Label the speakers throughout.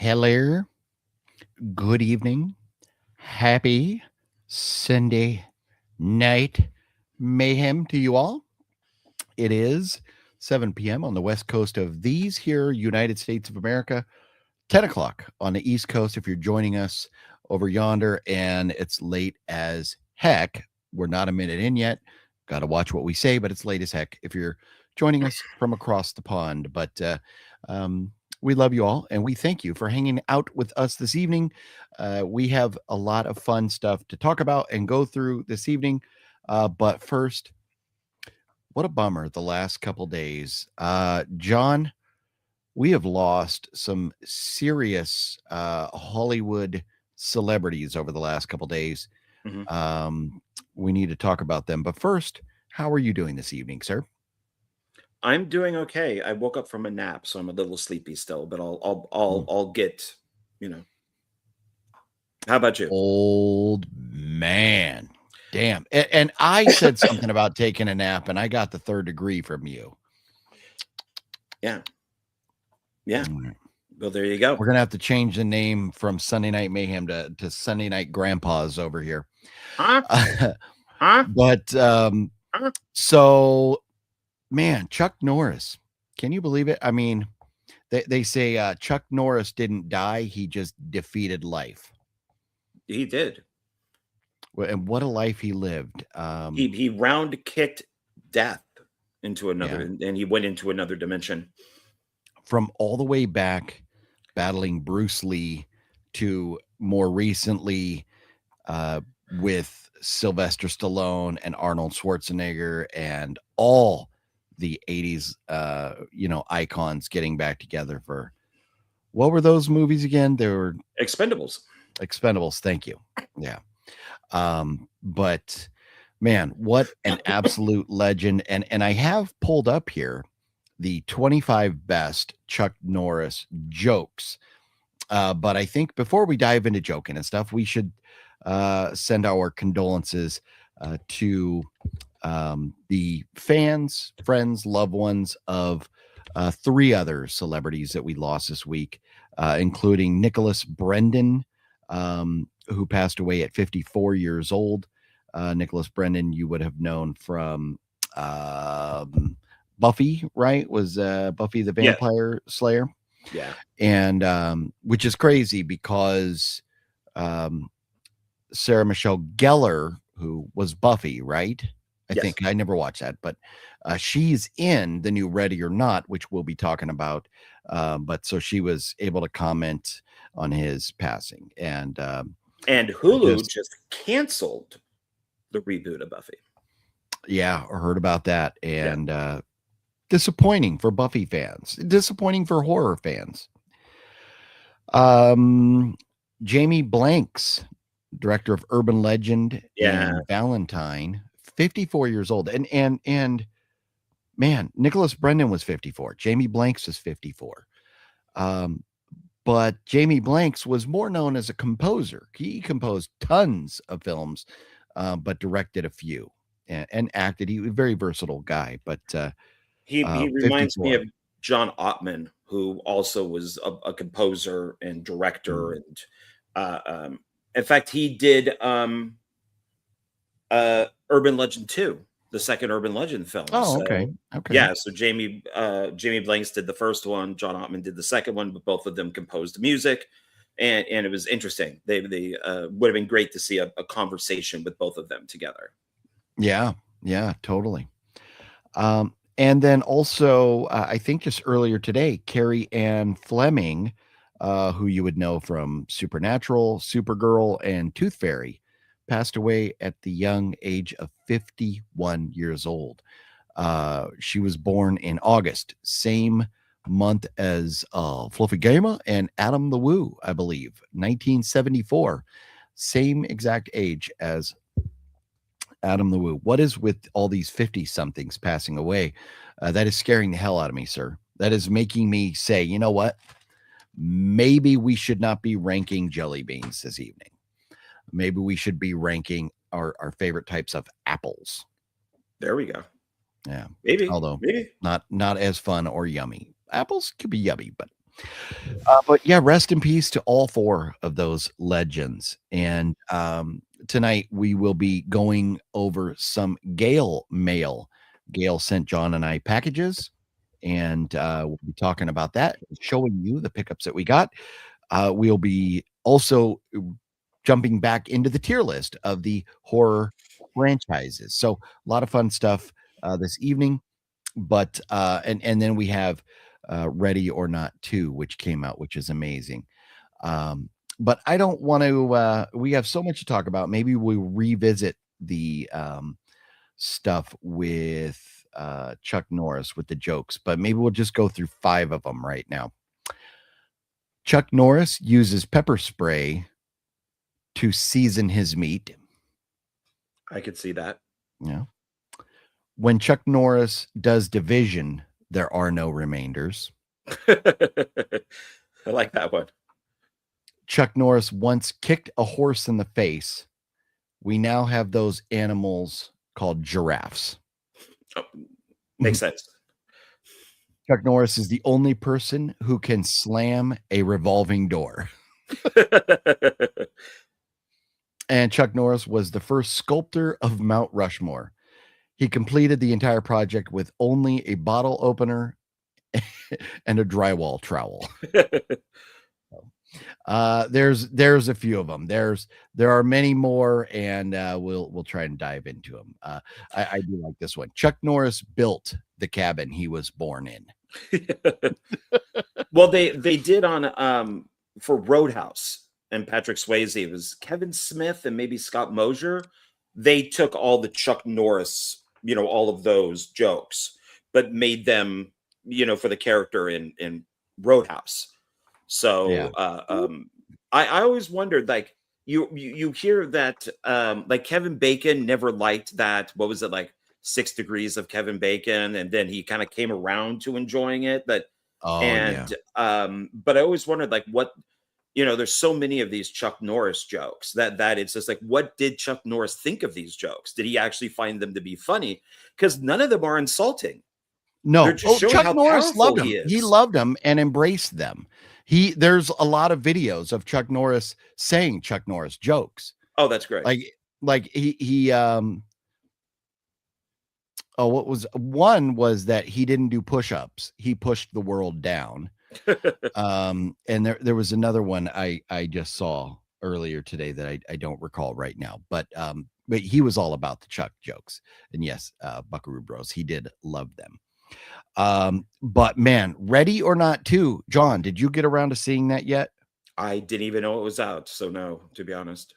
Speaker 1: Hello, good evening, happy Sunday night mayhem to you all. It is 7 p.m. on the west coast of these here United States of America, 10 o'clock on the east coast if you're joining us over yonder, and it's late as heck. We're not a minute in yet. Got to watch what we say, but it's late as heck if you're joining us from across the pond. But we love you all, and we thank you for hanging out with us this evening. We have a lot of fun stuff to talk about and go through this evening. But first, what a bummer the last couple days. John, we have lost some serious Hollywood celebrities over the last couple days. We need to talk about them. But first, how are you doing this evening, sir?
Speaker 2: I'm doing okay. I woke up from a nap, so I'm a little sleepy still, but I'll get, you know. How about you?
Speaker 1: Old man. Damn. And I said something about taking a nap, and I got the third degree from you.
Speaker 2: Yeah. Yeah. Well, there you go.
Speaker 1: We're going to have to change the name from Sunday Night Mayhem to Sunday Night Grandpas over here. But so, man, Chuck Norris, can you believe it? I mean, they say Chuck Norris didn't die. He just defeated life.
Speaker 2: He did.
Speaker 1: And what a life he lived.
Speaker 2: He round kicked death into another, and he went into another dimension.
Speaker 1: From all the way back battling Bruce Lee to more recently with Sylvester Stallone and Arnold Schwarzenegger and all the 80s, icons getting back together for, what were those movies again? They were
Speaker 2: Expendables.
Speaker 1: Thank you. Yeah. But man, what an absolute legend. And I have pulled up here the 25 best Chuck Norris jokes. But I think before we dive into joking and stuff, we should send our condolences to the fans, friends, loved ones of three other celebrities that we lost this week, including Nicholas Brendan, who passed away at 54 years old. Nicholas Brendan, you would have known from Buffy, right? Was Buffy the Vampire Slayer?
Speaker 2: Yeah.
Speaker 1: And which is crazy because Sarah Michelle Gellar, who was Buffy, right? I think I never watched that, but she's in the new Ready or Not, which we'll be talking about. But so she was able to comment on his passing, and
Speaker 2: Hulu just canceled the reboot of Buffy.
Speaker 1: Yeah, I heard about that, and disappointing for Buffy fans, disappointing for horror fans. Jamie Blanks, director of Urban Legend and Valentine, 54 years old, and man, Nicholas Brendan was 54. Jamie Blanks was 54. But Jamie Blanks was more known as a composer. He composed tons of films, but directed a few and acted. He was a very versatile guy, but
Speaker 2: he reminds me of John Ottman, who also was a composer and director. And in fact, he did Urban Legend 2, the second Urban Legend film.
Speaker 1: Oh, okay.
Speaker 2: Yeah, so Jamie Blanks did the first one, John Ottman did the second one, but both of them composed music, and it was interesting. They would have been great to see a conversation with both of them together.
Speaker 1: Yeah, totally. And then also, I think just earlier today, Carrie Ann Fleming, who you would know from Supernatural, Supergirl, and Tooth Fairy, passed away at the young age of 51 years old. She was born in August, same month as Fluffy Gamer and Adam the Woo, I believe, 1974. Same exact age as Adam the Woo. What is with all these 50-somethings passing away? That is scaring the hell out of me, sir. That is making me say, you know what? Maybe we should not be ranking jelly beans this evening. Maybe we should be ranking our favorite types of apples.
Speaker 2: There we go.
Speaker 1: Yeah.
Speaker 2: Maybe.
Speaker 1: Although not as fun or yummy. Apples could be yummy, but But yeah, rest in peace to all four of those legends. And tonight we will be going over some Gale mail. Gale sent John and I packages, and we'll be talking about that, showing you the pickups that we got. We'll be also jumping back into the tier list of the horror franchises. So a lot of fun stuff this evening. But and then we have Ready or Not 2, which came out, which is amazing. But I don't want to. We have so much to talk about. Maybe we'll revisit the stuff with Chuck Norris with the jokes, but maybe we'll just go through 5 of them right now. Chuck Norris uses pepper spray to season his meat.
Speaker 2: I could see that.
Speaker 1: Yeah. When Chuck Norris does division, there are no remainders.
Speaker 2: I like that one.
Speaker 1: Chuck Norris once kicked a horse in the face. We now have those animals called giraffes.
Speaker 2: Oh, makes sense.
Speaker 1: Chuck Norris is the only person who can slam a revolving door. And Chuck Norris was the first sculptor of Mount Rushmore. He completed the entire project with only a bottle opener and a drywall trowel. There's a few of them. There are many more, and we'll try and dive into them. I do like this one. Chuck Norris built the cabin he was born in.
Speaker 2: Well, they did on for Roadhouse and Patrick Swayze. It was Kevin Smith and maybe Scott Mosier. They took all the Chuck Norris, all of those jokes, but made them, for the character in Roadhouse. So
Speaker 1: Yeah.
Speaker 2: I always wondered, like, you hear that like Kevin Bacon never liked that, what was it, like 6 Degrees of Kevin Bacon, and then he kind of came around to enjoying it. But but I always wondered, like, what, there's so many of these Chuck Norris jokes that it's just like, what did Chuck Norris think of these jokes? Did he actually find them to be funny? Because none of them are insulting.
Speaker 1: No, Chuck Norris loved them. He loved them and embraced them. There's a lot of videos of Chuck Norris saying Chuck Norris jokes.
Speaker 2: Oh, that's great.
Speaker 1: Like he what was one was that he didn't do push-ups. He pushed the world down. And there was another one I just saw earlier today that I don't recall right now, but he was all about the Chuck jokes. And yes, Buckaroo Bros, he did love them. But man, Ready or Not 2, John, did you get around to seeing that yet?
Speaker 2: I didn't even know it was out, so no, to be honest.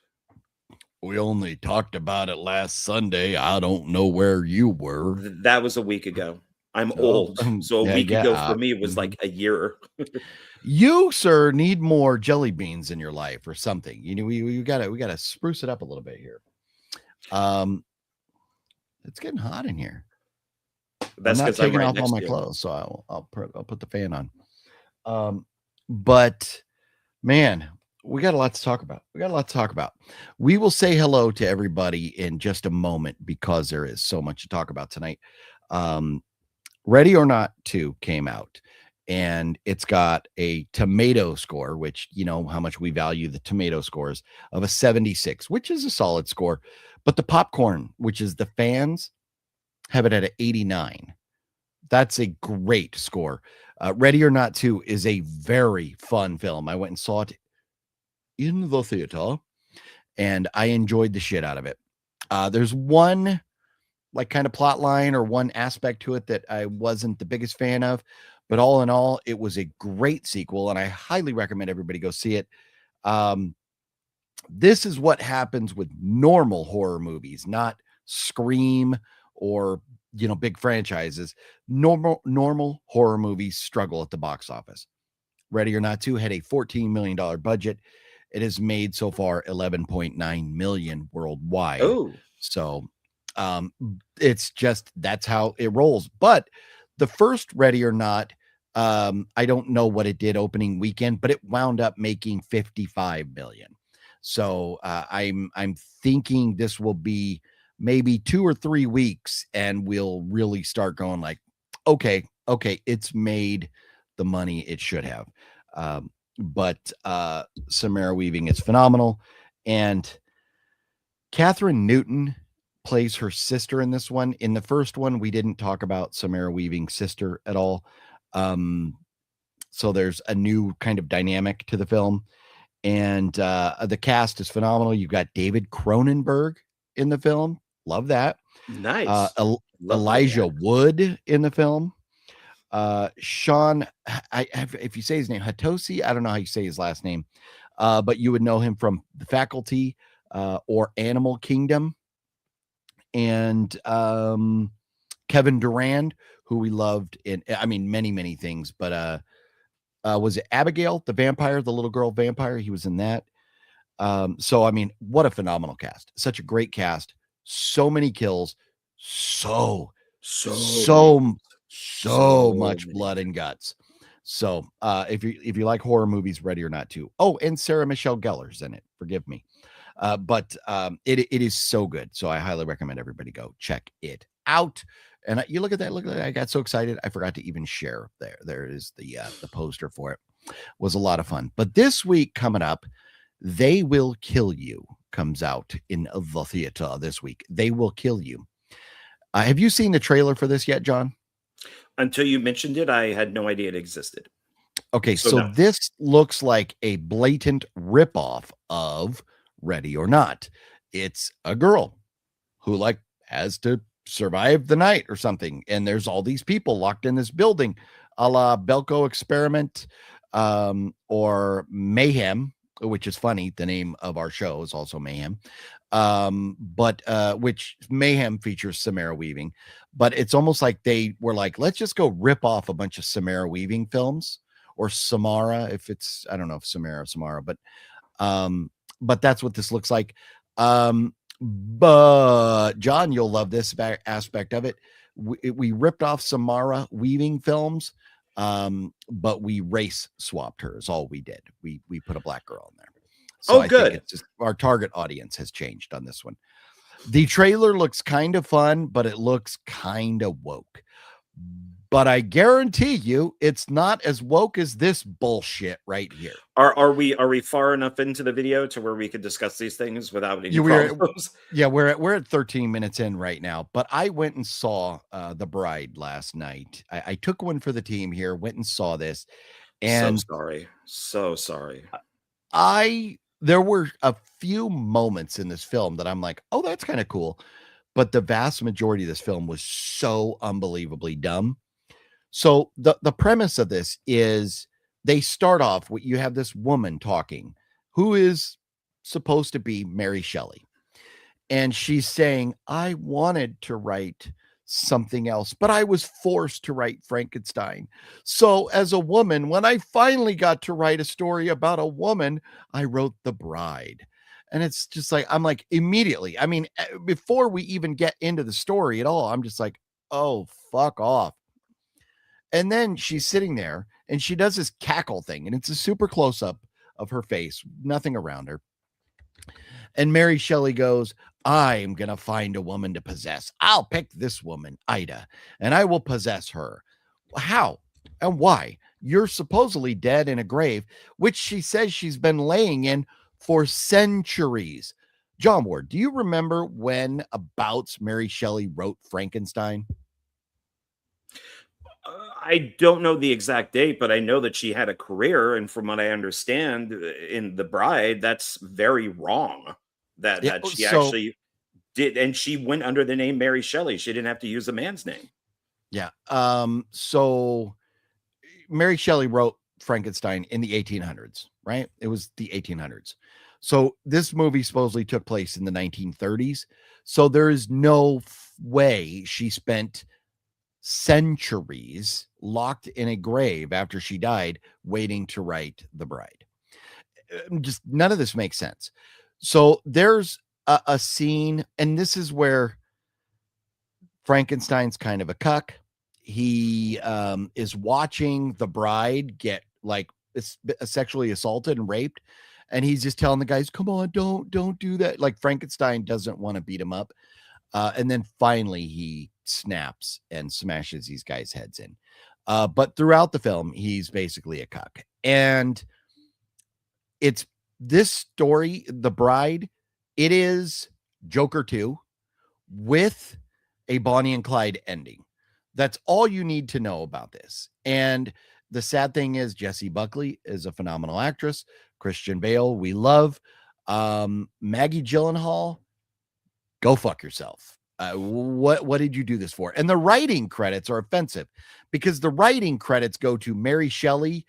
Speaker 1: We only talked about it last Sunday. I don't know where you were.
Speaker 2: That was a week ago. I'm old, so a week ago for me was like a year.
Speaker 1: You, sir, need more jelly beans in your life or something. We gotta spruce it up a little bit here. It's getting hot in here.
Speaker 2: That's
Speaker 1: I'm not taking off all my clothes, so I'll put the fan on. But man, we got a lot to talk about. We will say hello to everybody in just a moment because there is so much to talk about tonight. Ready or Not 2 came out, and it's got a tomato score, which how much we value the tomato scores, of a 76, which is a solid score. But the popcorn, which is the fans, have it at an 89. That's a great score. Ready or Not 2 is a very fun film. I went and saw it in the theater, and I enjoyed the shit out of it. There's one kind of plot line or one aspect to it that I wasn't the biggest fan of, but all in all, it was a great sequel, and I highly recommend everybody go see it. This is what happens with normal horror movies, not Scream or big franchises. Normal horror movies struggle at the box office. Ready or Not 2 had a $14 million budget. It has made so far 11.9 million worldwide.
Speaker 2: Oh,
Speaker 1: so it's just, that's how it rolls. But the first Ready or Not, I don't know what it did opening weekend, but it wound up making 55 million. So I'm thinking this will be maybe 2 or 3 weeks, and we'll really start going like, okay, it's made the money it should have. But Samara Weaving is phenomenal. And Catherine Newton plays her sister in this one. In the first one, we didn't talk about Samara Weaving's sister at all. So there's a new kind of dynamic to the film. And the cast is phenomenal. You've got David Cronenberg in the film. Love that.
Speaker 2: Nice.
Speaker 1: Elijah Wood in the film. Sean, if you say his name, Hatosi, I don't know how you say his last name, but you would know him from The Faculty or Animal Kingdom. And Kevin Durand, who we loved in, I mean, many things, but was it Abigail, the vampire, the little girl vampire? He was in that. So, I mean, what a phenomenal cast. Such a great cast. So many kills. So much blood and guts. So if you like horror movies, Ready or Not 2. Oh, and Sarah Michelle Gellar's in it. Forgive me. But it is so good. So I highly recommend everybody go check it out. And you look at that. Look at that. I got so excited. I forgot to even share there. There is the poster for it. Was a lot of fun. But this week coming up, They Will Kill You comes out in the theater this week. They Will Kill You. Have you seen the trailer for this yet, John?
Speaker 2: Until you mentioned it, I had no idea it existed.
Speaker 1: Okay, so no. This looks like a blatant ripoff of Ready or Not. It's a girl who has to survive the night or something, and there's all these people locked in this building, a la Belko Experiment or Mayhem, which is funny. The name of our show is also Mayhem. But which Mayhem features Samara Weaving, but it's almost like they were like, let's just go rip off a bunch of Samara Weaving films, or Samara, if it's, I don't know if Samara, but that's what this looks like. But John, you'll love this aspect of it. We ripped off Samara Weaving films, but we race swapped her is all we did. We put a black girl in there. So I
Speaker 2: good.
Speaker 1: think it's just our target audience has changed on this one. The trailer looks kind of fun, but it looks kind of woke. But I guarantee you, it's not as woke as this bullshit right here.
Speaker 2: Are we far enough into the video to where we could discuss these things without any problems?
Speaker 1: Yeah, we're at 13 minutes in right now. But I went and saw The Bride last night. I took one for the team here. Went and saw this, and
Speaker 2: so sorry.
Speaker 1: There were a few moments in this film that I'm like, oh, that's kind of cool. But the vast majority of this film was so unbelievably dumb. So the premise of this is they start off with, you have this woman talking who is supposed to be Mary Shelley. And she's saying, I wanted to write something else, but I was forced to write Frankenstein. So as a woman, when I finally got to write a story about a woman, I wrote The Bride. And it's just like, I'm like, immediately, I mean, before we even get into the story at all, I'm just like, oh, fuck off. And then she's sitting there and she does this cackle thing, and it's a super close up of her face, nothing around her. And Mary Shelley goes, I'm going to find a woman to possess. I'll pick this woman, Ida, and I will possess her. How and why? You're supposedly dead in a grave, which she says she's been laying in for centuries. John Ward, do you remember when abouts Mary Shelley wrote Frankenstein?
Speaker 2: I don't know the exact date, but I know that she had a career, and from what I understand in The Bride, that's very wrong. That she actually did, and she went under the name Mary Shelley. She didn't have to use a man's name.
Speaker 1: Yeah. So Mary Shelley wrote Frankenstein in the 1800s, right? It was the 1800s. So this movie supposedly took place in the 1930s. So there is no way she spent centuries locked in a grave after she died waiting to write The Bride. Just none of this makes sense. So there's a scene, and this is where Frankenstein's kind of a cuck. He is watching the bride get sexually assaulted and raped, and he's just telling the guys, come on, don't do that. Like, Frankenstein doesn't want to beat him up. And then finally he snaps and smashes these guys' heads in. But throughout the film, he's basically a cuck. And it's this story, The Bride, it is Joker 2 with a Bonnie and Clyde ending. That's all you need to know about this. And the sad thing is, Jessie Buckley is a phenomenal actress. Christian Bale, we love. Maggie Gyllenhaal, go fuck yourself. What did you do this for? And the writing credits are offensive because the writing credits go to Mary Shelley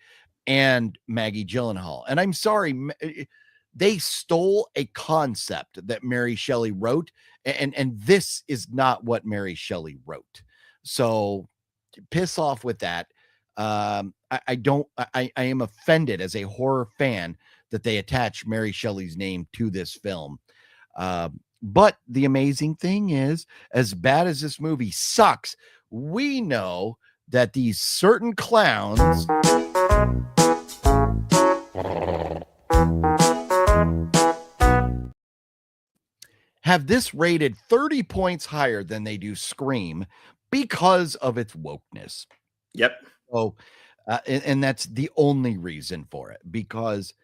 Speaker 1: and Maggie Gyllenhaal. And I'm sorry, they stole a concept that Mary Shelley wrote, and this is not what Mary Shelley wrote. So piss off with that. I am offended as a horror fan that they attach Mary Shelley's name to this film. But the amazing thing is, as bad as this movie sucks, we know that these certain clowns have this rated 30 points higher than they do Scream because of its wokeness.
Speaker 2: Yep.
Speaker 1: So, and that's the only reason for it, because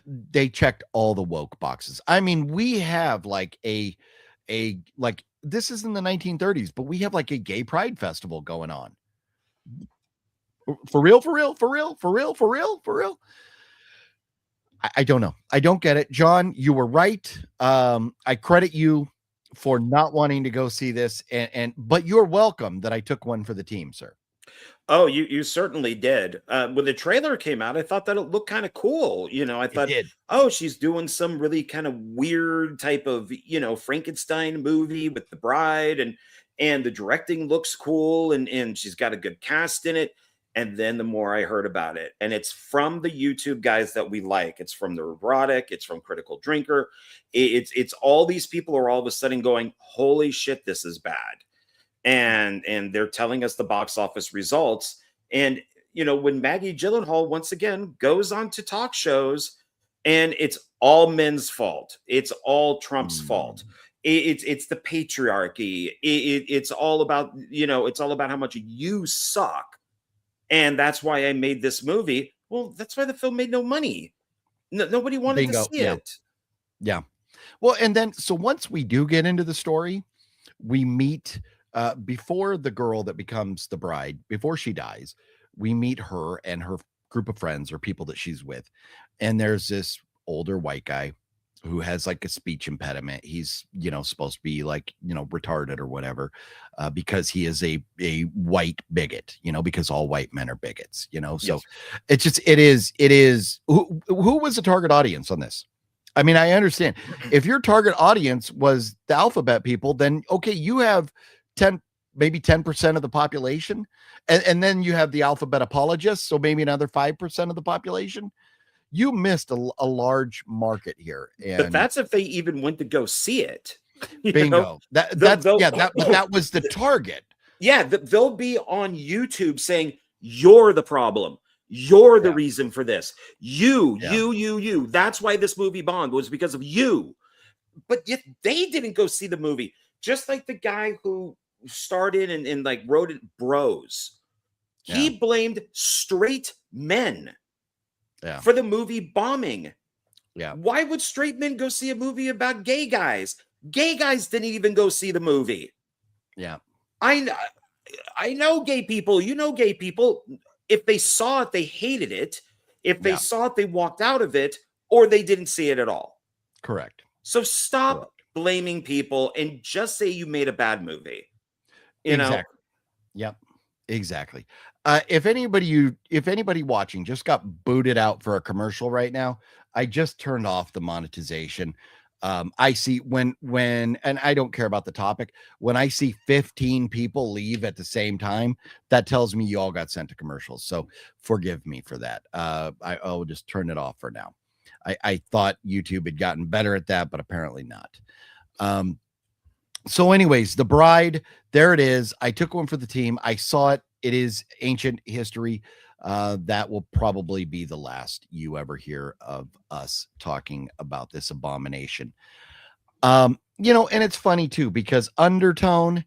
Speaker 1: they checked all the woke boxes. I mean, we have like like this is in the 1930s, but we have like a gay pride festival going on. For real. I don't know. I don't get it. John, you were right. I credit you for not wanting to go see this, but you're welcome that I took one for the team, sir.
Speaker 2: Oh, you certainly did. When the trailer came out, I thought that it looked kind of cool. I thought, oh, she's doing some really kind of weird type of, Frankenstein movie with the bride, and the directing looks cool, and she's got a good cast in it. And then the more I heard about it, and it's from the YouTube guys that we like. It's from The Erotic. It's from Critical Drinker. It's all these people are all of a sudden going, holy shit, this is bad. And they're telling us the box office results. And, when Maggie Gyllenhaal once again goes on to talk shows, and it's all men's fault. It's all Trump's fault. It's the patriarchy. It's all about, it's all about how much you suck. And that's why I made this movie. Well, that's why the film made no money. Nobody wanted to see it.
Speaker 1: Yeah. Well, and then, so once we do get into the story, we meet before the girl that becomes the bride, before she dies, we meet her and her group of friends or people that she's with. And there's this older white guy who has like a speech impediment. He's, supposed to be like, retarded or whatever, because he is a white bigot, because all white men are bigots, so yes. It is who was the target audience on this? I mean, I understand if your target audience was the alphabet people, then okay, you have maybe 10% of the population, and then you have the alphabet apologists, so maybe another 5% of the population. You missed a large market here,
Speaker 2: but that's if they even went to go see it.
Speaker 1: Bingo. That was the target.
Speaker 2: Yeah, they'll be on YouTube saying you're the problem. You're the reason for this. You. That's why this movie bombed, was because of you. But yet they didn't go see the movie. Just like the guy who started and like wrote it, Bros. He blamed straight men for the movie bombing.
Speaker 1: Yeah.
Speaker 2: Why would straight men go see a movie about gay guys? Gay guys didn't even go see the movie.
Speaker 1: Yeah.
Speaker 2: I know gay people. Gay people. If they saw it, they hated it. If they saw it, they walked out of it, or they didn't see it at all.
Speaker 1: Correct.
Speaker 2: So stop blaming people and just say you made a bad movie.
Speaker 1: Exactly. Yep. Exactly. If anybody watching just got booted out for a commercial right now, I just turned off the monetization. I see when, and I don't care about the topic, when I see 15 people leave at the same time, that tells me you all got sent to commercials. So forgive me for that. I'll just turn it off for now. I thought YouTube had gotten better at that, but apparently not. So anyways, The Bride, there it is. I took one for the team. I saw it. It is ancient history. That will probably be the last you ever hear of us talking about this abomination. And it's funny too, because Undertone,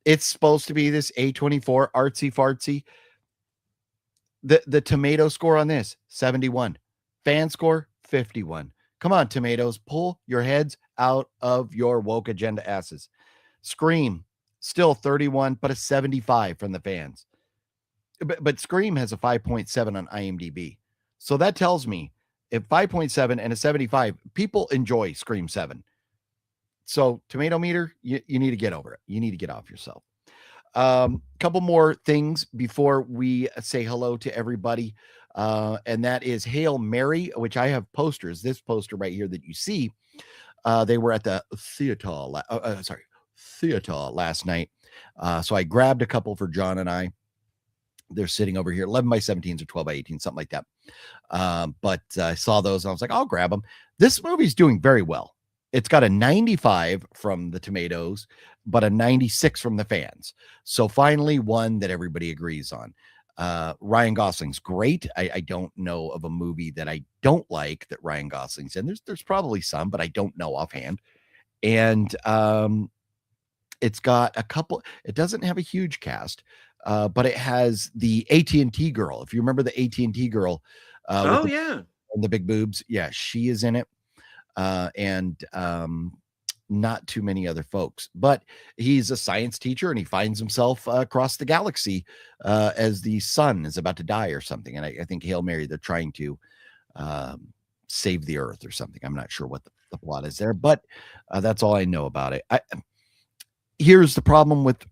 Speaker 1: It's supposed to be this A24 artsy fartsy. The tomato score on this 71, fan score 51. Come on, tomatoes, pull your heads out of your woke agenda asses. Scream still 31, but a 75 from the fans. But Scream has a 5.7 on IMDb. So that tells me if 5.7 and a 75, people enjoy Scream 7. So tomato meter, you need to get over it. You need to get off yourself. Couple more things before we say hello to everybody. And that is Hail Mary, which I have posters. This poster right here that you see, they were at the theater last night. So I grabbed a couple for John and I. They're sitting over here, 11 by 17s or 12 by 18, something like that. But I saw those and I was like, I'll grab them. This movie's doing very well. It's got a 95 from the tomatoes, but a 96 from the fans. So finally one that everybody agrees on. Ryan Gosling's great. I don't know of a movie that I don't like that Ryan Gosling's in. There's probably some, but I don't know offhand. And it's got a couple, it doesn't have a huge cast, but it has the AT&T girl. If you remember the AT&T girl,
Speaker 2: yeah,
Speaker 1: and the big boobs. Yeah, she is in it. And not too many other folks, but he's a science teacher and he finds himself across the galaxy as the sun is about to die or something. And I think Hail Mary, they're trying to save the earth or something. I'm not sure what the plot is there, but that's all I know about it. Here's the problem with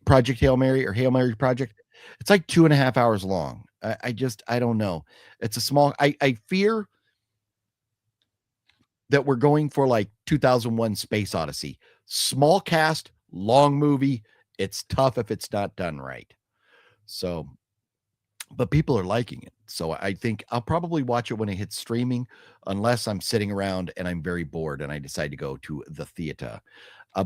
Speaker 1: Project Hail Mary or Hail Mary Project. It's like 2.5 hours long. I don't know. It's a small, I fear that we're going for like 2001 Space Odyssey. Small cast, long movie. It's tough if it's not done right. So, but people are liking it. So I think I'll probably watch it when it hits streaming, unless I'm sitting around and I'm very bored and I decide to go to the theater.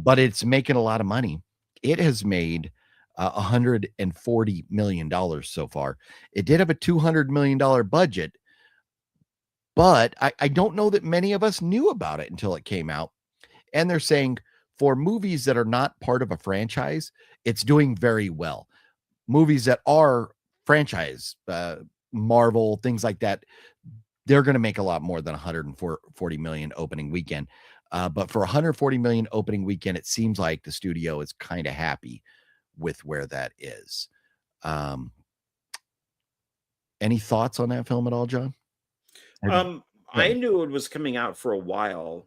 Speaker 1: But it's making a lot of money. It has made $140 million so far. It did have a $200 million budget, but I don't know that many of us knew about it until it came out. And they're saying for movies that are not part of a franchise, it's doing very well. Movies that are franchise, Marvel, things like that, they're going to make a lot more than 140 million opening weekend. But for 140 million opening weekend, it seems like the studio is kind of happy with where that is. Any thoughts on that film at all, John?
Speaker 2: I knew it was coming out for a while,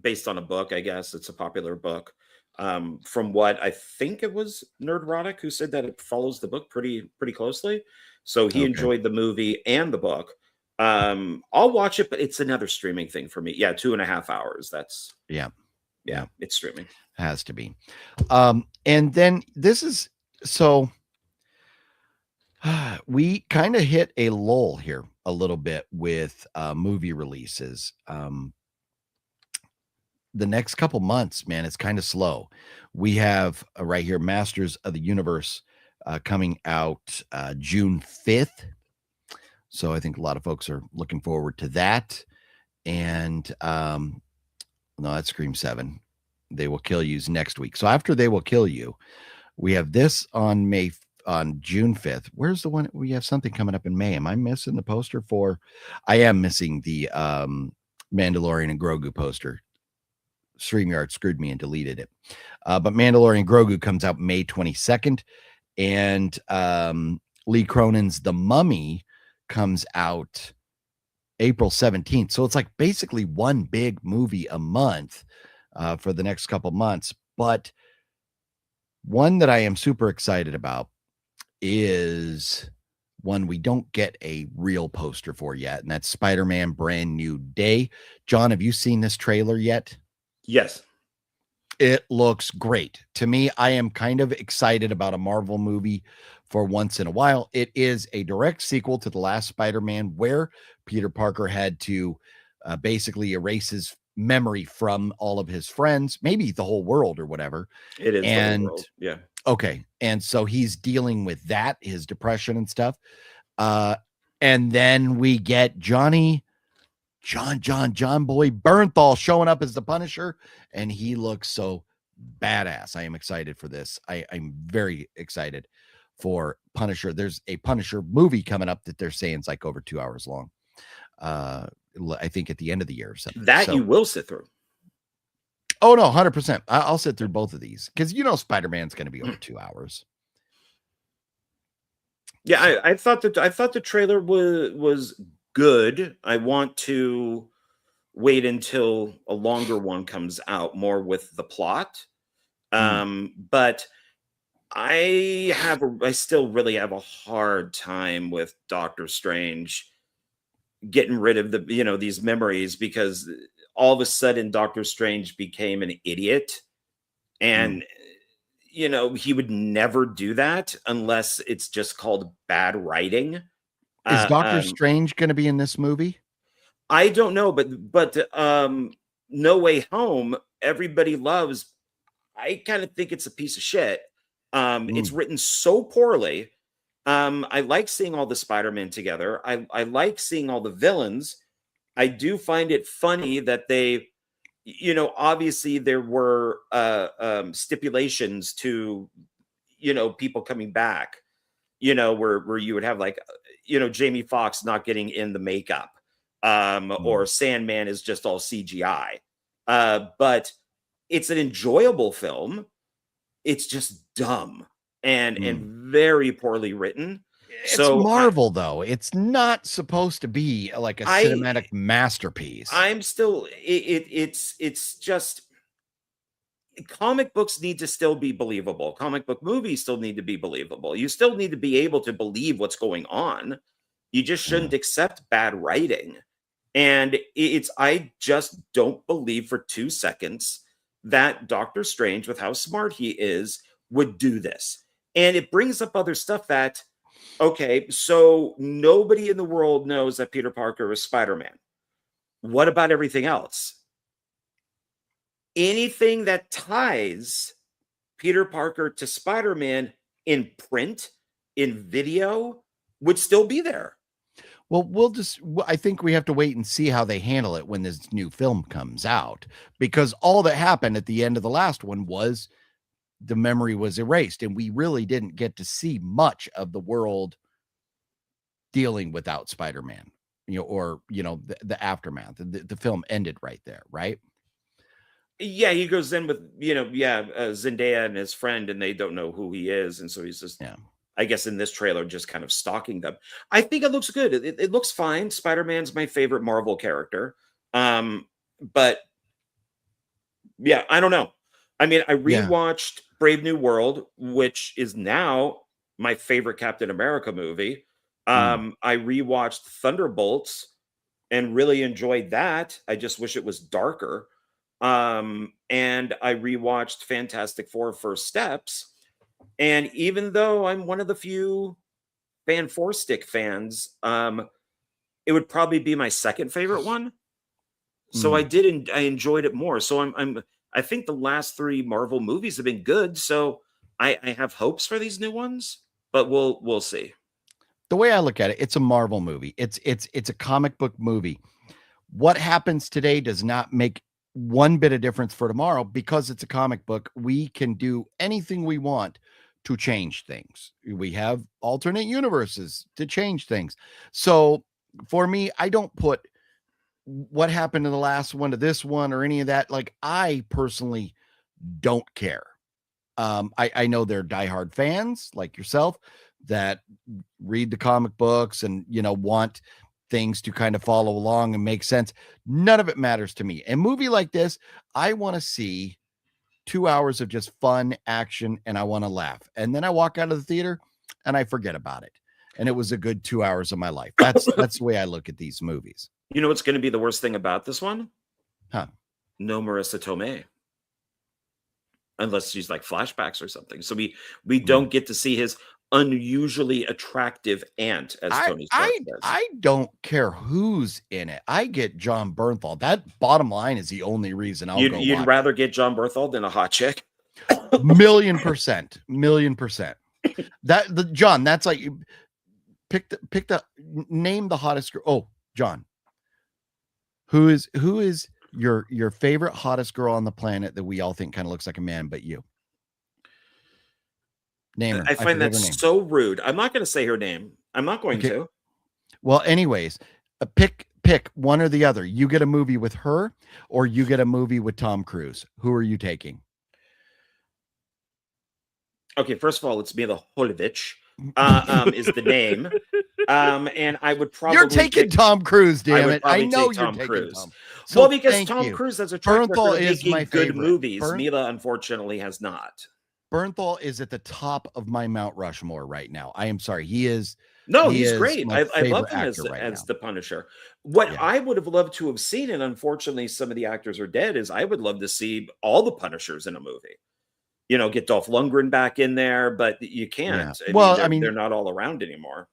Speaker 2: based on a book. I guess it's a popular book. From what I think it was Nerdrotic who said that it follows the book pretty closely. So he enjoyed the movie and the book. I'll watch it, but it's another streaming thing for me. Yeah, 2.5 hours. That's yeah, it's streaming.
Speaker 1: Has to be. And then this is so we kind of hit a lull here a little bit with movie releases. The next couple months, man, it's kind of slow. We have right here Masters of the Universe coming out June 5th. So I think a lot of folks are looking forward to that. And no, that's Scream 7. They Will Kill You's next week. So after They Will Kill You, we have this on June 5th. Where's the one? We have something coming up in May. Am I missing the poster for? I am missing the Mandalorian and Grogu poster. StreamYard screwed me and deleted it. But Mandalorian Grogu comes out May 22nd. And Lee Cronin's The Mummy comes out April 17th. So it's like basically one big movie a month for the next couple months. But one that I am super excited about is one we don't get a real poster for yet, and that's Spider-Man Brand New Day. John, have you seen this trailer yet?
Speaker 2: Yes.
Speaker 1: It looks great. To me, I am kind of excited about a Marvel movie for once in a while. It is a direct sequel to the last Spider-Man, where Peter Parker had to basically erase his memory from all of his friends, maybe the whole world or whatever.
Speaker 2: It is the whole world. Yeah.
Speaker 1: Okay. And so he's dealing with that, his depression and stuff. And then we get John Boy Bernthal showing up as the Punisher, and he looks so badass. I am excited for this. I'm very excited for Punisher. There's a Punisher movie coming up that they're saying is like over 2 hours long. I think at the end of the year or something.
Speaker 2: That you will sit through.
Speaker 1: Oh no, 100%. I'll sit through both of these because Spider-Man's going to be over 2 hours.
Speaker 2: Yeah, I thought the trailer was good. I want to wait until a longer one comes out, more with the plot. But I still really have a hard time with Doctor Strange getting rid of these memories, because all of a sudden Doctor Strange became an idiot, and he would new do that unless it's just called bad writing.
Speaker 1: Is Doctor Strange going to be in this movie?
Speaker 2: I don't know, but No Way Home, everybody loves. I kind of think it's a piece of shit. It's written so poorly. I like seeing all the Spider-Man together. I like seeing all the villains. I do find it funny that they, obviously there were stipulations to, people coming back, where you would have like, Jamie Foxx not getting in the makeup, or Sandman is just all CGI. But it's an enjoyable film. It's just dumb and very poorly written.
Speaker 1: It's Marvel, though. It's not supposed to be like a cinematic masterpiece.
Speaker 2: I'm still, it's just, comic books need to still be believable. Comic book movies still need to be believable. You still need to be able to believe what's going on. You just shouldn't accept bad writing. And I just don't believe for 2 seconds that Doctor Strange, with how smart he is, would do this. And it brings up other stuff that, okay, so nobody in the world knows that Peter Parker is Spider-Man. What about everything else? Anything that ties Peter Parker to Spider-Man in print, in video, would still be there.
Speaker 1: Well, I think we have to wait and see how they handle it when this new film comes out, because all that happened at the end of the last one was the memory was erased, and we really didn't get to see much of the world dealing without Spider-Man, or, the aftermath. The film ended right there, right?
Speaker 2: Yeah, he goes in with, Zendaya and his friend, and they don't know who he is. And so he's just, I guess in this trailer, just kind of stalking them. I think it looks good. It looks fine. Spider-Man's my favorite Marvel character. But yeah, I don't know. I mean, I rewatched Brave New World, which is now my favorite Captain America movie. I rewatched Thunderbolts and really enjoyed that. I just wish it was darker. And I rewatched Fantastic Four: First Steps. And even though I'm one of the few Fan Four Stick fans, it would probably be my second favorite one. So I enjoyed it more. So I think the last 3 Marvel movies have been good. So I have hopes for these new ones, but we'll see.
Speaker 1: The way I look at it, it's a Marvel movie. It's a comic book movie. What happens today does not make one bit of difference for tomorrow, because it's a comic book. We can do anything we want to change things. We have alternate universes to change things. So for me, I don't put what happened in the last one to this one or any of that. Like, I personally don't care. I know there are diehard fans like yourself that read the comic books and, want things to kind of follow along and make sense. None of it matters to me. A movie like this, I want to see 2 hours of just fun action, and I want to laugh. And then I walk out of the theater and I forget about it. And it was a good 2 hours of my life. That's the way I look at these movies.
Speaker 2: You know what's going to be the worst thing about this one?
Speaker 1: Huh?
Speaker 2: No Marissa Tomei. Unless she's like flashbacks or something. So we don't get to see his unusually attractive aunt, as Tony Stark says.
Speaker 1: I don't care who's in it. I get John Bernthal. That, bottom line, is the only reason
Speaker 2: You'd rather get John Bernthal than a hot chick?
Speaker 1: Million percent. John, that's like, name the hottest girl. Oh, John. Who is Your favorite hottest girl on the planet that we all think kind of looks like a man, but you. Name her.
Speaker 2: I find
Speaker 1: forget
Speaker 2: that
Speaker 1: her name.
Speaker 2: so rude. I'm not going to say her name. I'm not going to.
Speaker 1: Well, anyways, pick one or the other. You get a movie with her, or you get a movie with Tom Cruise. Who are you taking?
Speaker 2: Okay, first of all, it's Mila Jovovich. Is the name. And I would probably
Speaker 1: You're taking Tom Cruise, damn it. I know you're
Speaker 2: Tom
Speaker 1: taking
Speaker 2: Cruise.
Speaker 1: Tom. So
Speaker 2: well, because Tom Cruise has a track
Speaker 1: Bernthal
Speaker 2: record of
Speaker 1: is my
Speaker 2: making good
Speaker 1: favorite.
Speaker 2: movies. Mila, unfortunately, has not.
Speaker 1: Bernthal is at the top of my Mount Rushmore right now. I am sorry. He is.
Speaker 2: No,
Speaker 1: he
Speaker 2: he's
Speaker 1: is
Speaker 2: great.
Speaker 1: my
Speaker 2: I love
Speaker 1: favorite
Speaker 2: him
Speaker 1: actor right
Speaker 2: as
Speaker 1: now.
Speaker 2: the Punisher. What I would have loved to have seen, and unfortunately some of the actors are dead, is I would love to see all the Punishers in a movie. You know, get Dolph Lundgren back in there, but you can't.
Speaker 1: Yeah.
Speaker 2: They're not all around anymore.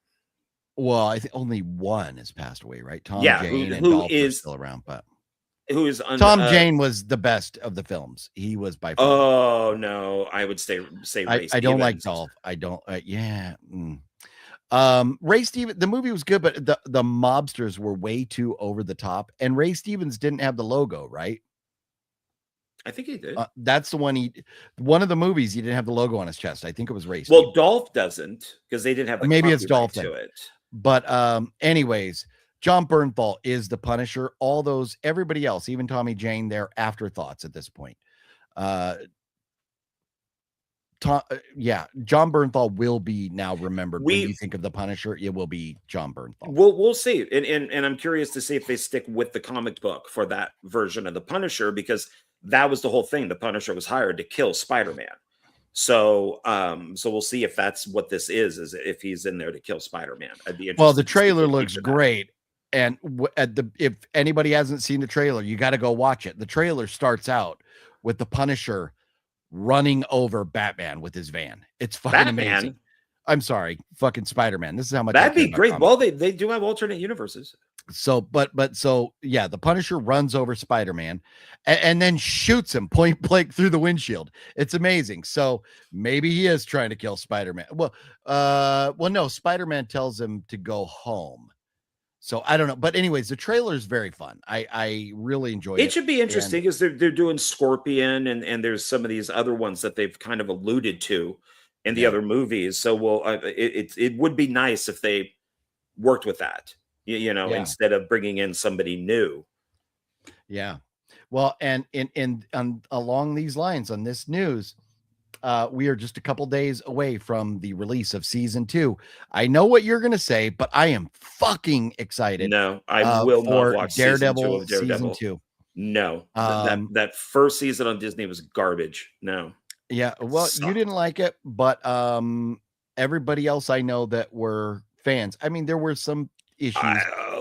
Speaker 1: Well, I think only one has passed away, right? Tom
Speaker 2: Yeah,
Speaker 1: Jane and
Speaker 2: who
Speaker 1: Dolph are
Speaker 2: is
Speaker 1: still around, but
Speaker 2: who is
Speaker 1: Tom Jane was the best of the films. He was by far.
Speaker 2: Oh no, I would say Ray
Speaker 1: I don't like
Speaker 2: Stevens.
Speaker 1: Dolph. I don't. Yeah. Ray Stevens. The movie was good, but the mobsters were way too over the top, and Ray Stevens didn't have the logo, right?
Speaker 2: I think he did.
Speaker 1: That's the one one of the movies he didn't have the logo on his chest. I think it was Ray
Speaker 2: Well,
Speaker 1: Stevens.
Speaker 2: Dolph doesn't because they didn't have the
Speaker 1: maybe it's Dolph
Speaker 2: to it.
Speaker 1: But anyways, John Bernthal is the Punisher. All those, everybody else, even Tommy Jane, they're afterthoughts at this point. John Bernthal will be now remembered. When you think of the Punisher, it will be John Bernthal.
Speaker 2: We'll see, and I'm curious to see if they stick with the comic book for that version of the Punisher, because that was the whole thing. The Punisher was hired to kill Spider-Man. So we'll see if that's what this is if he's in there to kill Spider-Man. I'd be interested.
Speaker 1: Well, the trailer looks great. And if anybody hasn't seen the trailer, you got to go watch it. The trailer starts out with the Punisher running over Batman with his van. It's fucking amazing. I'm sorry, fucking Spider-Man. This is how much
Speaker 2: that'd be great. Well, they do have alternate universes.
Speaker 1: So, yeah, the Punisher runs over Spider-Man and then shoots him point blank through the windshield. It's amazing. So maybe he is trying to kill Spider-Man. Well, no, Spider-Man tells him to go home. So I don't know. But anyways, the trailer is very fun. I really enjoyed it.
Speaker 2: It should be interesting because they're doing Scorpion and there's some of these other ones that they've kind of alluded to in the other movies. So it would be nice if they worked with that. Instead of bringing in somebody new.
Speaker 1: Yeah. Well, and along these lines on this news, we are just a couple days away from the release of season 2. I know what you're going to say, but I am fucking excited.
Speaker 2: No, I will not watch
Speaker 1: Daredevil season 2.
Speaker 2: No, that first season on Disney was garbage. No.
Speaker 1: Yeah. Well, you didn't like it, but everybody else I know that were fans. I mean, there were some issues,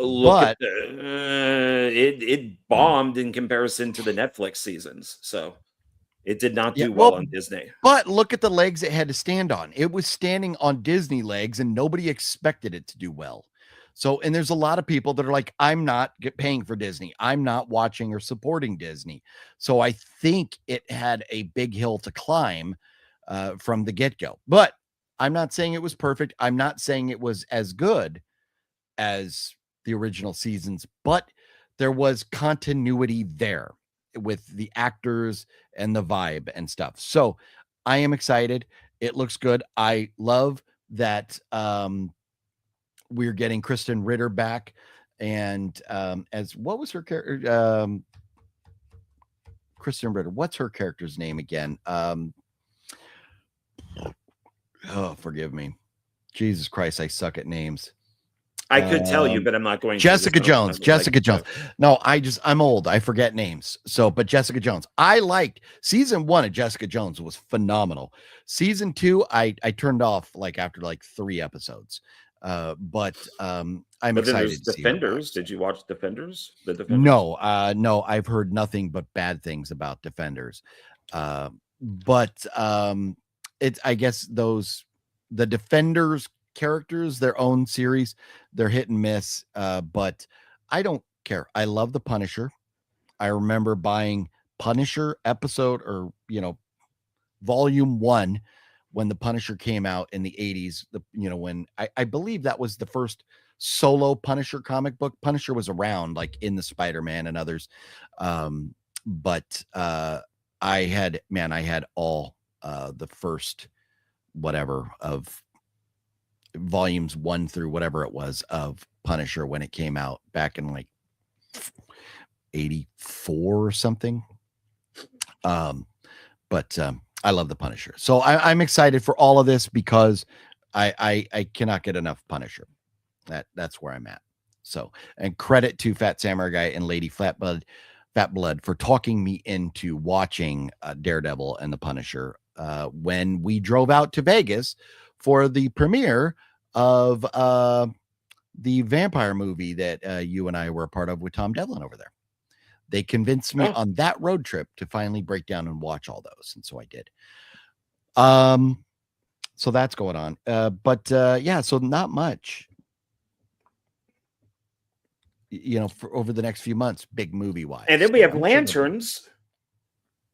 Speaker 1: but
Speaker 2: it bombed in comparison to the Netflix seasons, so it did not do well on Disney.
Speaker 1: But look at the legs it had to stand on. It was standing on Disney legs, and nobody expected it to do well. So, and there's a lot of people that are like, I'm not paying for Disney. I'm not watching or supporting Disney. So I think it had a big hill to climb from the get-go. But I'm not saying it was perfect. I'm not saying it was as good as the original seasons, but there was continuity there with the actors and the vibe and stuff. So I am excited. It looks good. I love that we're getting Kristen Ritter back. And as what was her character? Kristen Ritter. What's her character's name again? Oh, forgive me. Jesus Christ, I suck at names.
Speaker 2: I could tell you, but I'm not going to.
Speaker 1: Jessica Jones. Jessica Jones. No, I'm old. I forget names. So, but Jessica Jones. I liked season 1 of Jessica Jones was phenomenal. Season 2, I turned off after 3 episodes. But I'm excited to see
Speaker 2: Defenders. Did you watch Defenders? The Defenders?
Speaker 1: No, no, I've heard nothing but bad things about Defenders. But it's, I guess the Defenders characters, their own series, they're hit and miss, but I don't care. I love the Punisher. I remember buying Punisher episode or volume 1 when the Punisher came out in the 80s, when I believe that was the first solo Punisher comic book. Punisher was around like in the Spider-Man and others. But I had all the first whatever of volumes 1 through whatever it was of Punisher when it came out back in like 84 or something. But I love the Punisher. So I'm excited for all of this because I cannot get enough Punisher. That's where I'm at. So, and credit to Fat Samurai Guy and Lady Fat Blood for talking me into watching Daredevil and the Punisher when we drove out to Vegas for the premiere of the vampire movie that you and I were a part of with Tom Devlin over there. They convinced me on that road trip to finally break down and watch all those. And so I did. So that's going on. But yeah, so not much, you know, for over the next few months, big movie wise.
Speaker 2: And then we have Lanterns.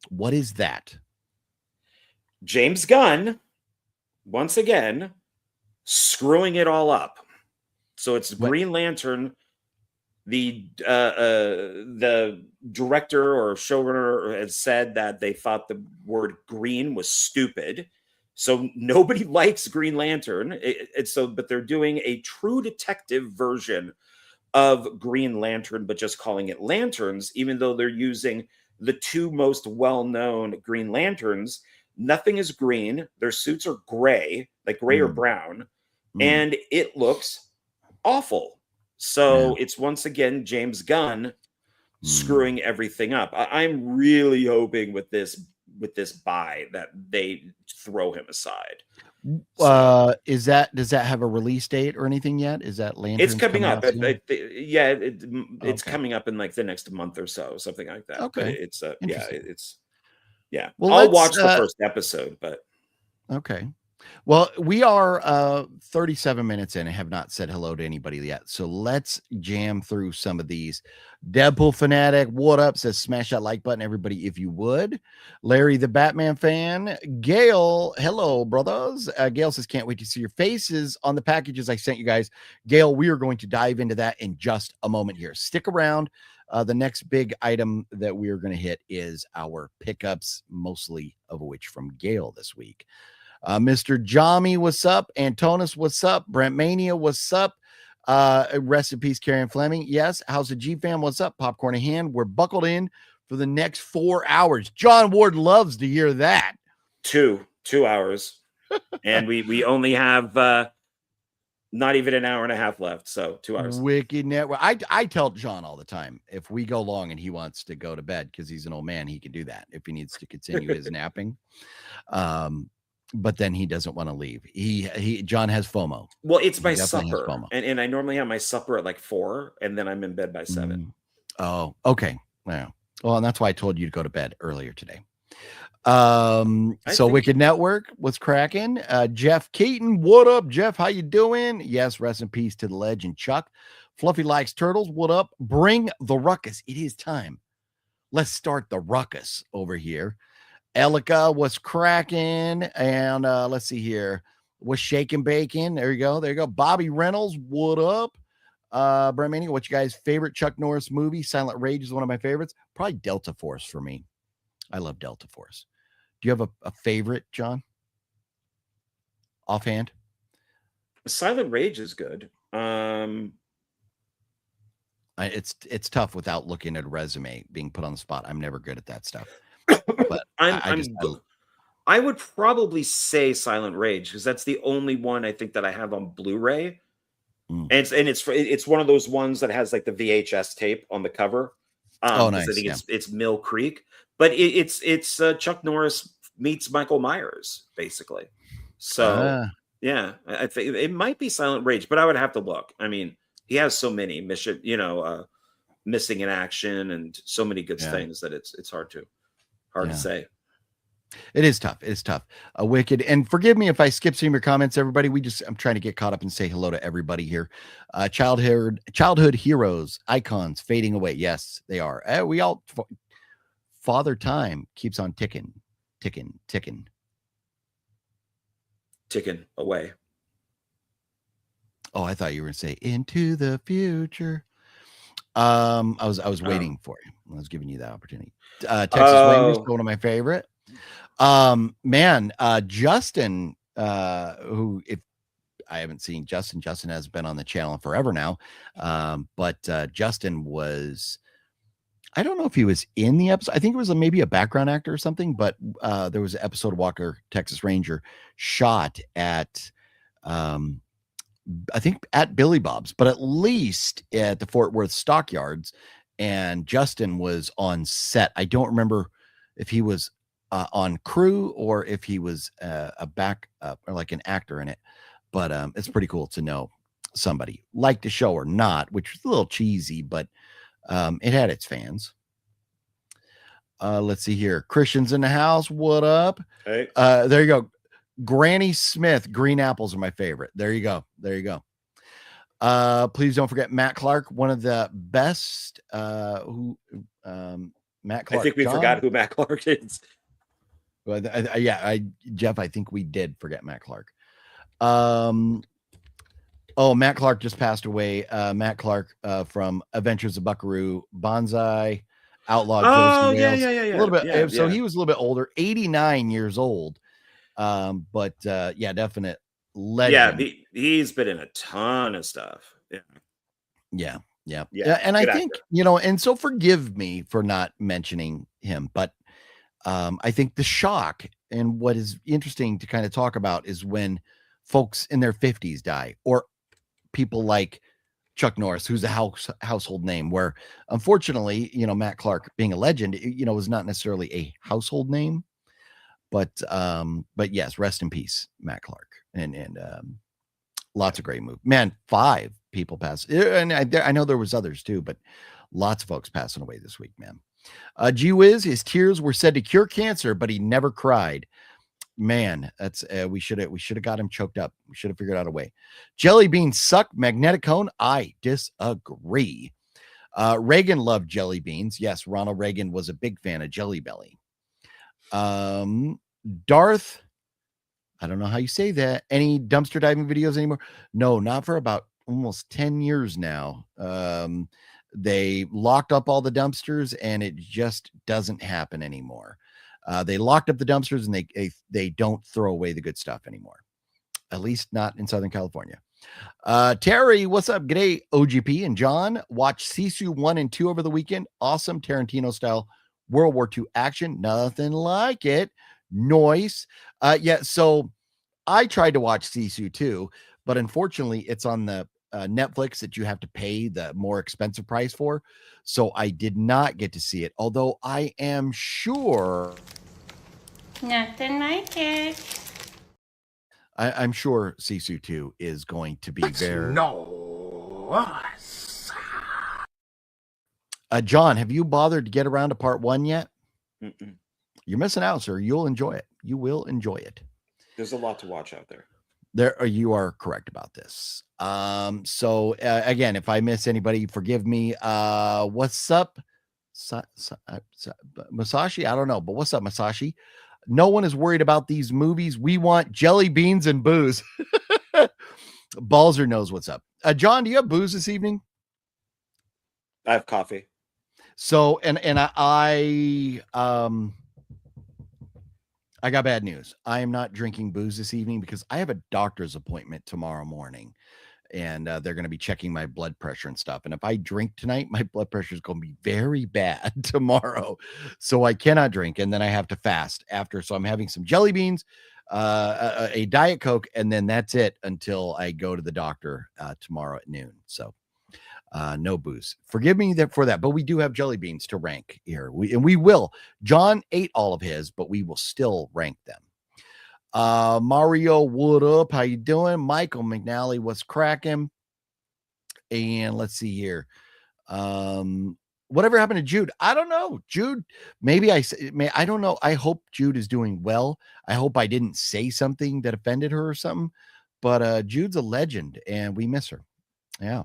Speaker 1: What is that?
Speaker 2: James Gunn, once again, screwing it all up. So it's Green Lantern. The director or showrunner has said that they thought the word green was stupid. So nobody likes Green Lantern. But they're doing a True Detective version of Green Lantern, but just calling it Lanterns, even though they're using the two most well-known Green Lanterns. Nothing is green. Their suits are gray, like gray or brown, and it looks awful. So it's once again James Gunn screwing everything up. I'm really hoping with this buy that they throw him aside.
Speaker 1: Does that have a release date or anything yet? Is that Lanterns?
Speaker 2: It's coming up. It's coming up in like the next month or so, something like that.
Speaker 1: Okay.
Speaker 2: But it's
Speaker 1: Well,
Speaker 2: I'll watch the first episode, but
Speaker 1: okay. Well, we are 37 minutes in and have not said hello to anybody yet. So let's jam through some of these. Deadpool Fanatic, what up? Says smash that like button, everybody, if you would. Larry, the Batman fan. Gale, hello, brothers. Gale says, can't wait to see your faces on the packages I sent you guys. Gale, we are going to dive into that in just a moment here. Stick around. The next big item that we are going to hit is our pickups, mostly of which from Gale this week. Mr. Jami, what's up? Antonis, what's up? Brent Mania, what's up? Rest in peace, Karen Fleming. Yes. How's the G fam? What's up? Popcorn in hand. We're buckled in for the next 4 hours. John Ward loves to hear that.
Speaker 2: 2 hours. And we only have not even an hour and a half left. So 2 hours.
Speaker 1: Wicked Network. I tell John all the time, if we go long and he wants to go to bed because he's an old man, he can do that if he needs to continue his napping. But then he doesn't want to leave. John has FOMO.
Speaker 2: Well, it's my supper. And I normally have my supper at like 4 and then I'm in bed by 7.
Speaker 1: Oh, okay. Well, and that's why I told you to go to bed earlier today. So Wicked Network, what's cracking? Jeff Keaton, what up, Jeff? How you doing? Yes, rest in peace to the legend Chuck. Fluffy likes turtles, what up? Bring the ruckus. It is time. Let's start the ruckus over here. Elika was cracking, and let's see here. Was shaking bacon. There you go. Bobby Reynolds, what up? Brent Manning, what's your guys' favorite Chuck Norris movie? Silent Rage is one of my favorites. Probably Delta Force for me. I love Delta Force. Do you have a favorite, John? Offhand?
Speaker 2: Silent Rage is good.
Speaker 1: It's tough without looking at a resume, being put on the spot. I'm never good at that stuff. But
Speaker 2: I would probably say Silent Rage because that's the only one I think that I have on Blu-ray. And it's one of those ones that has like the VHS tape on the cover.
Speaker 1: Nice.
Speaker 2: I think it's Mill Creek, but it's Chuck Norris meets Michael Myers basically. So yeah, I think it might be Silent Rage, but I would have to look. I mean, he has so many Missing in Action and so many good things that it's hard to say.
Speaker 1: It is tough. It's tough. Wicked. And forgive me if I skip some of your comments, everybody. I'm trying to get caught up and say hello to everybody here. Childhood heroes, icons fading away. Yes, they are. We all, Father Time keeps on ticking
Speaker 2: away.
Speaker 1: Oh, I thought you were going to say Into the Future. I was waiting for you. I was giving you that opportunity. Texas Rangers, one of my favorite. Man, Justin, who, if I haven't seen Justin has been on the channel forever now. But Justin was, I don't know if he was in the episode. I think it was maybe a background actor or something, but there was an episode of Walker, Texas Ranger shot at, I think at Billy Bob's, but at least at the Fort Worth Stockyards. And Justin was on set. I don't remember if he was on crew or if he was a back or like an actor in it. But it's pretty cool to know somebody liked the show or not, which was a little cheesy, but it had its fans. Let's see here. Christian's in the house. What up?
Speaker 2: Hey.
Speaker 1: There you go. Granny Smith, green apples are my favorite. There you go. There you go. Please don't forget Matt Clark, one of the best. Matt Clark.
Speaker 2: I think we forgot who Matt Clark is.
Speaker 1: Well, Jeff, I think we did forget Matt Clark. Matt Clark just passed away. Matt Clark from Adventures of Buckaroo Banzai, Outlaw.
Speaker 2: Oh,
Speaker 1: yeah.
Speaker 2: A
Speaker 1: little bit. So he was a little bit older, 89 years old. Definite legend.
Speaker 2: Yeah, he's been in a ton of stuff.
Speaker 1: Yeah. And I think, and so forgive me for not mentioning him, but I think the shock and what is interesting to kind of talk about is when folks in their 50s die, or people like Chuck Norris, who's a household name, where unfortunately, Matt Clark being a legend, was not necessarily a household name, but yes, rest in peace, Matt Clark. And lots of great movies, man. 5 people passed. And I know there was others too, but lots of folks passing away this week, man. Gee whiz, his tears were said to cure cancer, but he never cried. Man, that's we should have got him choked up. We should have figured out a way. Jelly beans suck. Magnetic cone. I disagree. Reagan loved jelly beans. Yes, Ronald Reagan was a big fan of Jelly Belly. Darth, I don't know how you say that. Any dumpster diving videos anymore? No, not for about almost 10 years now. They locked up all the dumpsters and it just doesn't happen anymore. They locked up the dumpsters and they don't throw away the good stuff anymore. At least not in Southern California. Terry, what's up? G'day, OGP and John. Watch Sisu 1 and 2 over the weekend. Awesome Tarantino style World War II action. Nothing like it. Noise. So I tried to watch Sisu 2, but unfortunately it's on the Netflix that you have to pay the more expensive price for. So I did not get to see it, although I am sure.
Speaker 3: Nothing like it.
Speaker 1: I'm sure Sisu 2 is going to be very. John, have you bothered to get around to part 1 yet?
Speaker 2: Mm-mm.
Speaker 1: You're missing out, sir. You'll enjoy it. You will enjoy it.
Speaker 2: There's a lot to watch out there.
Speaker 1: You are correct about this. Again, if I miss anybody, forgive me. What's up, Masashi? I don't know, but what's up, Masashi? No one is worried about these movies. We want jelly beans and booze. Balzer knows what's up. John, do you have booze this evening?
Speaker 2: I have coffee.
Speaker 1: So, and I got bad news. I am not drinking booze this evening because I have a doctor's appointment tomorrow morning, and they're going to be checking my blood pressure and stuff. And if I drink tonight, my blood pressure is going to be very bad tomorrow. So I cannot drink. And then I have to fast after. So I'm having some jelly beans, a Diet Coke, and then that's it until I go to the doctor tomorrow at noon. So no booze. Forgive me for that, but we do have jelly beans to rank here. We will. John ate all of his, but we will still rank them. Mario, what up? How you doing? Michael McNally, what's cracking? And let's see here. Whatever happened to Jude? I don't know. Jude, I don't know. I hope Jude is doing well. I hope I didn't say something that offended her or something, but Jude's a legend and we miss her. Yeah.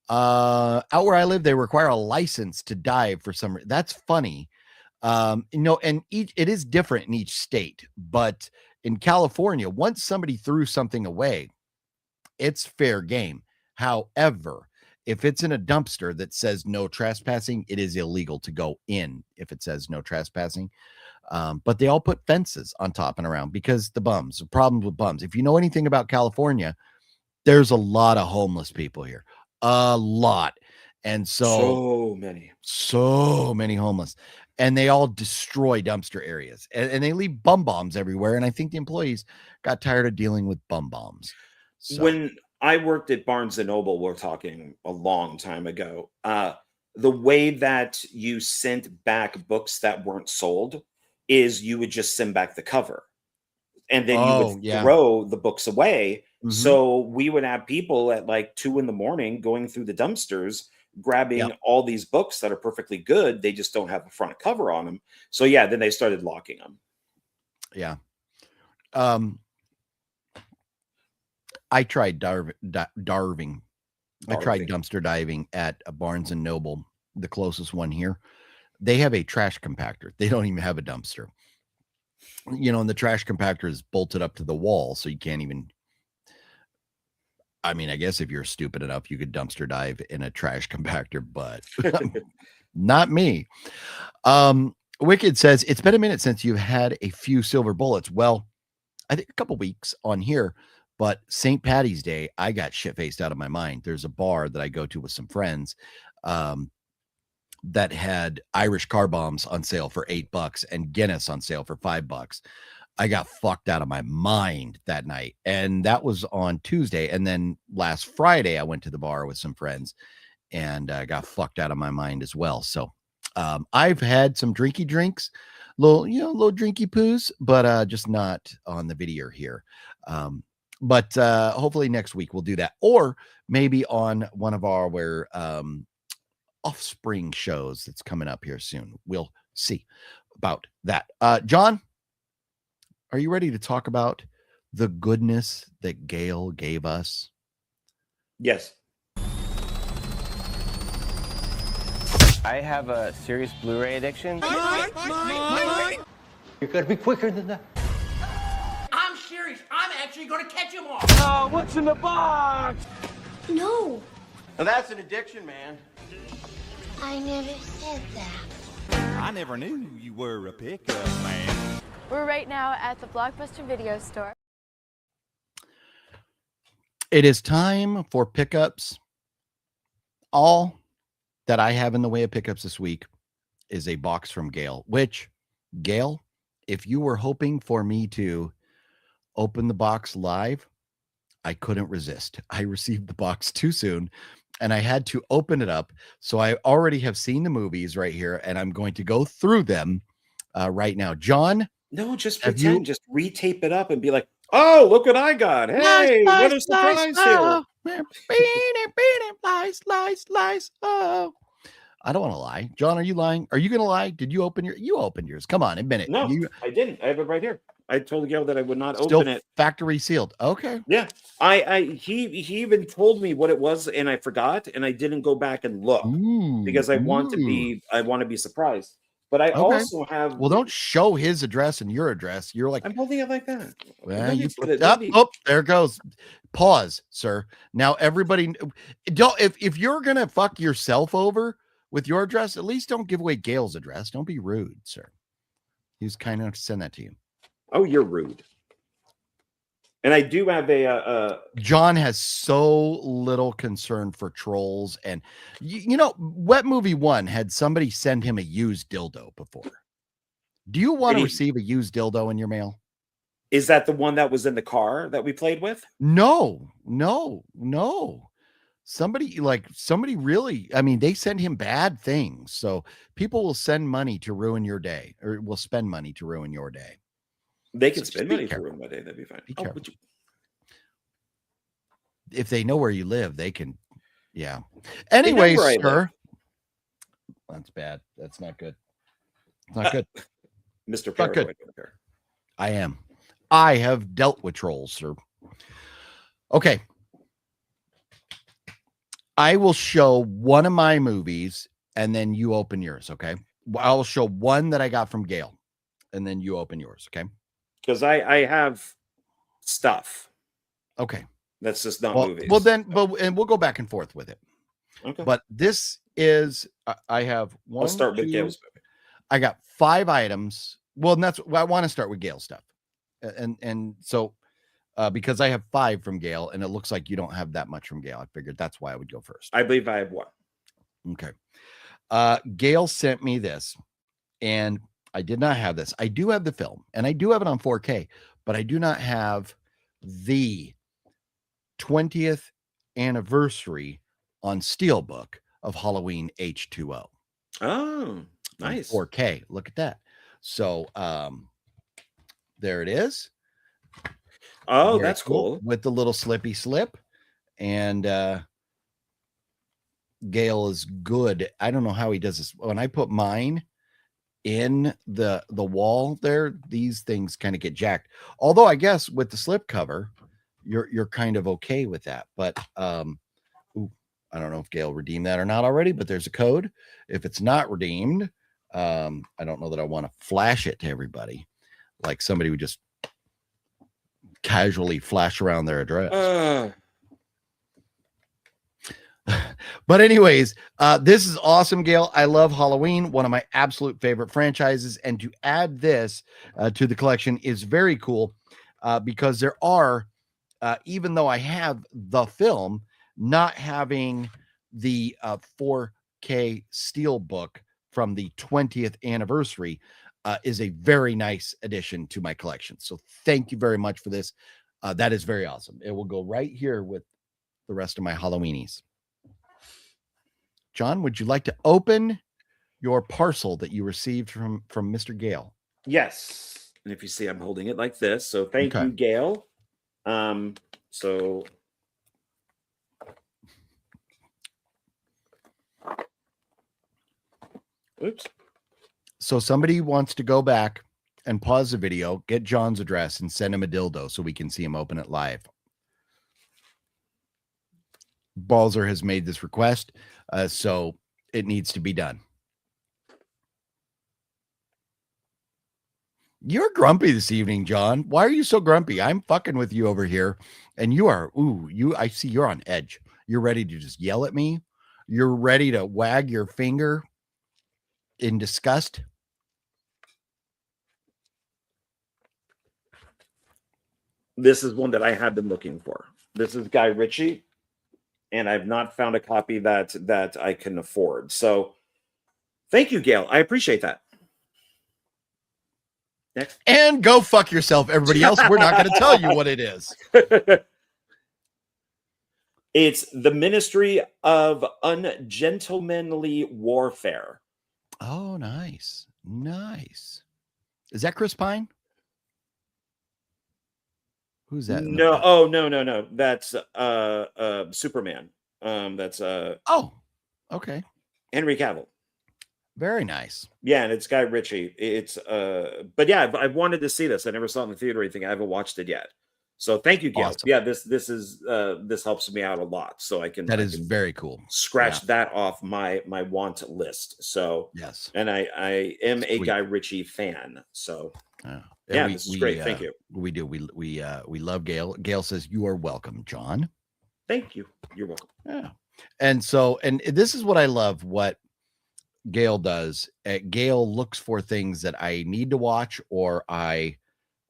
Speaker 1: Out where I live, they require a license to dive for some reason. That's funny. And it is different in each state, but in California, once somebody threw something away, it's fair game. However, if it's in a dumpster that says no trespassing, it is illegal to go in if it says no trespassing. But they all put fences on top and around because the problems with bums. If you know anything about California, there's a lot of homeless people here, a lot. And so many homeless, and they all destroy dumpster areas and they leave bum bombs everywhere. And I think the employees got tired of dealing with bum bombs. So.
Speaker 2: When I worked at Barnes and Noble, we're talking a long time ago. The way that you sent back books that weren't sold is you would just send back the cover, and then you would throw the books away. Mm-hmm. So we would have people at like 2 a.m. going through the dumpsters, grabbing all these books that are perfectly good. They just don't have a front cover on them. So yeah, then they started locking them.
Speaker 1: Yeah. I tried darving. I tried dumpster diving at a Barnes and Noble, the closest one here. They have a trash compactor. They don't even have a dumpster. And the trash compactor is bolted up to the wall, so you can't even. I mean, I guess if you're stupid enough, you could dumpster dive in a trash compactor, but not me. Wicked says, it's been a minute since you've had a few silver bullets. Well, I think a couple weeks on here, but St. Patty's Day, I got shit-faced out of my mind. There's a bar that I go to with some friends that had Irish car bombs on sale for $8 and Guinness on sale for $5. I got fucked out of my mind that night. And that was on Tuesday. And then last Friday, I went to the bar with some friends and got fucked out of my mind as well. So I've had some drinky drinks, little drinky poos, but just not on the video here. But hopefully next week we'll do that. Or maybe on one of our offspring shows that's coming up here soon. We'll see about that. John, are you ready to talk about the goodness that Gale gave us?
Speaker 2: Yes.
Speaker 4: I have a serious Blu-ray addiction.
Speaker 5: Mine. You gotta be quicker than that. I'm serious. I'm actually gonna catch him all.
Speaker 4: Oh, what's in the box?
Speaker 6: No.
Speaker 5: Now that's an addiction, man.
Speaker 6: I never said that.
Speaker 7: I never knew you were a pickup man.
Speaker 8: We're right now at the Blockbuster video store.
Speaker 1: It is time for pickups. All that I have in the way of pickups this week is a box from Gale, which, Gale, if you were hoping for me to open the box live, I couldn't resist. I received the box too soon and I had to open it up. So I already have seen the movies right here and I'm going to go through them right now. John?
Speaker 2: No, just pretend. Just retape it up and be like, oh, look what I got. Hey, what a surprise here.
Speaker 1: Slice. Oh. I don't want to lie. John, are you lying? Are you going to lie? Did you open you opened yours? Come on, admit it.
Speaker 2: No, I didn't. I have it right here. I told Gale that I would not open it.
Speaker 1: Factory sealed. Okay.
Speaker 2: Yeah. He even told me what it was and I forgot and I didn't go back and look because I want to be surprised. But I also have.
Speaker 1: Well, don't show his address and your address. You're like,
Speaker 2: I'm holding it like that.
Speaker 1: Well, you put it up. Oh, there it goes. Pause, sir. Now, everybody, don't. If you're gonna fuck yourself over with your address, at least don't give away Gale's address. Don't be rude, sir. He was kind enough to send that to you.
Speaker 2: Oh, you're rude. And I do have a
Speaker 1: John has so little concern for trolls. And, Wet Movie 1 had somebody send him a used dildo before. Do you want to receive a used dildo in your mail?
Speaker 2: Is that the one that was in the car that we played with?
Speaker 1: No. Somebody really, they send him bad things. So people will send money to ruin your day or will spend money to ruin your day.
Speaker 2: They can spend money to ruin my day. That'd be fine.
Speaker 1: If they know where you live, they can. Yeah. Anyways, sir. That's bad. That's not good. It's not good.
Speaker 2: Mr. Paranoid.
Speaker 1: I am. I have dealt with trolls, sir. Okay. I will show one of my movies and then you open yours. Okay. I'll show one that I got from Gale and then you open yours. Okay.
Speaker 2: Because I have stuff.
Speaker 1: Okay.
Speaker 2: That's just not
Speaker 1: Well,
Speaker 2: movies.
Speaker 1: well then, and we'll go back and forth with it.
Speaker 2: Okay.
Speaker 1: But this is I have one.
Speaker 2: I'll start with Gale's movie.
Speaker 1: I got 5 items. Well, and that's I want to start with Gale stuff, and so because I have 5 from Gale, and it looks like you don't have that much from Gale. I figured that's why I would go first.
Speaker 2: I believe I have 1.
Speaker 1: Okay. Gale sent me this, and I did not have this. I do have the film, and I do have it on 4K, but I do not have the 20th anniversary on Steelbook of Halloween H2O.
Speaker 2: Oh, nice.
Speaker 1: 4K. Look at that. So there it is.
Speaker 2: Oh,
Speaker 1: Very
Speaker 2: that's cool.
Speaker 1: with the little slippy slip. And Gale is good. I don't know how he does this. When I put mine in the wall there, these things kind of get jacked. Although I guess with the slip cover, you're kind of okay with that. But I don't know if Gale redeemed that or not already, but there's a code. If it's not redeemed, I don't know that I want to flash it to everybody. Like somebody would just casually flash around their address. But anyways, this is awesome, Gale. I love Halloween, one of my absolute favorite franchises. And to add this to the collection is very cool because there are, even though I have the film, not having the 4K Steelbook from the 20th anniversary is a very nice addition to my collection. So thank you very much for this. That is very awesome. It will go right here with the rest of my Halloweenies. John, would you like to open your parcel that you received from Mr. Gale?
Speaker 2: Yes. And if you see, I'm holding it like this. So thank you, Gale. So oops.
Speaker 1: So somebody wants to go back and pause the video, get John's address, and send him a dildo so we can see him open it live. Balzer has made this request, so it needs to be done. You're grumpy this evening, John. Why are you so grumpy? I'm fucking with you over here, and you are. I see you're on edge. You're ready to just yell at me. You're ready to wag your finger in disgust.
Speaker 2: This is one that I have been looking for. This is Guy Ritchie, and I've not found a copy that I can afford. So thank you, Gale. I appreciate that. Next.
Speaker 1: And go fuck yourself, everybody else. We're not going to tell you what it is.
Speaker 2: It's the Ministry of Ungentlemanly Warfare.
Speaker 1: Oh, nice. Nice. Is that Chris Pine? Who's that?
Speaker 2: No. Oh, no. That's Superman. That's
Speaker 1: oh, okay.
Speaker 2: Henry Cavill.
Speaker 1: Very nice.
Speaker 2: Yeah, and it's Guy Ritchie. It's but yeah, I've wanted to see this. I never saw it in the theater or anything. I haven't watched it yet. So thank you, Gale.
Speaker 1: Awesome.
Speaker 2: Yeah, this is this helps me out a lot. So I can
Speaker 1: very cool.
Speaker 2: Scratch that off my want list. So
Speaker 1: yes,
Speaker 2: and I am a Guy Ritchie fan. So yeah, this is great. Thank you.
Speaker 1: We do. We love Gale. Gale says you are welcome, John.
Speaker 2: Thank you. You're welcome.
Speaker 1: Yeah. And so, and this is what I love. What Gale does. Gale looks for things that I need to watch, or I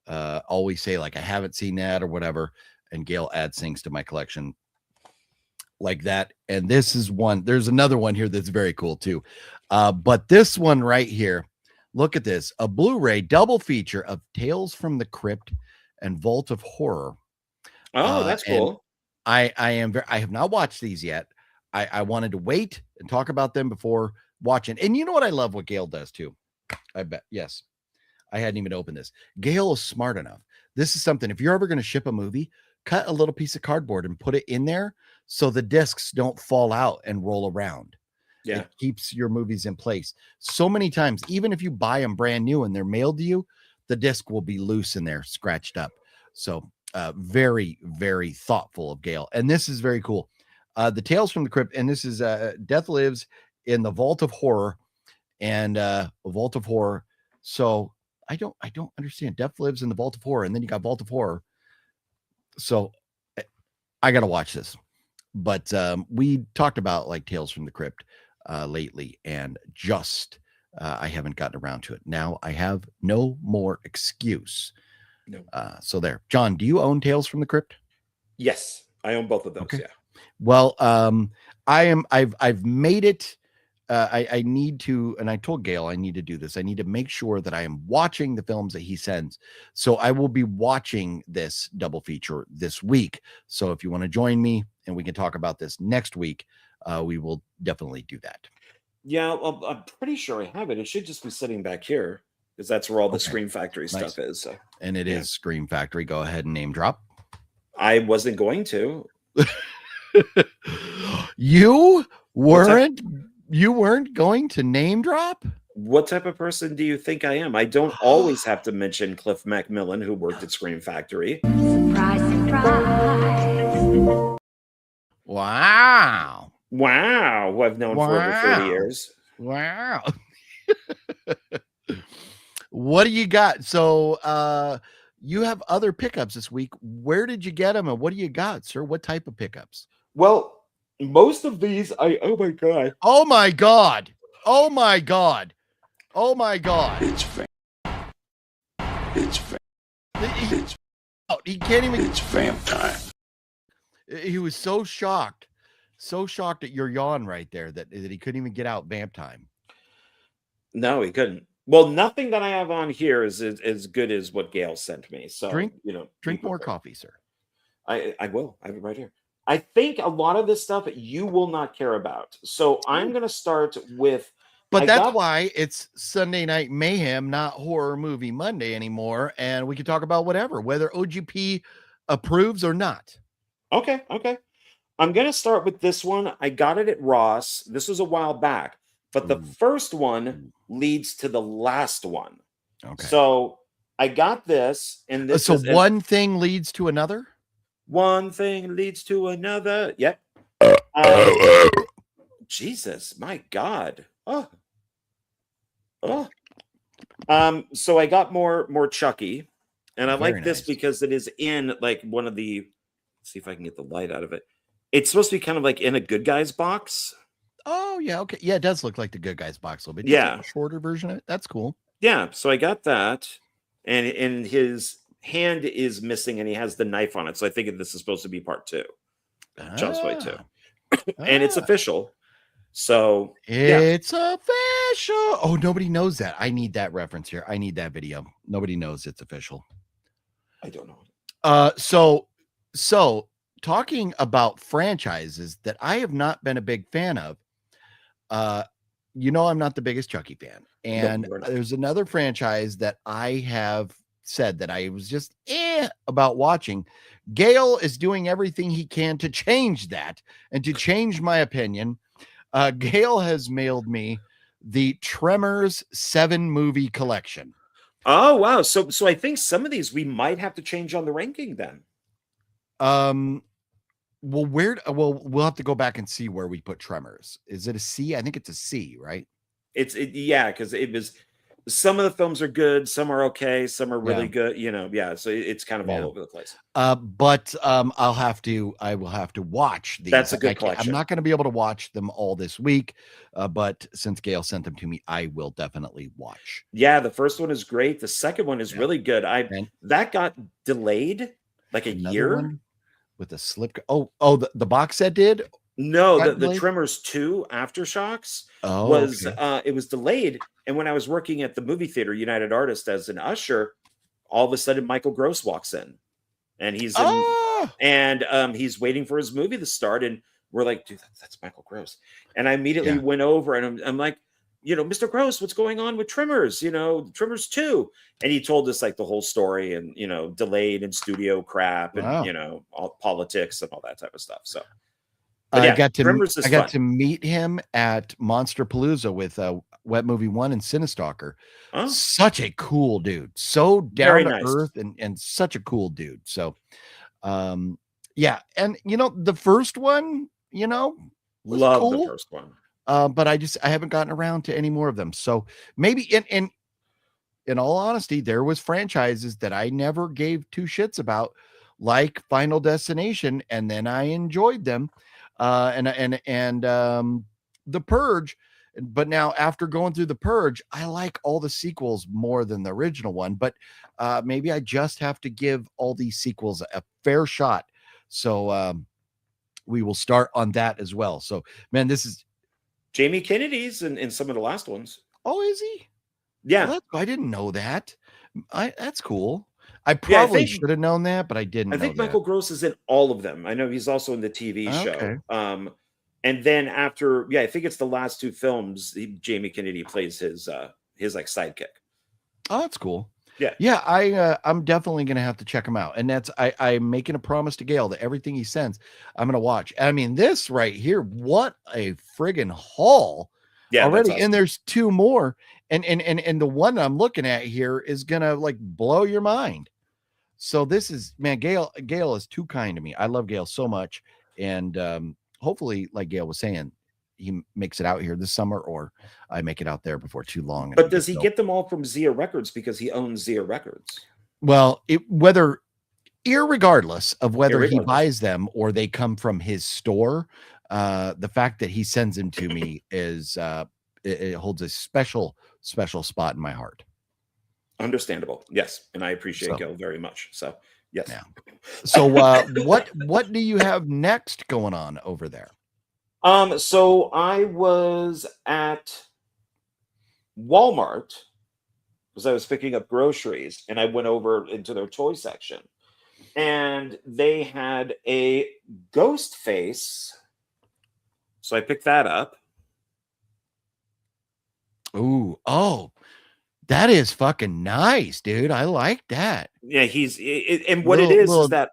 Speaker 1: always say like I haven't seen that or whatever. And Gale adds things to my collection like that. And this is one. There's another one here that's very cool too. But this one right here. Look at this, a Blu-ray double feature of Tales from the Crypt and Vault of Horror.
Speaker 2: Oh, that's cool.
Speaker 1: I have not watched these yet. I wanted to wait and talk about them before watching. And you know what I love what Gale does too? I bet. Yes. I hadn't even opened this. Gale is smart enough. This is something, if you're ever going to ship a movie, cut a little piece of cardboard and put it in there so the discs don't fall out and roll around. Yeah. It keeps your movies in place. So many times, even if you buy them brand new and they're mailed to you, the disc will be loose in there, scratched up. So very, very thoughtful of Gale. And this is very cool. The Tales from the Crypt, and this is Death Lives in the Vault of Horror and Vault of Horror. So I don't understand. Death Lives in the Vault of Horror, and then you got Vault of Horror. So I got to watch this. But we talked about like Tales from the Crypt lately, and just I haven't gotten around to it. Now I have no more excuse.
Speaker 2: No.
Speaker 1: So there. John, do you own Tales from the Crypt?
Speaker 2: Yes, I own both of those.
Speaker 1: Okay.
Speaker 2: Yeah.
Speaker 1: Well, I've made it. I need to, and I told Gale I need to do this. I need to make sure that I am watching the films that he sends. So I will be watching this double feature this week. So if you want to join me and we can talk about this next week, we will definitely do that.
Speaker 2: Yeah, well, I'm pretty sure I have it. It should just be sitting back here because that's where all the
Speaker 1: Okay.
Speaker 2: Scream Factory stuff is. So.
Speaker 1: And it is Scream Factory. Go ahead and name drop.
Speaker 2: I wasn't going to.
Speaker 1: You weren't going to name drop?
Speaker 2: What type of person do you think I am? I don't always have to mention Cliff Macmillan, who worked at Scream Factory.
Speaker 6: Surprise, surprise.
Speaker 1: Wow.
Speaker 2: Wow, who I've known for over 30 years.
Speaker 1: Wow. What do you got? So you have other pickups this week. Where did you get them and what do you got, sir? What type of pickups?
Speaker 2: Well, most of these, oh my God.
Speaker 1: Oh my God. Oh my God. Oh my God.
Speaker 7: It's fam. It's fam.
Speaker 1: He can't even.
Speaker 7: It's fam time.
Speaker 1: He was so shocked at your yawn right there that he couldn't even get out vamp time.
Speaker 2: No, he couldn't. Well, nothing that I have on here is as good as what Gale sent me. So
Speaker 1: Drink
Speaker 2: be
Speaker 1: more
Speaker 2: prepared.
Speaker 1: coffee, sir.
Speaker 2: I will. I have it right here. I think a lot of this stuff you will not care about. So I'm going to start with.
Speaker 1: But that's why it's Sunday Night Mayhem, not Horror Movie Monday anymore. And we can talk about whatever, whether OGP approves or not.
Speaker 2: Okay. I'm going to start with this one. I got it at Ross. This was a while back. But the first one leads to the last one.
Speaker 1: Okay.
Speaker 2: So I got this. And this
Speaker 1: so one thing leads to another?
Speaker 2: One thing leads to another. Yep. Jesus, my God. Oh. So I got more Chucky, and I like this because it is in like one of the. Let's see if I can get the light out of it. It's supposed to be kind of like in a Good Guys box.
Speaker 1: Oh yeah, okay, yeah, it does look like the Good Guys box a little bit.
Speaker 2: Yeah,
Speaker 1: a shorter version of it. That's cool.
Speaker 2: Yeah, so I got that, and his hand is missing, and he has the knife on it. So I think this is supposed to be part 2. Child's Play 2. And it's official. So
Speaker 1: it's official. Oh, nobody knows that. I need that reference here. I need that video. Nobody knows it's official.
Speaker 2: I don't know.
Speaker 1: So talking about franchises that I have not been a big fan of, I'm not the biggest Chucky fan. And there's another franchise that I have said that I was just about watching. Gale is doing everything he can to change that and to change my opinion. Gale has mailed me the Tremors 7 movie collection.
Speaker 2: Oh, wow. So I think some of these we might have to change on the ranking then.
Speaker 1: We'll have to go back and see where we put Tremors. Is it a C? I think it's a C, right?
Speaker 2: Yeah, because it was some of the films are good, some are okay, some are really good, so it's kind of all over the place.
Speaker 1: But I will have to watch these.
Speaker 2: That's a good collection.
Speaker 1: I'm not going to be able to watch them all this week, but since Gale sent them to me, I will definitely watch.
Speaker 2: Yeah, the first one is great. The second one is really good. That got delayed like a year
Speaker 1: with a slip. The box set did.
Speaker 2: No, the Tremors 2 Aftershocks was it was delayed. And when I was working at the movie theater United Artists as an usher, all of a sudden Michael Gross walks in, and he's he's waiting for his movie to start, and we're like, dude, that's Michael Gross. And I immediately went over and I'm like, Mr. Gross, what's going on with Tremors? Tremors 2. And he told us like the whole story and delayed and studio crap and all politics and all that type of stuff. So
Speaker 1: I got to meet him at Monsterpalooza with Wet Movie 1 and Cinestalker.
Speaker 2: Oh.
Speaker 1: Such a cool dude. So down to earth and such a cool dude. So and the first one,
Speaker 2: love
Speaker 1: cool.
Speaker 2: the first one.
Speaker 1: But I haven't gotten around to any more of them. So maybe in all honesty, there was franchises that I never gave two shits about. like Final Destination, and then I enjoyed them. And The Purge. But now, after going through The Purge, I like all the sequels more than the original one. But maybe I just have to give all these sequels a fair shot. So we will start on that as well. So, man, this is
Speaker 2: Jamie Kennedy's in some of the last ones.
Speaker 1: Oh, is he?
Speaker 2: Yeah.
Speaker 1: Well, I didn't know that. That's cool. I probably should have known that, but I didn't.
Speaker 2: I think Michael Gross is in all of them. I know he's also in the TV show. And then after, I think it's the last two films, Jamie Kennedy plays his like sidekick.
Speaker 1: Oh, that's cool.
Speaker 2: Yeah.
Speaker 1: I'm definitely gonna have to check him out. And that's I'm making a promise to Gale that everything he sends, I'm gonna watch. I mean, this right here, what a friggin' haul already.
Speaker 2: Awesome.
Speaker 1: And there's two more. And the one I'm looking at here is gonna like blow your mind. So this is, man, Gale is too kind to me. I love Gale so much. And hopefully, like Gale was saying, he makes it out here this summer, or I make it out there before too long.
Speaker 2: But does he get them all from Zia Records because he owns Zia Records?
Speaker 1: Well, irregardless of whether he buys them or they come from his store, the fact that he sends them to me is it holds a special spot in my heart.
Speaker 2: Understandable. Yes. And I appreciate Gale very much. So yes.
Speaker 1: Yeah. So what do you have next going on over there?
Speaker 2: So I was at Walmart because I was picking up groceries, and I went over into their toy section, and they had a ghost face. So I picked that up.
Speaker 1: Ooh, that is fucking nice, dude. I like that.
Speaker 2: Yeah, and what it is that,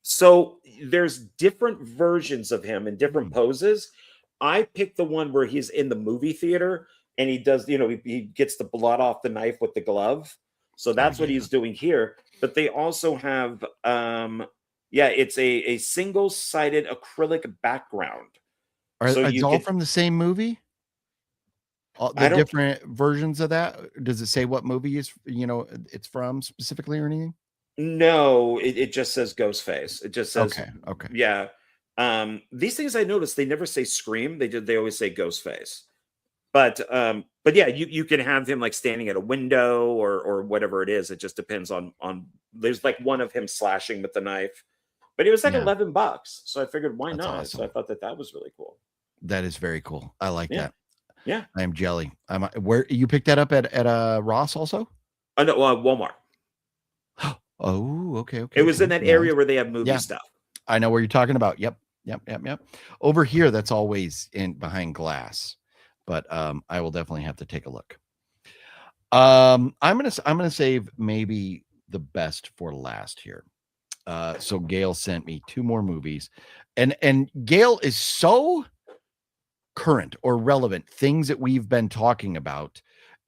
Speaker 2: so there's different versions of him in different poses. I picked the one where he's in the movie theater and he does, he gets the blood off the knife with the glove. So that's what he's doing here. But they also have, it's a single-sided acrylic background.
Speaker 1: It's all from the same movie? The different versions of that? Does it say what movie it's from specifically or anything?
Speaker 2: No, it just says Ghostface. It just says
Speaker 1: okay.
Speaker 2: Yeah. These things I noticed, they never say Scream. They always say Ghostface. But yeah, you can have him like standing at a window or whatever it is. It just depends on there's like one of him slashing with the knife. But it was like $11. So I figured why not? Awesome. So I thought that was really cool.
Speaker 1: That is very cool. I like that.
Speaker 2: Yeah.
Speaker 1: I am jelly. Where you picked that up at Ross also?
Speaker 2: Oh no, Walmart.
Speaker 1: Oh, okay.
Speaker 2: It was in that area where they have movie stuff.
Speaker 1: I know where you're talking about. Yep. Over here, that's always in behind glass, but I will definitely have to take a look. I'm gonna save maybe the best for last here. So Gale sent me two more movies, and Gale is so current or relevant, things that we've been talking about,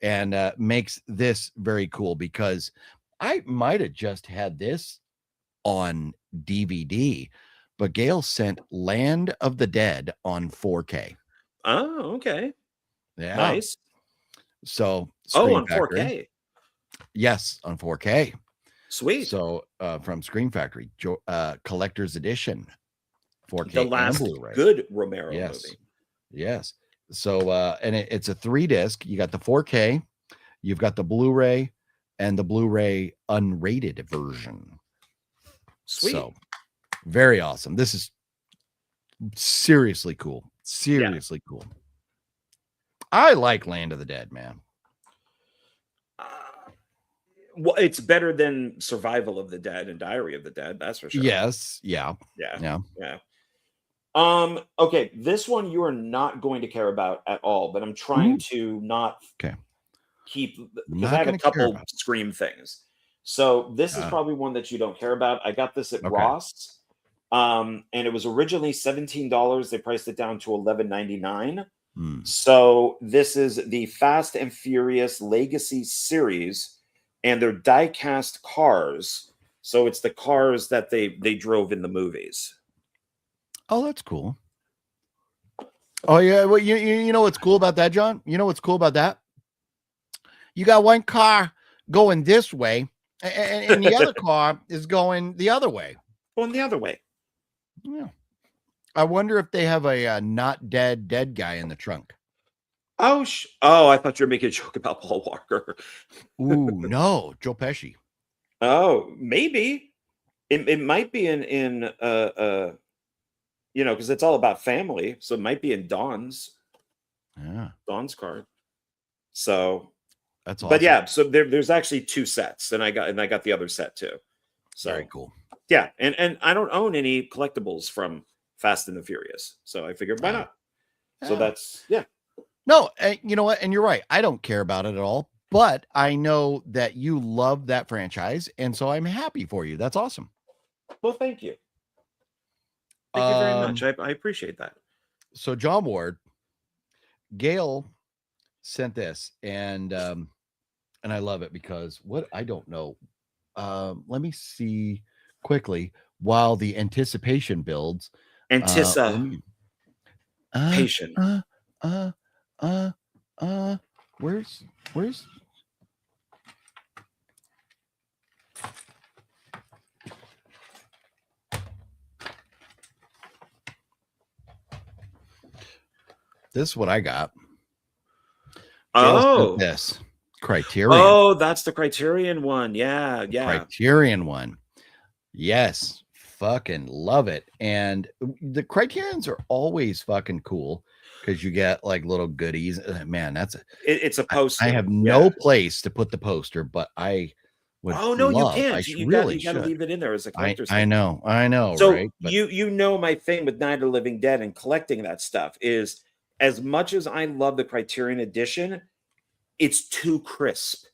Speaker 1: and makes this very cool because I might have just had this on DVD, but Gale sent Land of the Dead on 4K.
Speaker 2: Oh, okay.
Speaker 1: Yeah.
Speaker 2: Nice.
Speaker 1: So
Speaker 2: on 4K.
Speaker 1: Yes, on 4K.
Speaker 2: Sweet.
Speaker 1: So from Screen Factory, collector's edition, 4K.
Speaker 2: The last good Romero movie.
Speaker 1: Yes. So and it's a 3-disc. You got the 4K, you've got the Blu-ray, and the Blu-ray unrated version.
Speaker 2: Sweet.
Speaker 1: So very awesome. This is seriously cool. Cool. I like Land of the Dead, man.
Speaker 2: Well, it's better than Survival of the Dead and Diary of the Dead. That's for sure.
Speaker 1: Yes. Yeah.
Speaker 2: Okay. This one you are not going to care about at all, but I'm trying to not keep, because I have a couple Scream things. So this is probably one that you don't care about. I got this at Ross, and it was originally $17. They priced it down to $11.99. So this is the Fast and Furious Legacy series, and they're die-cast cars. So it's the cars that they drove in the movies.
Speaker 1: Oh, that's cool. Oh yeah, well you know what's cool about that, John? You know what's cool about that? You got one car going this way, and the other car is going the other way.
Speaker 2: Going the other way.
Speaker 1: Yeah. I wonder if they have a not dead guy in the trunk.
Speaker 2: Oh, I thought you were making a joke about Paul Walker.
Speaker 1: Ooh, no, Joe Pesci.
Speaker 2: Oh, maybe it might be in because it's all about family, so it might be in Dawn's card. So
Speaker 1: that's awesome.
Speaker 2: But yeah, so there's actually 2 sets, and I got the other set too. So
Speaker 1: very cool.
Speaker 2: Yeah, and I don't own any collectibles from Fast and the Furious, so I figured why not. So that's
Speaker 1: No, you know what? And you're right. I don't care about it at all, but I know that you love that franchise, and so I'm happy for you. That's awesome.
Speaker 2: Well, thank you. Thank you very much. I appreciate that.
Speaker 1: So John Ward, Gale sent this, and I love it because I don't know. Let me see quickly while the anticipation builds.
Speaker 2: Anticipation.
Speaker 1: Where's this is what I got. This Criterion.
Speaker 2: Oh, that's the Criterion one. Yeah.
Speaker 1: Criterion one. Yes. Fucking love it. And the Criterions are always fucking cool because you get like little goodies. Man,
Speaker 2: it's a poster.
Speaker 1: I have no place to put the poster, but I would.
Speaker 2: Oh no, you can't.
Speaker 1: You
Speaker 2: got to leave it in there as a collector's.
Speaker 1: I know.
Speaker 2: So
Speaker 1: right? But
Speaker 2: you know my thing with Night of the Living Dead and collecting that stuff is, as much as I love the Criterion edition, it's too crisp.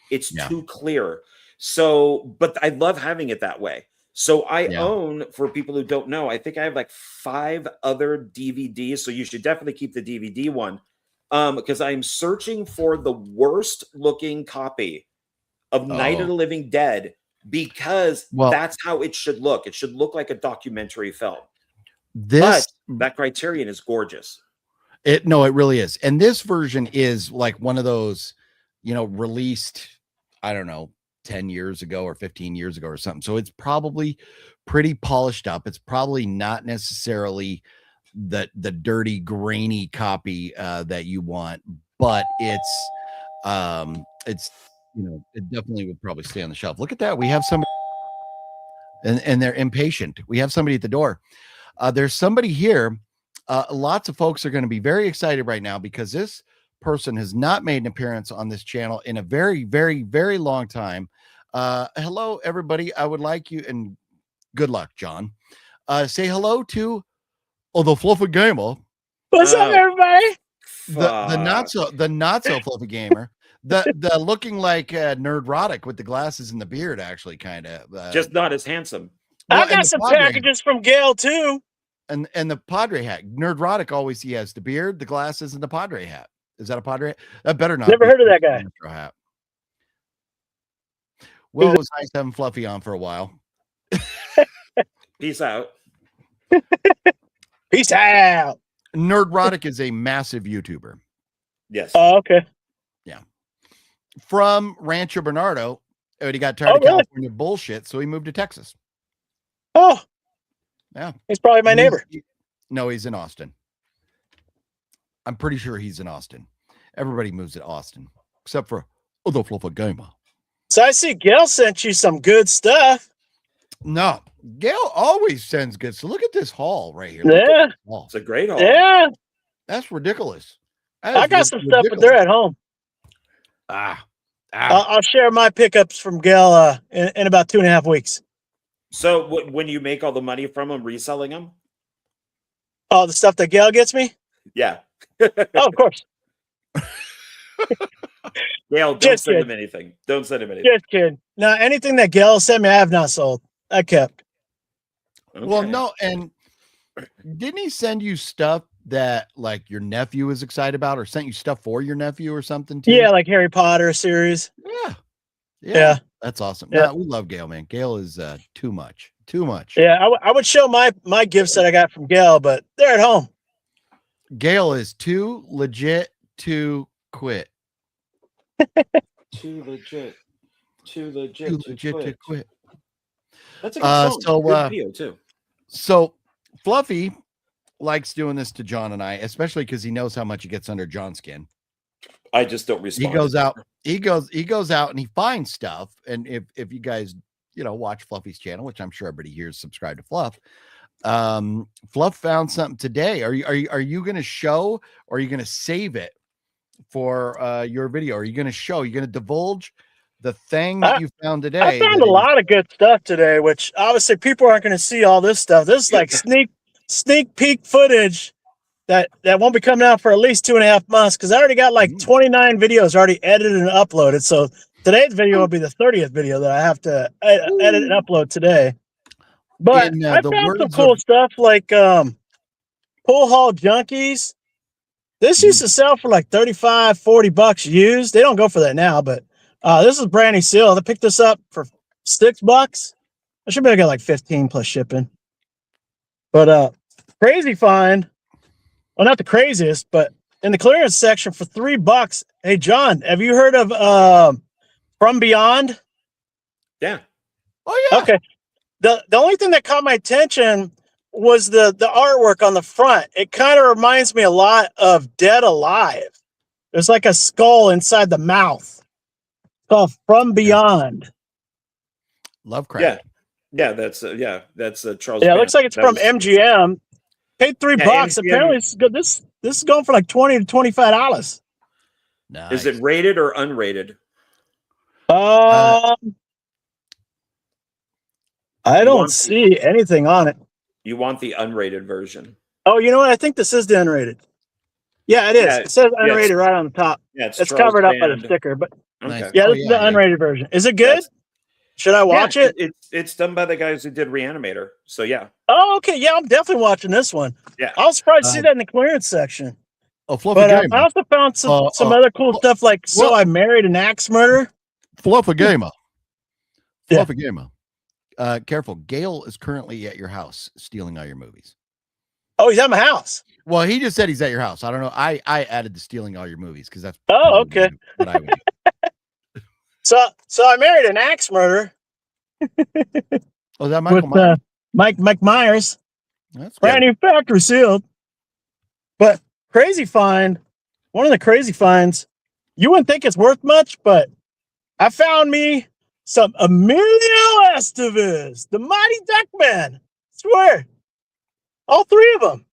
Speaker 2: It's too clear. So, but I love having it that way. So I own, for people who don't know, I think I have like 5 other DVDs. So you should definitely keep the DVD one, because I'm searching for the worst looking copy of Night of the Living Dead, because that's how it should look. It should look like a documentary film. But that Criterion is gorgeous.
Speaker 1: It really is. And this version is like one of those, released, I don't know, 10 years ago or 15 years ago or something. So it's probably pretty polished up. It's probably not necessarily the dirty, grainy copy that you want, but it definitely would probably stay on the shelf. Look at that. We have somebody and they're impatient. We have somebody at the door. There's somebody here. Lots of folks are going to be very excited right now because this person has not made an appearance on this channel in a very, very, very long time. Hello, everybody. I would like you, and good luck, John. Say hello to the Fluffy Gamer.
Speaker 9: What's up, everybody?
Speaker 1: The not so fluffy gamer. The looking like Nerdrotic with the glasses and the beard, actually, kind of.
Speaker 2: Just not as handsome.
Speaker 9: I got some packages from Gale too.
Speaker 1: And the Padre hat. Nerdrotic always he has the beard, the glasses, and the Padre hat. Is that a Padre hat? That better not.
Speaker 9: Never heard of that guy.
Speaker 1: Hat. Well, it was nice having Fluffy on for a while.
Speaker 2: Peace out.
Speaker 9: Peace out.
Speaker 1: Nerdrotic is a massive YouTuber.
Speaker 2: Yes.
Speaker 9: Oh, okay.
Speaker 1: Yeah. From Rancho Bernardo, but he got tired of California bullshit, so he moved to Texas.
Speaker 9: Oh.
Speaker 1: Yeah.
Speaker 9: He's probably my neighbor.
Speaker 1: No, he's in Austin. I'm pretty sure he's in Austin. Everybody moves to Austin, except for the Fluffy Gamer.
Speaker 9: So I see Gale sent you some good stuff.
Speaker 1: No, Gale always sends good. So look at this haul right here.
Speaker 9: Yeah.
Speaker 2: It's a great haul.
Speaker 9: Yeah.
Speaker 1: That's ridiculous.
Speaker 9: I got some stuff, but they're at home. I'll share my pickups from Gale in about 2.5 weeks.
Speaker 2: So when you make all the money from them, reselling them?
Speaker 9: Oh, the stuff that Gale gets me?
Speaker 2: Yeah.
Speaker 9: Oh, of course.
Speaker 2: Gale, don't send him anything. Don't send him anything.
Speaker 9: Just kidding. No, anything that Gale sent me, I have not sold. I kept.
Speaker 2: Okay.
Speaker 1: Well, no, and didn't he send you stuff that like your nephew is excited about, or sent you stuff for your nephew or something too?
Speaker 9: Yeah, like Harry Potter series.
Speaker 1: Yeah. That's awesome. Yeah, we love Gale, man. Gale is too much.
Speaker 9: Yeah, I would show my gifts that I got from Gale, but they're at home.
Speaker 1: Gale is too legit to quit.
Speaker 2: Too legit. Too legit,
Speaker 1: Too
Speaker 2: to,
Speaker 1: legit
Speaker 2: quit.
Speaker 1: to quit.
Speaker 2: That's a good song. Good video too.
Speaker 1: So Fluffy likes doing this to John and I, especially because he knows how much he gets under John's skin.
Speaker 2: I just don't respond.
Speaker 1: He goes out. He goes out and he finds stuff. And if you guys watch Fluffy's channel, which I'm sure everybody here is subscribed to Fluff. Fluff found something today. Are you going to show, or are you going to save it for your video? Are you going to show? You're going to divulge the thing that you found today?
Speaker 9: I found a lot of good stuff today, which obviously people aren't going to see all this stuff. This is like sneak peek footage that won't be coming out for at least 2.5 months, because I already got like 29 videos already edited and uploaded. So today's video will be the 30th video that I have to edit and upload today. But I found some cool stuff like Pool Hall Junkies. This used to sell for like $35-40 used. They don't go for that now, but this is brand new seal. I picked this up for $6. I should be able to get like 15 plus shipping. But crazy find. Well, not the craziest, but in the clearance section for $3. Hey, John, have you heard of From Beyond?
Speaker 2: Yeah.
Speaker 9: Oh yeah. Okay. The only thing that caught my attention was the artwork on the front. It kind of reminds me a lot of Dead Alive. There's like a skull inside the mouth. It's called From Beyond.
Speaker 1: Lovecraft.
Speaker 2: Yeah, that's Charles.
Speaker 9: Yeah, it looks like it's from MGM. Paid $3.
Speaker 2: MGM.
Speaker 9: Apparently, it's good. This is going for like $20 to $25.
Speaker 1: Nice.
Speaker 2: Is it rated or unrated?
Speaker 9: I don't see anything on it.
Speaker 2: You want the unrated version?
Speaker 9: Oh, you know what? I think this is the unrated. Yeah, it is.
Speaker 2: Yeah,
Speaker 9: it says unrated right on the top.
Speaker 2: Yeah,
Speaker 9: it's covered up by the sticker, but
Speaker 2: okay.
Speaker 9: yeah, this is the unrated version. Is it good? Should I watch it?
Speaker 2: It's done by the guys who did Reanimator. So yeah.
Speaker 9: Oh, okay. Yeah, I'm definitely watching this one.
Speaker 2: Yeah.
Speaker 9: I was surprised to see that in the clearance section.
Speaker 1: Oh, Fluffy
Speaker 9: But
Speaker 1: Gamer.
Speaker 9: I also found some other cool stuff like So I Married an Axe Murder.
Speaker 1: Fluffy Gamer. Fluffy Gamer. Careful. Gale is currently at your house stealing all your movies.
Speaker 9: Oh, he's at my house.
Speaker 1: Well, he just said he's at your house. I don't know. I added the stealing all your movies because that's
Speaker 9: okay.
Speaker 1: What I would do.
Speaker 9: So I Married an Axe Murder.
Speaker 1: Oh, is that Michael
Speaker 9: with,
Speaker 1: Myers?
Speaker 9: Mike Myers.
Speaker 1: That's
Speaker 9: brand new factory sealed. But crazy find. One of the crazy finds. You wouldn't think it's worth much, but I found me some Emilio Estevez, the Mighty Duckman. Swear. All three of them.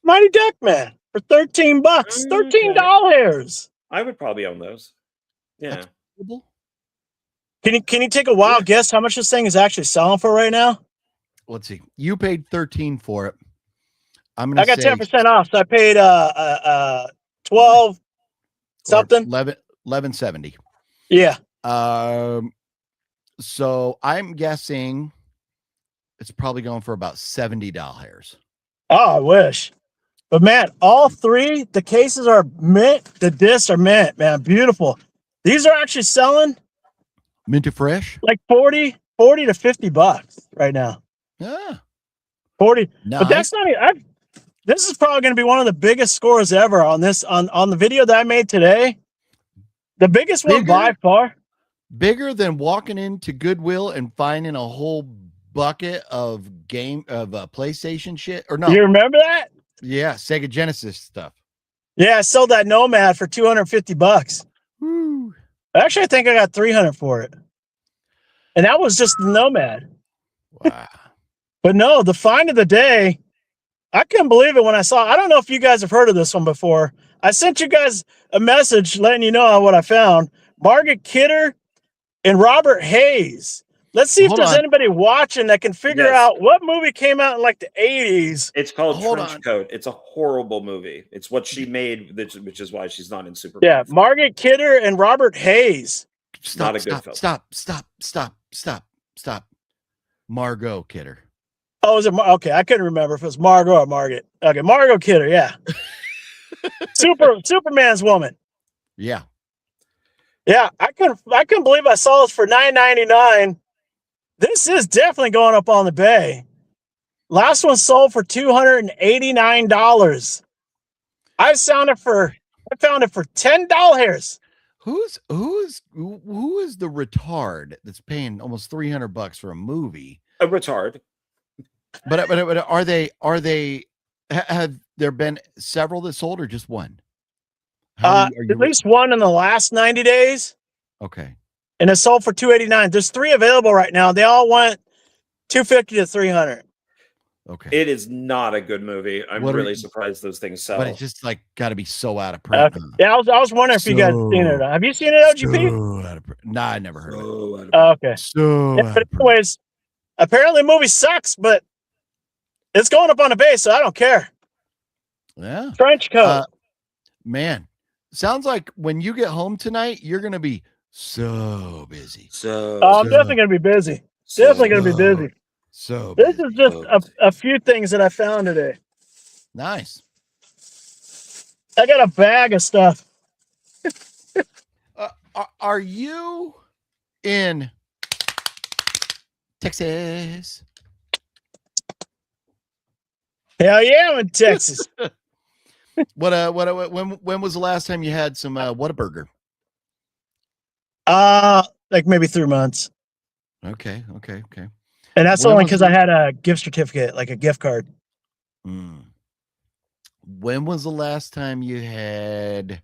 Speaker 9: Mighty Duckman for $13. $13.
Speaker 2: I would probably own those. Yeah.
Speaker 9: Can you take a wild guess how much this thing is actually selling for right now?
Speaker 1: Let's see. You paid 13 for it. I
Speaker 9: got 10% off, so I paid 12 something.
Speaker 1: 11.70.
Speaker 9: Yeah.
Speaker 1: So I'm guessing it's probably going for about $70.
Speaker 9: Oh, I wish. But man, all three, the cases are mint. The discs are mint, man. Beautiful. These are actually selling
Speaker 1: minty fresh,
Speaker 9: like 40 to $50 right now.
Speaker 1: Yeah.
Speaker 9: 40.
Speaker 1: Nice.
Speaker 9: But that's not even, this is probably going to be one of the biggest scores ever on this, on the video that I made today. The biggest one by far.
Speaker 1: Bigger than walking into Goodwill and finding a whole bucket of PlayStation shit, or no?
Speaker 9: You remember that?
Speaker 1: Yeah, Sega Genesis stuff.
Speaker 9: Yeah, I sold that Nomad for $250.
Speaker 1: Woo.
Speaker 9: Actually, I think I got 300 for it. And that was just the Nomad.
Speaker 1: Wow.
Speaker 9: But no, the find of the day, I couldn't believe it when I saw. I don't know if you guys have heard of this one before. I sent you guys a message letting you know what I found. Margaret Kidder and Robert Hayes. Let's see if there's anybody watching that can figure out what movie came out in like the 80s.
Speaker 2: It's called Trench Coat. It's a horrible movie. It's what she made, which is why she's not in Superman.
Speaker 9: Yeah, Margaret Kidder and Robert Hayes.
Speaker 2: Not a good film.
Speaker 1: Stop. Margot Kidder.
Speaker 9: Oh, is it? Okay, I couldn't remember if it was Margot or Margaret. Okay, Margot Kidder, yeah. Superman's woman.
Speaker 1: Yeah.
Speaker 9: Yeah, I couldn't believe I saw this for $9.99. This is definitely going up on the bay. Last one sold for $289. I found it for $10.
Speaker 1: who is the retard that's paying almost $300 for a movie?
Speaker 2: A retard.
Speaker 1: But are they have there been several that sold or just one?
Speaker 9: At least one in the last 90 days.
Speaker 1: Okay.
Speaker 9: And it sold for $289. There's 3 available right now. They all went $250 to $300.
Speaker 1: Okay.
Speaker 2: It is not a good movie. I'm really surprised those things sell.
Speaker 1: But it's just like got to be so out of print.
Speaker 9: Yeah, I was wondering if you guys seen it. Have you seen it, OGP?
Speaker 1: So out of print. Nah, I never heard of it.
Speaker 9: Okay.
Speaker 1: So
Speaker 9: yeah, but anyways, apparently the movie sucks, but it's going up on the base, so I don't care.
Speaker 1: Yeah.
Speaker 9: Trench coat.
Speaker 1: Man, sounds like when you get home tonight, you're gonna be so busy.
Speaker 9: I'm definitely gonna be busy. Definitely gonna be busy.
Speaker 1: So
Speaker 9: this is just a few things that I found today.
Speaker 1: Nice.
Speaker 9: I got a bag of stuff.
Speaker 1: Are you in Texas?
Speaker 9: Hell yeah, I'm in Texas.
Speaker 1: When was the last time you had some Whataburger?
Speaker 9: Like maybe 3 months.
Speaker 1: Okay.
Speaker 9: And that's only because I had a gift certificate, like a gift card.
Speaker 1: When was the last time you had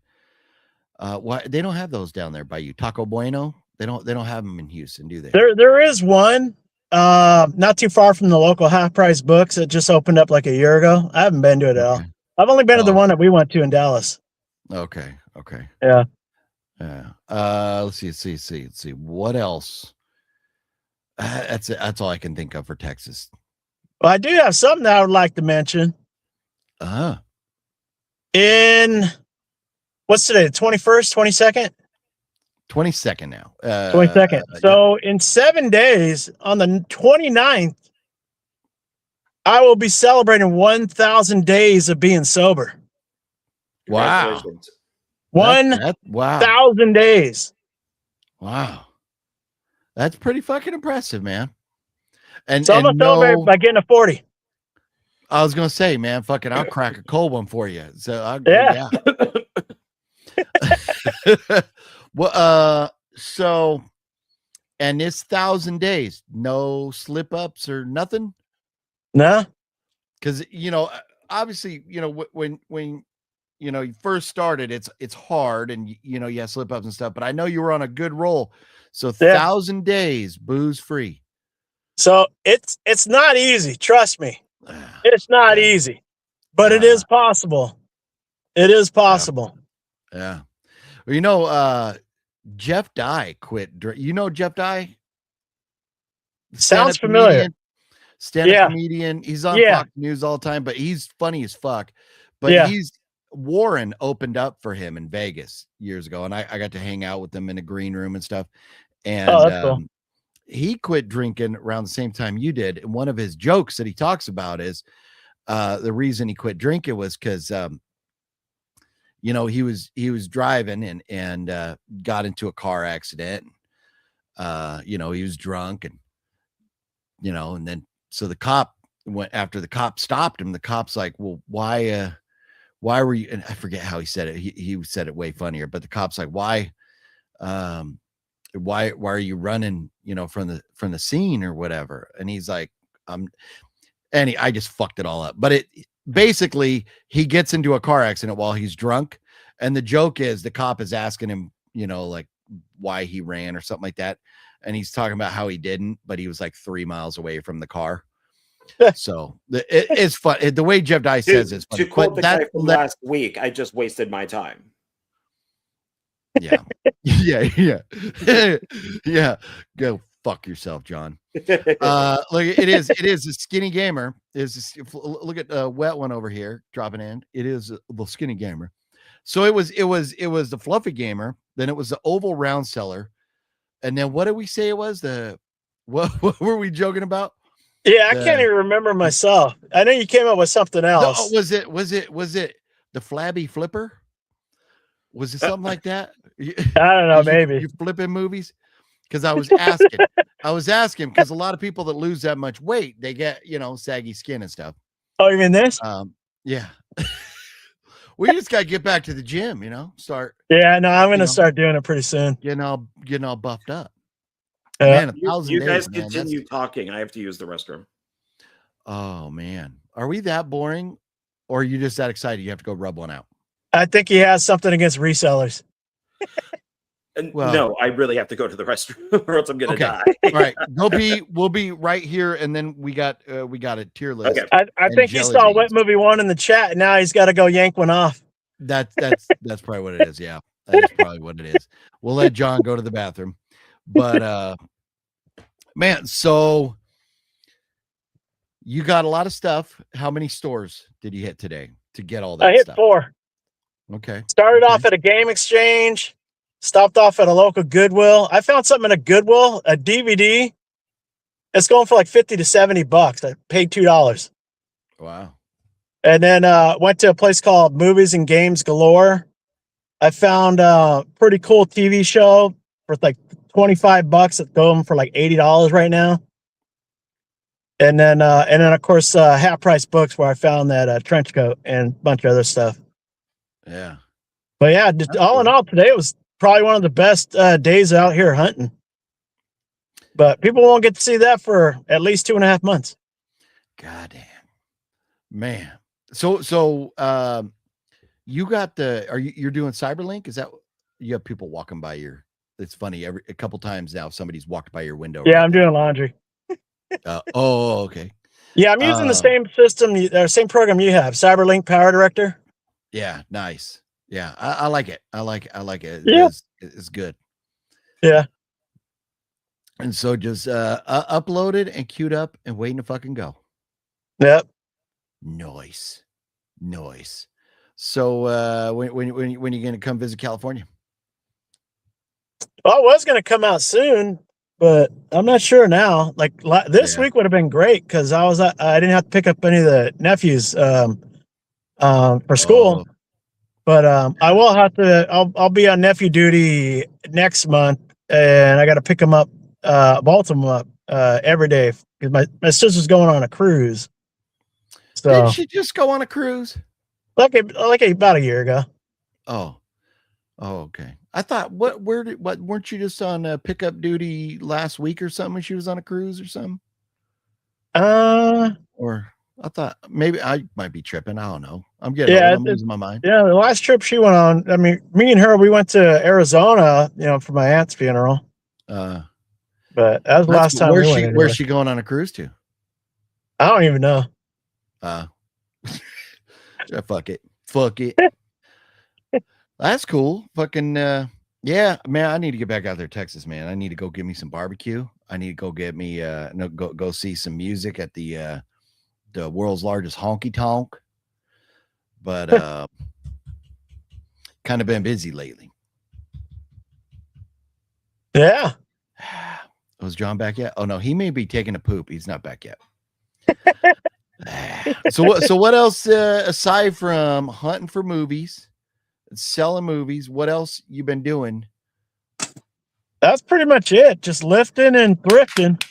Speaker 1: why they don't have those down there by you? Taco Bueno? They don't have them in Houston, do they?
Speaker 9: There is one not too far from the local half price books that just opened up like a year ago. I haven't been to it at all. I've only been to the one that we went to in Dallas.
Speaker 1: Okay.
Speaker 9: Yeah.
Speaker 1: Let's see. What else? That's all I can think of for Texas.
Speaker 9: Well, I do have something that I would like to mention. In what's today? The 21st, 22nd?
Speaker 1: 22nd now.
Speaker 9: 22nd. So in 7 days, on the 29th, I will be celebrating 1,000 days of being sober.
Speaker 1: Wow.
Speaker 9: 1,000 days.
Speaker 1: Wow. That's pretty fucking impressive, man. And
Speaker 9: so I'm gonna celebrate by getting a 40.
Speaker 1: I was gonna say, man, fucking, I'll crack a cold one for you. So
Speaker 9: yeah.
Speaker 1: Well, so, and this 1,000 days, no slip ups or nothing.
Speaker 9: No,
Speaker 1: because obviously, when you first started, it's hard, and you have slip ups and stuff. But I know you were on a good roll. So 1,000 days booze free.
Speaker 9: So it's not easy. Trust me, it's not easy, but it is possible. It is possible.
Speaker 1: Yeah. Well, Jeff Dye quit. You know Jeff Dye?
Speaker 9: Sounds familiar.
Speaker 1: Stand-up comedian. He's on Fox News all the time, but he's funny as fuck. But Warren opened up for him in Vegas years ago, and I got to hang out with them in a green room and stuff. And
Speaker 9: that's cool.
Speaker 1: He quit drinking around the same time you did. And one of his jokes that he talks about is the reason he quit drinking was because he was driving and got into a car accident. He was drunk and then so the cop went after the cop stopped him. The cop's like, well, why were you? And I forget how he said it. He said it way funnier, but the cop's like, why are you running, from the scene or whatever? And he's like, I just fucked it all up. But basically he gets into a car accident while he's drunk. And the joke is the cop is asking him, like why he ran or something like that. And he's talking about how he didn't, but he was like 3 miles away from the car. So it's fun. The way Jeff Dye says it's funny.
Speaker 2: To quote the guy from last week, I just wasted my time.
Speaker 1: Yeah. Yeah. Go fuck yourself, John. Look, it is a skinny gamer. Look at the wet one over here dropping in. It is the skinny gamer. So it was the fluffy gamer. Then it was the oval round seller. And then what did we say it was? What were we joking about?
Speaker 9: Yeah, I can't even remember myself. I know you came up with something else.
Speaker 1: Was it the flabby flipper? Was it something like that?
Speaker 9: I don't know, maybe.
Speaker 1: You flipping movies? Because I was asking because a lot of people that lose that much weight, they get, saggy skin and stuff.
Speaker 9: Oh, you mean this?
Speaker 1: Yeah. We just got to get back to the gym, start
Speaker 9: Yeah, no, I'm
Speaker 1: you
Speaker 9: gonna
Speaker 1: know.
Speaker 9: start doing it pretty soon.
Speaker 1: getting all buffed up.
Speaker 9: Uh,
Speaker 1: Man, 1,000
Speaker 2: You
Speaker 1: days,
Speaker 2: guys
Speaker 1: man.
Speaker 2: continue talking. I have to use the restroom.
Speaker 1: Oh man. Are we that boring? Or are you just that excited you have to go rub one out?
Speaker 9: I think he has something against resellers.
Speaker 2: And
Speaker 1: Well-
Speaker 2: no, I really have to go to the restroom or else I'm gonna
Speaker 1: Okay.
Speaker 2: die.
Speaker 1: All right. We'll be right here, and then we got a tier list.
Speaker 2: Okay.
Speaker 9: I
Speaker 1: And
Speaker 9: think he
Speaker 1: jelly
Speaker 9: saw
Speaker 1: beans.
Speaker 9: Wet Movie 1 in the chat, and now he's got to go yank one off.
Speaker 1: That's probably what it is. Yeah. That is probably what it is. We'll let John go to the bathroom. But man, so you got a lot of stuff. How many stores did you hit today to get all that
Speaker 9: I hit
Speaker 1: stuff?
Speaker 9: 4.
Speaker 1: Okay.
Speaker 9: Started
Speaker 1: Okay.
Speaker 9: off at a game exchange, stopped off at a local Goodwill. I found something in a Goodwill, a DVD. It's going for like $50 to $70. I paid $2.
Speaker 1: Wow.
Speaker 9: And then went to a place called Movies and Games Galore. I found a pretty cool TV show for like $25. It's going for like $80 right now. And then of course half price books where I found that trench coat and a bunch of other stuff.
Speaker 1: Yeah.
Speaker 9: But yeah, just
Speaker 1: That's
Speaker 9: all in
Speaker 1: cool.
Speaker 9: all, today was probably one of the best days out here hunting. But people won't get to see that for at least 2.5 months.
Speaker 1: Goddamn. Man. So you got you're doing Cyberlink? Is that you have people walking by it's funny a couple times now somebody's walked by your window.
Speaker 9: Yeah,
Speaker 1: right
Speaker 9: I'm doing laundry.
Speaker 1: okay.
Speaker 9: Yeah, I'm using the same system, same program you have, Cyberlink Power Director.
Speaker 1: Yeah, nice. Yeah, I like it. I like it.
Speaker 9: Yeah.
Speaker 1: It's good.
Speaker 9: Yeah.
Speaker 1: And so just uploaded and queued up and waiting to fucking go.
Speaker 9: Yep.
Speaker 1: Nice. So when are you gonna come visit California?
Speaker 9: Well, I was going to come out soon, but I'm not sure now. Like this week would have been great because I didn't have to pick up any of the nephews for school.
Speaker 1: Oh.
Speaker 9: But I will have to. I'll be on nephew duty next month, and I got to pick them up, vault them up every day because my sister's going on a cruise. So
Speaker 1: Didn't she just go on a cruise?
Speaker 9: like about a year ago.
Speaker 1: Oh, okay. I thought what weren't you just on pickup duty last week or something when she was on a cruise or something? Or I thought maybe I might be tripping. I don't know. I'm getting old. I'm losing my mind.
Speaker 9: Yeah, the last trip she went on, I mean, me and her, we went to Arizona, for my aunt's funeral. But that was the last time we went anywhere.
Speaker 1: Where's she going on a cruise to?
Speaker 9: I don't even know.
Speaker 1: Yeah, fuck it. That's cool. Fucking yeah, man. I need to get back out there, Texas, man. I need to go get me some barbecue. I need to go get me go see some music at the world's largest honky tonk. But kind of been busy lately.
Speaker 9: Yeah.
Speaker 1: Was John back yet? Oh no, he may be taking a poop. He's not back yet. So what else aside from hunting for movies, selling movies, what else you been doing?
Speaker 9: That's pretty much it. Just lifting and thrifting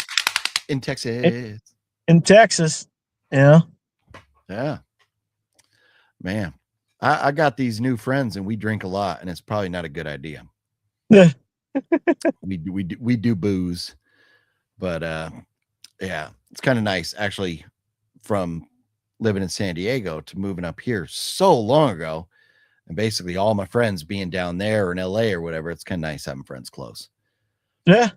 Speaker 1: In Texas.
Speaker 9: in Texas. Yeah.
Speaker 1: Yeah. Man, I got these new friends and we drink a lot and it's probably not a good idea.
Speaker 9: Yeah.
Speaker 1: we do booze, but yeah, it's kind of nice actually from living in San Diego to moving up here so long ago and basically all my friends being down there or in LA or whatever. It's kind of nice having friends close.
Speaker 9: Yeah.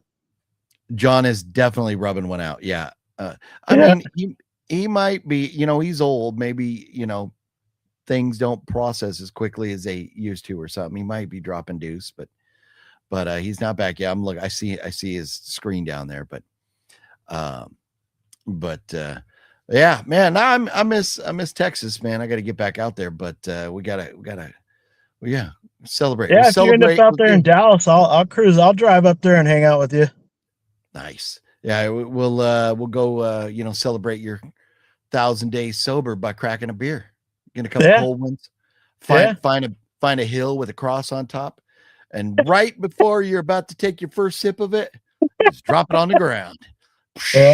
Speaker 1: John is definitely rubbing one out. Yeah. I mean, he might be, he's old. Maybe, things don't process as quickly as they used to or something. He might be dropping deuce, but he's not back yet. I see his screen down there, but yeah, man, I miss Texas, man. I got to get back out there, but we gotta celebrate.
Speaker 9: Yeah. If you end up out there in Dallas, I'll cruise. I'll drive up there and hang out with you.
Speaker 1: Nice. Yeah, we'll go. Celebrate your 1,000 days sober by cracking a beer, get a couple cold ones, find a hill with a cross on top, and right before you're about to take your first sip of it, just drop it on the ground.
Speaker 9: Yeah.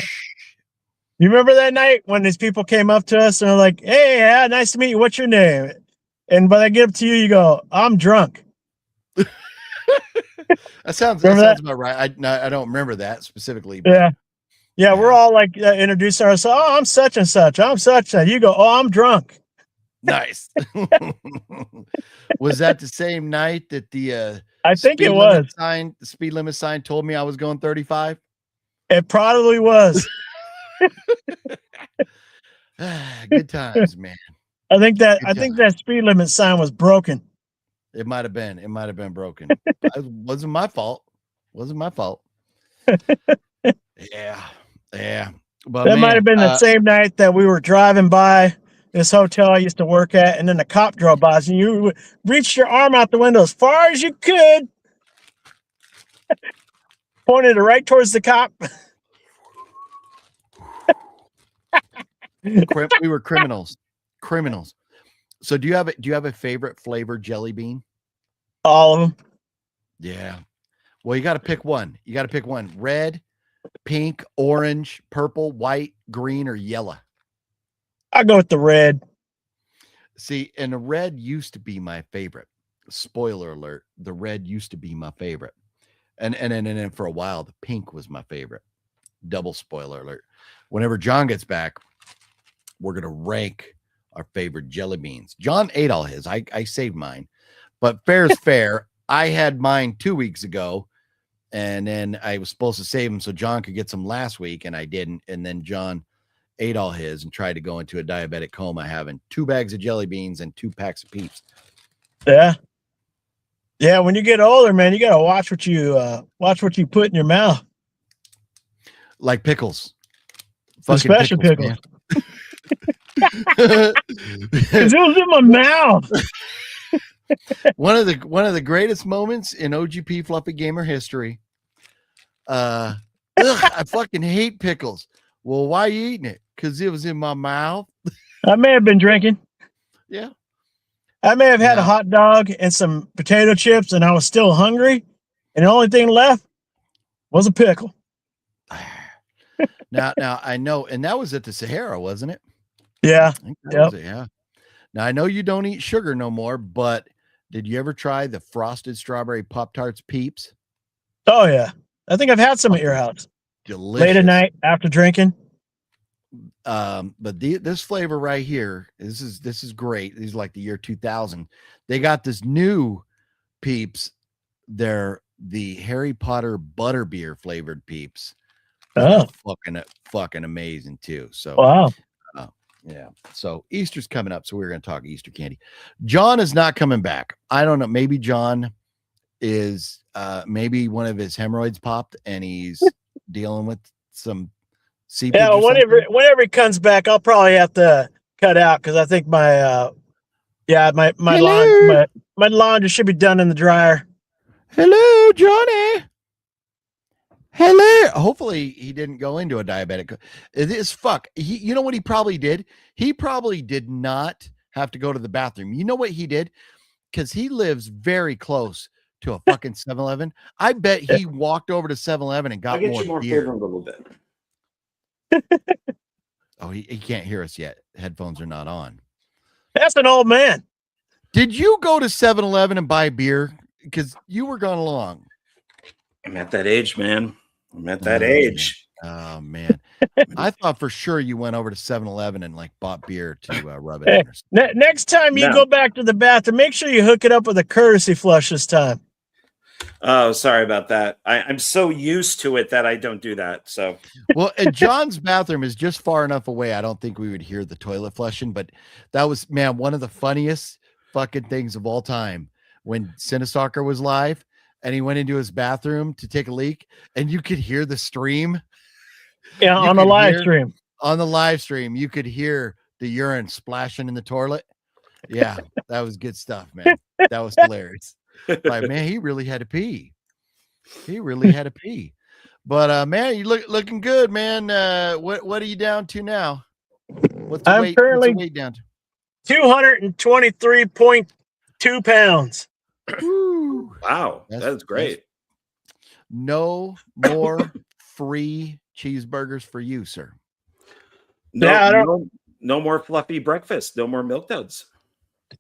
Speaker 9: You remember that night when these people came up to us and were like, "Hey, nice to meet you. What's your name?" and when I give it to you, you go, "I'm drunk."
Speaker 1: That sounds
Speaker 9: Remember that?
Speaker 1: about right. I don't remember that specifically. But
Speaker 9: Yeah. We're all like introducing ourselves. "Oh, I'm such and such. I'm such and." You go, "Oh, I'm drunk."
Speaker 1: nice. Was that the same night that the
Speaker 9: I think it was.
Speaker 1: the speed limit sign told me I was going 35?
Speaker 9: It probably was.
Speaker 1: Good times, man.
Speaker 9: I think
Speaker 1: Good
Speaker 9: that speed limit sign was broken.
Speaker 1: It might have been. It might have been broken. It wasn't my fault. Wasn't my fault. Yeah. But
Speaker 9: That might have been the same night that we were driving by this hotel I used to work at, and then the cop drove by, and you reached your arm out the window as far as you could, pointed it right towards the cop.
Speaker 1: We were criminals. So do you have a favorite flavor jelly bean?
Speaker 9: All of them.
Speaker 1: Yeah. Well, you got to pick one. Red, pink, orange, purple, white, green, or yellow.
Speaker 9: I go with the red.
Speaker 1: See, and the red used to be my favorite. Spoiler alert: the red used to be my favorite, and then for a while, the pink was my favorite. Double spoiler alert. Whenever John gets back, we're gonna rank our favorite jelly beans. John ate all his. I saved mine, but fair's fair. I had mine 2 weeks ago, and then I was supposed to save them so John could get some last week, and I didn't. And then John ate all his and tried to go into a diabetic coma, having 2 bags of jelly beans and 2 packs of Peeps.
Speaker 9: Yeah. When you get older, man, you gotta watch what you put in your mouth.
Speaker 1: Like pickles,
Speaker 9: Especially pickles. Because it was in my mouth.
Speaker 1: One of the greatest moments in OGP Fluffy Gamer history. I fucking hate pickles. Well, why are you eating it? Because it was in my mouth.
Speaker 9: I may have been drinking.
Speaker 1: Yeah.
Speaker 9: I may have had a hot dog and some potato chips, and I was still hungry, and the only thing left was a pickle.
Speaker 1: Now I know, and that was at the Sahara, wasn't it?
Speaker 9: Yeah.
Speaker 1: Yeah. Now I know you don't eat sugar no more, but did you ever try the frosted strawberry Pop-Tarts Peeps?
Speaker 9: Oh yeah. I think I've had some at your house.
Speaker 1: Delicious.
Speaker 9: Late at night after drinking.
Speaker 1: But this flavor right here, this is great. These are like the year 2000. They got this new Peeps. They're the Harry Potter butterbeer flavored Peeps.
Speaker 9: Oh,
Speaker 1: fucking amazing too. So
Speaker 9: wow.
Speaker 1: Yeah. So Easter's coming up, so we're going to talk Easter candy. John is not coming back. I don't know. Maybe John is maybe one of his hemorrhoids popped and he's dealing with some seepage.
Speaker 9: Yeah, whenever he comes back, I'll probably have to cut out because I think my laundry should be done in the dryer.
Speaker 1: Hello, Johnny. Hello. Hopefully he didn't go into a diabetic. It is fuck. You know what he probably did? He probably did not have to go to the bathroom. You know what he did? Because he lives very close to a fucking 7-Eleven. I bet he walked over to 7-Eleven and got more beer.
Speaker 2: A little bit.
Speaker 1: Oh, he can't hear us yet. Headphones are not on.
Speaker 9: That's an old man.
Speaker 1: Did you go to 7-Eleven and buy beer? Because you were gone along.
Speaker 2: I'm at that age, man. I'm at that age.
Speaker 1: Oh man. I thought for sure you went over to 7-Eleven and like bought beer to rub it in.
Speaker 9: Next time you go back to the bathroom, make sure you hook it up with a courtesy flush this time.
Speaker 2: Oh, sorry about that. I'm so used to it that I don't do that. So
Speaker 1: well, and John's bathroom is just far enough away. I don't think we would hear the toilet flushing, but that was, man, one of the funniest fucking things of all time when Cinestalker was live. And he went into his bathroom to take a leak, and you could hear the stream.
Speaker 9: Yeah, on the live stream.
Speaker 1: On the live stream, you could hear the urine splashing in the toilet. Yeah, that was good stuff, man. That was hilarious. Like, man, he really had to pee. But man, you looking good, man. What are you down to now? What's the weight down to?
Speaker 9: 223.2 pounds.
Speaker 2: Wow, that's great.
Speaker 1: No more free cheeseburgers for you, sir.
Speaker 2: No more fluffy breakfast. No more milk duds.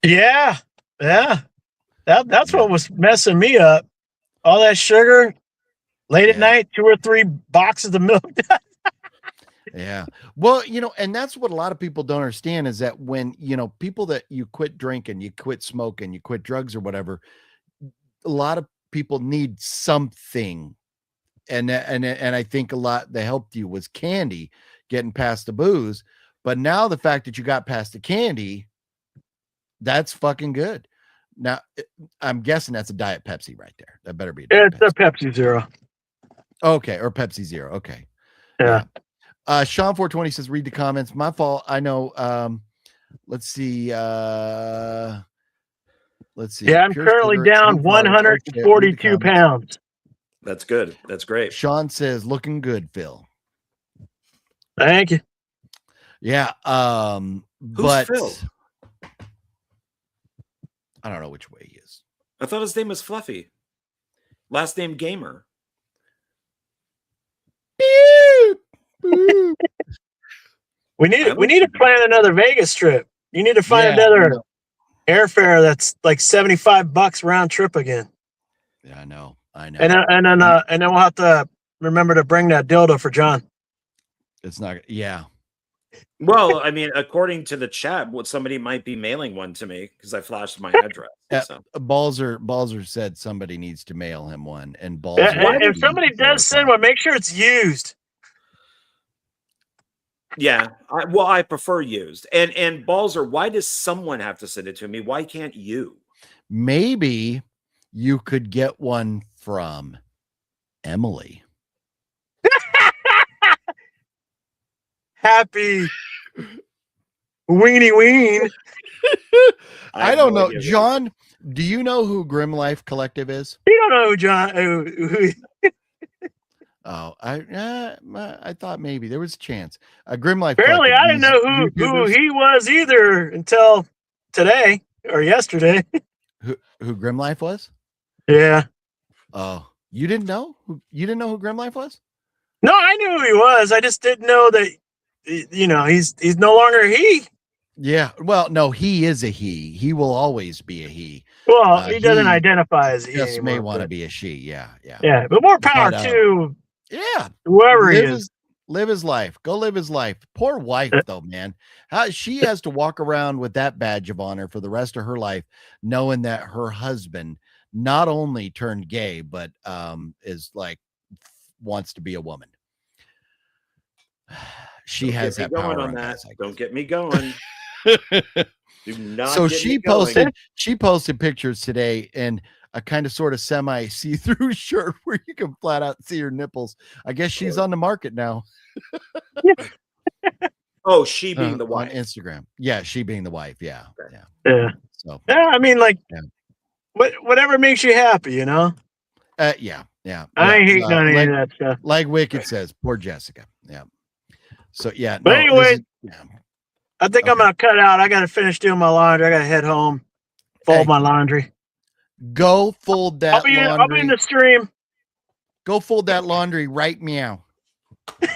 Speaker 9: Yeah. That's what was messing me up. All that sugar, late at night, 2 or 3 boxes of milk.
Speaker 1: Yeah. Well, and that's what a lot of people don't understand is that when, people that you quit drinking, you quit smoking, you quit drugs or whatever, a lot of people need something. And I think a lot that helped you was candy, getting past the booze. But now the fact that you got past the candy, that's fucking good. Now, I'm guessing that's a Diet Pepsi right there. That better be a Diet
Speaker 9: It's a Pepsi Zero.
Speaker 1: Okay, or Pepsi Zero. Okay.
Speaker 9: Yeah.
Speaker 1: Sean 420 says, read the comments. My fault. I know. Let's see. Yeah,
Speaker 9: I'm currently down 142 pounds.
Speaker 2: That's good. That's great.
Speaker 1: Sean says, looking good, Phil.
Speaker 9: Thank you.
Speaker 1: Yeah.
Speaker 2: Who's Phil?
Speaker 1: I don't know which way he is.
Speaker 2: I thought his name was Fluffy. Last name Gamer.
Speaker 9: We need to plan another Vegas trip. You need to find another airfare that's like $75 round trip again.
Speaker 1: Yeah, I know.
Speaker 9: And then we'll have to remember to bring that dildo for John.
Speaker 1: It's not. Yeah.
Speaker 2: Well, I mean, according to the chat, somebody might be mailing one to me because I flashed my address. So.
Speaker 1: Balzer said somebody needs to mail him one, and Balzer.
Speaker 9: If somebody does send one, make sure it's used.
Speaker 2: Yeah, I prefer used. And Balzer, why does someone have to send it to me? Why can't you?
Speaker 1: Maybe you could get one from Emily.
Speaker 9: Happy weenie ween.
Speaker 1: I don't know. John, do you know who Grim Life Collective is?
Speaker 9: You don't know who John who
Speaker 1: Oh, I thought maybe there was a chance. Grim Life
Speaker 9: Apparently
Speaker 1: Collective.
Speaker 9: I didn't know who he was either until today or yesterday.
Speaker 1: Who Grim Life was?
Speaker 9: Yeah.
Speaker 1: Oh, you didn't know? You didn't know who Grim Life was?
Speaker 9: No, I knew who he was. I just didn't know that he's no longer a he.
Speaker 1: Yeah. Well, no, he is a he. He will always be a he.
Speaker 9: Well, he doesn't identify as a he.
Speaker 1: Just may want to be a she. Yeah.
Speaker 9: Yeah, but more power to whoever he is.
Speaker 1: Live his life. Go live his life. Poor wife, though, man. She has to walk around with that badge of honor for the rest of her life, knowing that her husband not only turned gay, but is like wants to be a woman. She has that power on that.
Speaker 2: Don't get me going. Do not.
Speaker 1: So she posted pictures today in a kind of sort of semi see-through shirt where you can flat out see her nipples. I guess she's on the market now.
Speaker 2: Oh, she being the wife
Speaker 1: on Instagram. Yeah, she being the wife. Yeah. So
Speaker 9: I mean, like, whatever makes you happy, you know.
Speaker 1: Yeah.
Speaker 9: I ain't hating on any of that stuff.
Speaker 1: Like Wicked says, poor Jessica. Yeah. So yeah.
Speaker 9: But anyway, I think I'm gonna cut out. I gotta finish doing my laundry. I gotta head home, fold my laundry.
Speaker 1: Go fold that laundry.
Speaker 9: I'll be in the stream.
Speaker 1: Go fold that laundry right meow.
Speaker 9: All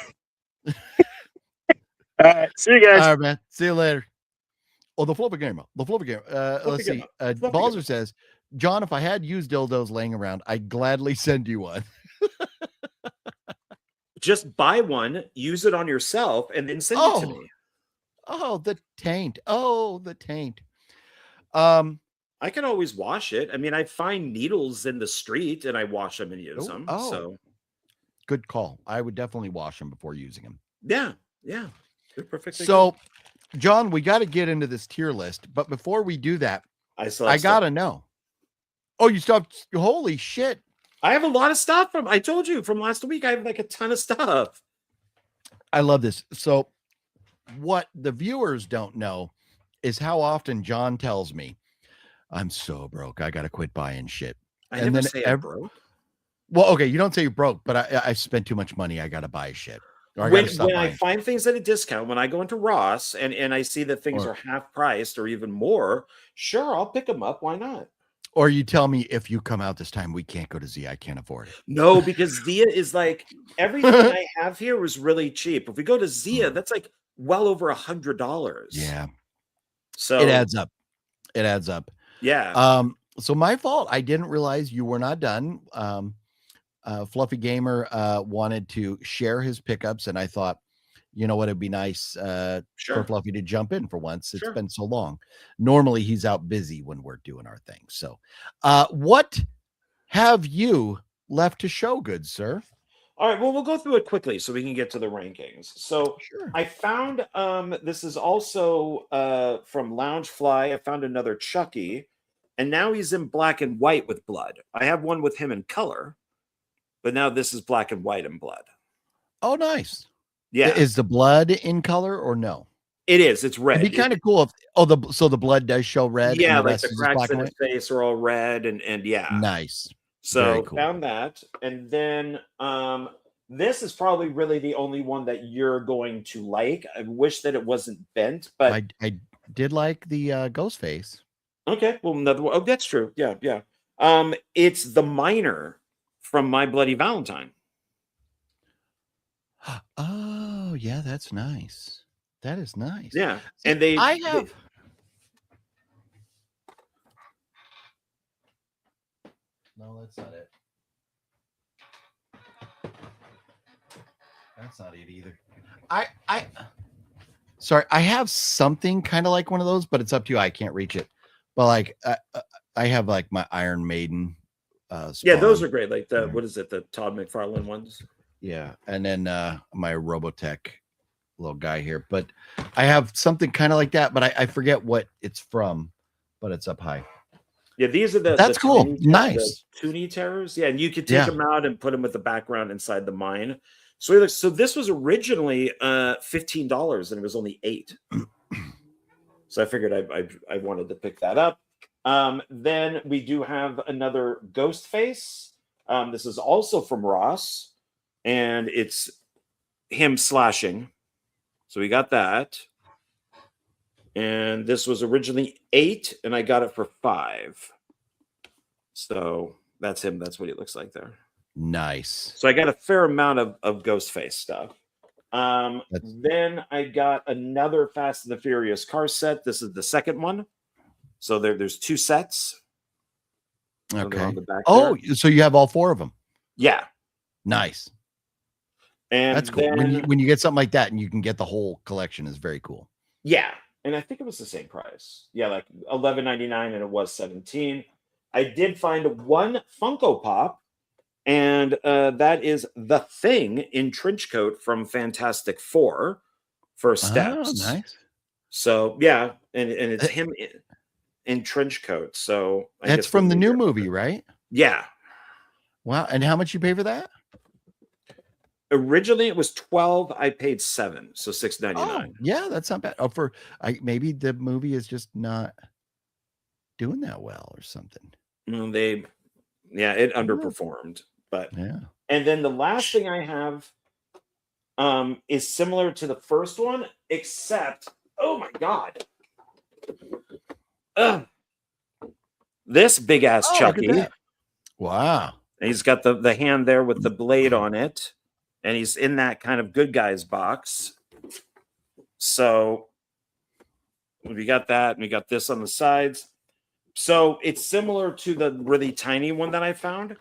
Speaker 9: right. See you guys.
Speaker 1: All right, man. See you later. Oh, the flip game. Let's see. Balzer says, John, if I had used dildos laying around, I'd gladly send you one.
Speaker 2: Just buy one, use it on yourself, and then send it to me.
Speaker 1: Oh, the taint.
Speaker 2: I can always wash it. I mean, I find needles in the street and I wash them and use them. So
Speaker 1: good call. I would definitely wash them before using them.
Speaker 2: Yeah. They're perfectly
Speaker 1: good. John, we got to get into this tier list, but before we do that, I gotta know. Oh, you stopped. Holy shit.
Speaker 2: I have a lot of stuff I told you from last week. I have like a ton of stuff.
Speaker 1: I love this. So what the viewers don't know is how often John tells me, I'm so broke. I got to quit buying shit.
Speaker 2: I never say I'm broke.
Speaker 1: Well, okay. You don't say you're broke, but I spent too much money. I got to buy shit.
Speaker 2: When I find things at a discount, when I go into Ross and I see that things are half priced or even more, sure, I'll pick them up. Why not?
Speaker 1: Or you tell me, if you come out this time, we can't go to Zia. I can't afford it.
Speaker 2: No, because Zia is like, everything I have here was really cheap. If we go to Zia, that's like well over $100.
Speaker 1: Yeah.
Speaker 2: So
Speaker 1: it adds up. It adds up.
Speaker 2: Yeah.
Speaker 1: So my fault. I didn't realize you were not done. Fluffy Gamer wanted to share his pickups, and I thought, you know what, it'd be nice for
Speaker 2: Sure.
Speaker 1: Fluffy to jump in for once. It's
Speaker 2: Sure.
Speaker 1: been so long. Normally he's out busy when we're doing our thing. So what have you left to show, good sir?
Speaker 2: All right, well, we'll go through it quickly so we can get to the rankings. So
Speaker 1: Sure.
Speaker 2: I found this is also from Loungefly. I found another Chucky, and now he's in black and white with blood. I have one with him in color, but now this is black and white and blood.
Speaker 1: Oh, nice.
Speaker 2: Yeah.
Speaker 1: Is the blood in color or no?
Speaker 2: It is. It's red.
Speaker 1: It'd be kind of cool if the blood does show red.
Speaker 2: Yeah,
Speaker 1: and the
Speaker 2: like
Speaker 1: rest
Speaker 2: the
Speaker 1: is just
Speaker 2: cracks
Speaker 1: black
Speaker 2: in
Speaker 1: and
Speaker 2: his
Speaker 1: white.
Speaker 2: face are all red and yeah.
Speaker 1: Nice.
Speaker 2: So
Speaker 1: Very cool.
Speaker 2: found that. And then this is probably really the only one that you're going to like. I wish that it wasn't bent, but
Speaker 1: I did like the ghost face.
Speaker 2: okay. Well, another one. Oh, that's true. Yeah, yeah. It's the Miner from My Bloody Valentine.
Speaker 1: Oh, yeah, that's nice. That is nice.
Speaker 2: Yeah.
Speaker 1: See,
Speaker 2: And
Speaker 1: I have No, that's not it. That's not it either. Sorry, I have something kind of like one of those, but it's up to you. I can't reach it. But like I have like my Iron Maiden
Speaker 2: yeah, those
Speaker 1: spawn.
Speaker 2: are great. Like the what is it? The Todd McFarlane ones.
Speaker 1: Yeah, and then my Robotech little guy here. But I have something kind of like that, but I forget what it's from, but it's up high.
Speaker 2: Yeah, these are
Speaker 1: That's cool. Nice.
Speaker 2: The Toonie Terrors. Yeah, and you could take them out and put them with the background inside the mine. So this was originally $15 and it was only $8. So I figured I wanted to pick that up. Then we do have another Ghost Face. This is also from Ross, and it's him slashing. So we got that. And this was originally $8, and I got it for $5. So that's him. That's what he looks like there.
Speaker 1: Nice.
Speaker 2: So I got a fair amount of Ghostface stuff. Then I got another Fast and the Furious car set. This is the second one. So there's 2 sets.
Speaker 1: Okay.
Speaker 2: On the back
Speaker 1: there. So you have all 4 of them.
Speaker 2: Yeah.
Speaker 1: Nice.
Speaker 2: And
Speaker 1: that's cool. When you get something like that and you can get the whole collection is very cool.
Speaker 2: Yeah. And I think it was the same price. Yeah, like $11.99 and it was $17. I did find one Funko Pop, and that is the Thing in trench coat from Fantastic Four First Steps.
Speaker 1: Oh, nice.
Speaker 2: So yeah, and it's him in trench coat. So
Speaker 1: that's from the new movie, right?
Speaker 2: Yeah.
Speaker 1: Wow. And how much you pay for that?
Speaker 2: Originally it was $12. I paid $7, so $6.99.
Speaker 1: Oh, yeah, that's not bad. Oh, maybe the movie is just not doing that well or something.
Speaker 2: Well, it underperformed, but
Speaker 1: yeah.
Speaker 2: And then the last thing I have is similar to the first one, except oh my god, this big ass Chucky.
Speaker 1: Wow.
Speaker 2: And he's got the hand there with the blade on it, and he's in that kind of good guys box. So we got that, and we got this on the sides. So it's similar to the really tiny one that I found.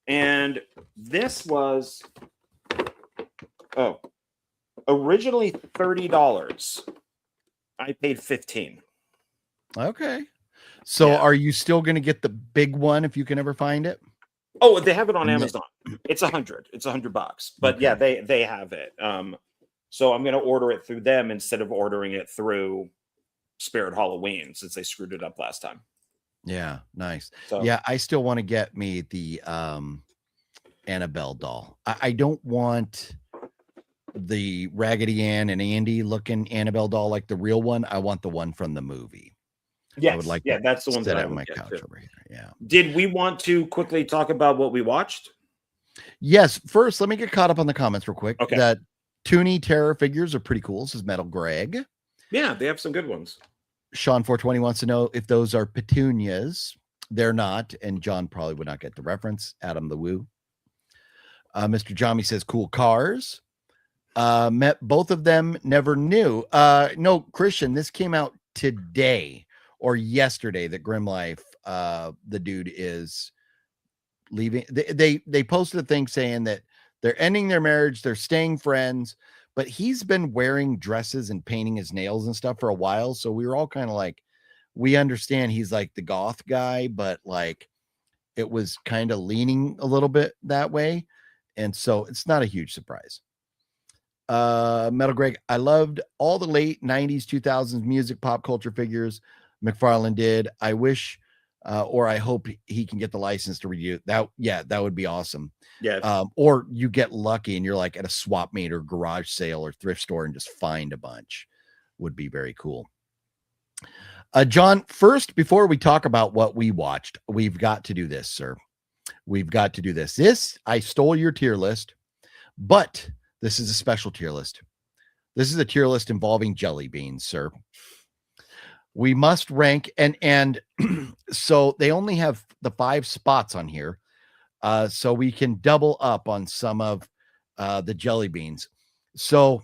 Speaker 2: And this was, originally $30. I paid $15.
Speaker 1: Okay. So are you still going to get the big one if you can ever find it?
Speaker 2: Oh, they have it on Amazon. It's $100. It's $100. But yeah, they have it. So I'm going to order it through them instead of ordering it through Spirit Halloween, since they screwed it up last time.
Speaker 1: Yeah, nice.
Speaker 2: So,
Speaker 1: yeah, I still want to get me the Annabelle doll. I don't want the Raggedy Ann and Andy looking Annabelle doll like the real one. I want the one from the movie.
Speaker 2: yes,
Speaker 1: I would like
Speaker 2: that's the one that I
Speaker 1: on
Speaker 2: would
Speaker 1: my
Speaker 2: get
Speaker 1: couch
Speaker 2: too.
Speaker 1: over here. Yeah.
Speaker 2: Did we want to quickly talk about what we watched?
Speaker 1: Yes. First, let me get caught up on the comments real quick.
Speaker 2: Okay.
Speaker 1: That Toonie Terror figures are pretty cool. This is Metal Greg.
Speaker 2: Yeah, they have some good ones.
Speaker 1: Sean 420 wants to know if those are petunias. They're not, and John probably would not get the reference. Adam the Woo. Mr. Jommy says cool cars. Met both of them, never knew. No, Christian, this came out today or yesterday that Grim Life, the dude is leaving. They posted a thing saying that they're ending their marriage, they're staying friends, but he's been wearing dresses and painting his nails and stuff for a while. So we were all kind of like, we understand he's like the goth guy, but like it was kind of leaning a little bit that way. And so it's not a huge surprise. Metal Greg, I loved all the late 90s, 2000s music, pop culture figures McFarlane did. I wish, or I hope he can get the license to review that. Yeah, that would be awesome.
Speaker 2: Yeah.
Speaker 1: Or you get lucky and you're like at a swap meet or garage sale or thrift store and just find a bunch. Would be very cool. John, first, before we talk about what we watched, we've got to do this, sir. We've got to do this. I stole your tier list, but this is a special tier list. This is a tier list involving jelly beans, sir. We must rank, and so they only have the 5 spots on here, so we can double up on some of the jelly beans. So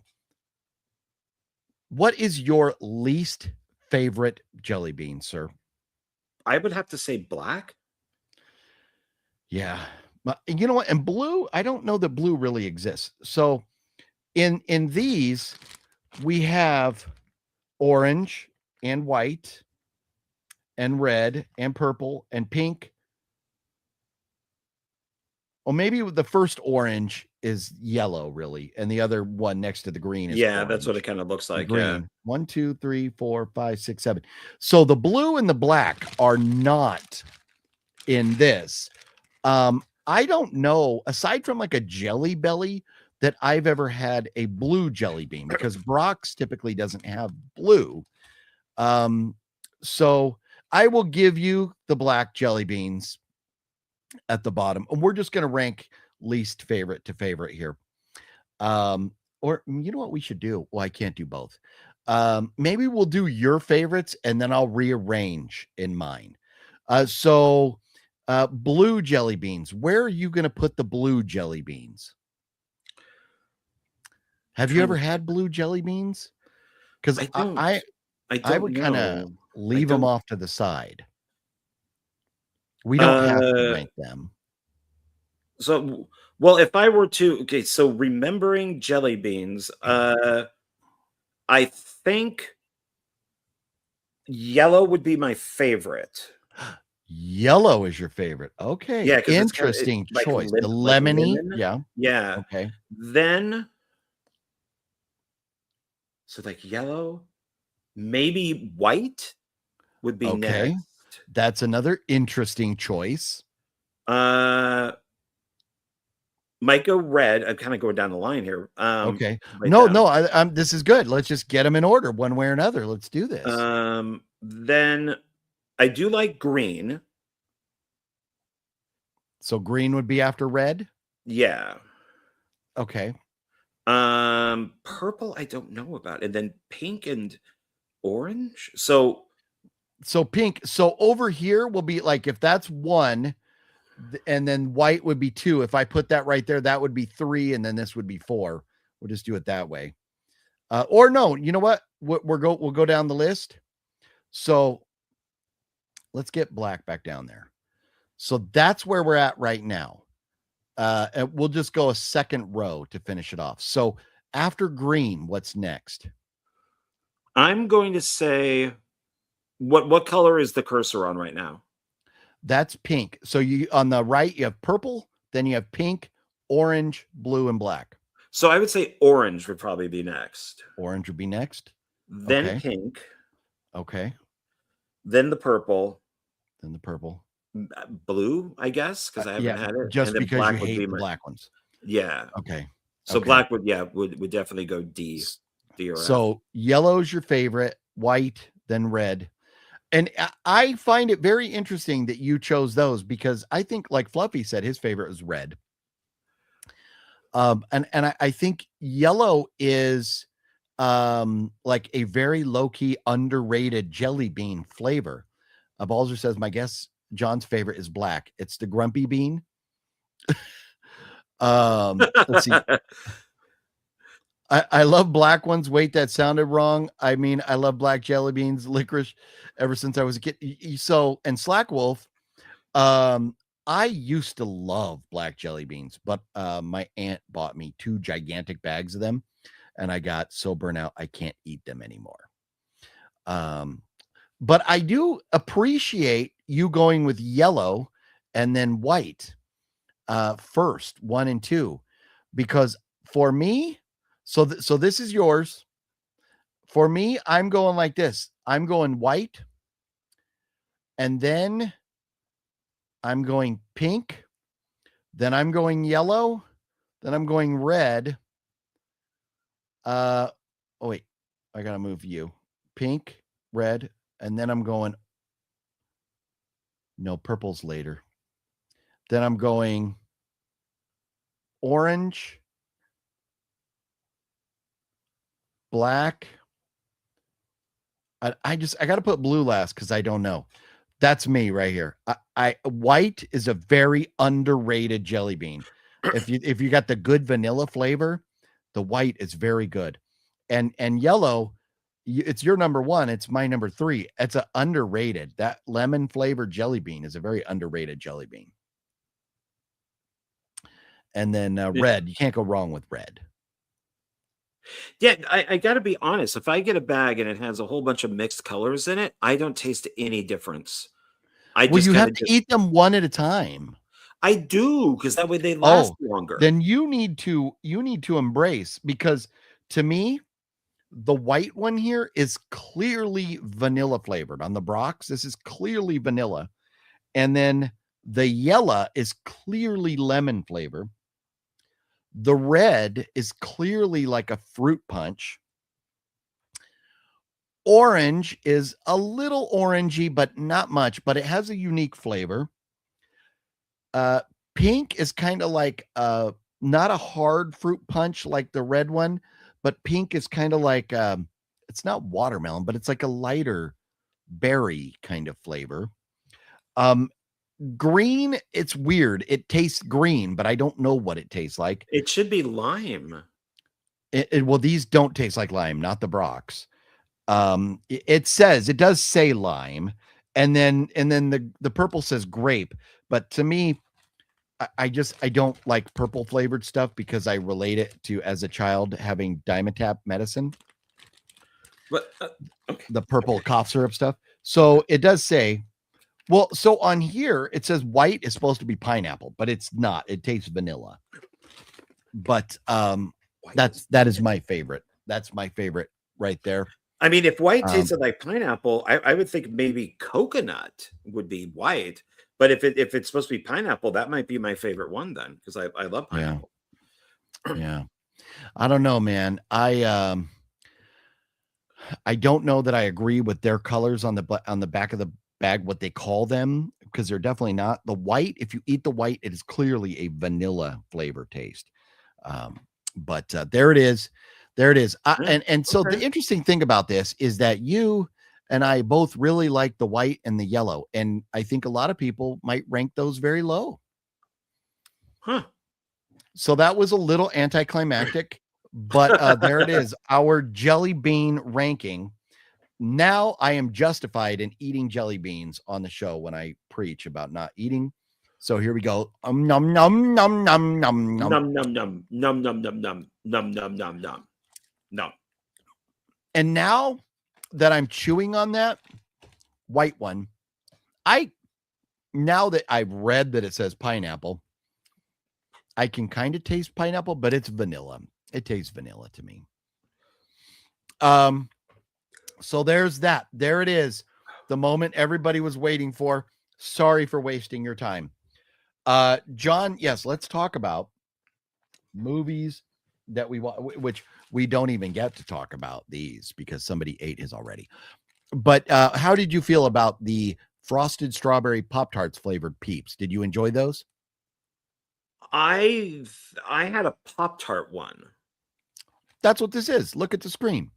Speaker 1: what is your least favorite jelly bean, sir?
Speaker 2: I would have to say black.
Speaker 1: Yeah. You know what? And blue, I don't know that blue really exists. So in these, we have orange and white and red and purple and pink. Well, maybe the first orange is yellow, really, and the other one next to the green is
Speaker 2: Yeah,
Speaker 1: orange.
Speaker 2: that's what it kind of looks like.
Speaker 1: Green.
Speaker 2: Yeah.
Speaker 1: 1, 2, 3, 4, 5, 6, 7. So the blue and the black are not in this. I don't know, aside from like a Jelly Belly, that I've ever had a blue jelly bean, because Brock's typically doesn't have blue. So I will give you the black jelly beans at the bottom, and we're just going to rank least favorite to favorite here. Or you know what we should do? Well, I can't do both. Maybe we'll do your favorites and then I'll rearrange in mine. So blue jelly beans, where are you going to put the blue jelly beans? Have you ever had blue jelly beans? Because I would kind of leave them off to the side. We don't have to rank them.
Speaker 2: So, well, if I were to, okay, so remembering jelly beans, I think yellow would be my favorite.
Speaker 1: Yellow is your favorite. Okay.
Speaker 2: Yeah,
Speaker 1: interesting choice. The lemony. Yeah.
Speaker 2: Yeah.
Speaker 1: Okay.
Speaker 2: Then, so like yellow, maybe white would be next.
Speaker 1: That's another interesting choice.
Speaker 2: Might go red. I'm kind of going down the line here.
Speaker 1: Okay. No, this is good. Let's just get them in order one way or another. Let's do this.
Speaker 2: Then I do like green.
Speaker 1: So green would be after red?
Speaker 2: Yeah.
Speaker 1: Okay.
Speaker 2: Purple, I don't know about. And then pink and orange. So
Speaker 1: pink. So over here will be like, if that's 1, and then white would be 2. If I put that right there, that would be 3, and then this would be 4. We'll just do it that way. Or no, you know what? We'll go down the list. So let's get black back down there. So that's where we're at right now. And we'll just go a second row to finish it off. So after green, what's next?
Speaker 2: I'm going to say, what color is the cursor on right now?
Speaker 1: That's pink. So you on the right, you have purple, then you have pink, orange, blue, and black.
Speaker 2: So I would say orange would probably be next.
Speaker 1: Orange would be next.
Speaker 2: Then pink.
Speaker 1: Okay.
Speaker 2: Then the purple.
Speaker 1: Then the purple.
Speaker 2: Blue, I guess, because I haven't had it.
Speaker 1: Just because you hate the black ones.
Speaker 2: Yeah.
Speaker 1: Okay.
Speaker 2: So black would definitely go D. D or F.
Speaker 1: So yellow's your favorite, white, then red. And I find it very interesting that you chose those, because I think, like Fluffy said, his favorite was red. And I think yellow is like a very low-key underrated jelly bean flavor. Balzer says, my guess John's favorite is black. It's the grumpy bean. Let's see. I love black ones. Wait, that sounded wrong. I mean, I love black jelly beans, licorice, ever since I was a kid. So, and Slack Wolf, I used to love black jelly beans, but my aunt bought me 2 gigantic bags of them, and I got so burnt out I can't eat them anymore. But I do appreciate you going with yellow and then white first, 1 and 2, because for me, so this is yours. For me, I'm going like this. I'm going white, and then I'm going pink, then I'm going yellow, then I'm going red. Oh wait, I gotta move you. Pink, red, and then I'm going. No, purple's later. Then I'm going orange, black. I got to put blue last because I don't know. That's me right here. I white is a very underrated jelly bean. If you got the good vanilla flavor, the white is very good. And yellow, it's your number 1. It's my number 3. It's a underrated. That lemon flavored jelly bean is a very underrated jelly bean. And then red, you can't go wrong with red.
Speaker 2: Yeah, I got to be honest. If I get a bag and it has a whole bunch of mixed colors in it, I don't taste any difference.
Speaker 1: You have to eat them one at a time.
Speaker 2: I do, because that way they last longer.
Speaker 1: Then you need to embrace, because to me, the white one here is clearly vanilla flavored. On the Brox, this is clearly vanilla. And then the yellow is clearly lemon flavor. The red is clearly like a fruit punch. Orange is a little orangey, but not much, but it has a unique flavor. Pink is kind of like not a hard fruit punch like the red one, but pink is kind of like it's not watermelon, but it's like a lighter berry kind of flavor. Green, it's weird. It tastes green, but I don't know what it tastes like.
Speaker 2: It should be lime.
Speaker 1: Well, these don't taste like lime, not the Brox. It does say lime, and then the purple says grape. But to me, I don't like purple flavored stuff because I relate it to, as a child, having Dimetapp medicine.
Speaker 2: But okay.
Speaker 1: The purple cough syrup stuff. So it does say. Well, so on here, it says white is supposed to be pineapple, but it's not. It tastes vanilla. But that is my favorite. That's my favorite right there.
Speaker 2: I mean, if white tasted like pineapple, I would think maybe coconut would be white. But if it's supposed to be pineapple, that might be my favorite one then, because I love pineapple.
Speaker 1: Yeah. I don't know, man. I don't know that I agree with their colors on the back of the bag, what they call them, because they're definitely not. The white, if you eat the white, it is clearly a vanilla flavor taste. But there it is. So the interesting thing about this is that you and I both really like the white and the yellow, and I think a lot of people might rank those very low. So that was a little anticlimactic, but there it is, our jelly bean ranking. Now I am justified in eating jelly beans on the show when I preach about not eating. So here we go. Num num num num num num
Speaker 2: num num num num num num num num num num num.
Speaker 1: And now that I'm chewing on that white one, now that I've read that it says pineapple, I can kind of taste pineapple, but it's vanilla. It tastes vanilla to me. So there's that. There it is. The moment everybody was waiting for. Sorry for wasting your time. John, yes, let's talk about movies that we want, which we don't even get to talk about these because somebody ate his already. But how did you feel about the frosted strawberry Pop-Tarts flavored Peeps? Did you enjoy those?
Speaker 2: I had a Pop-Tart one.
Speaker 1: That's what this is. Look at the screen.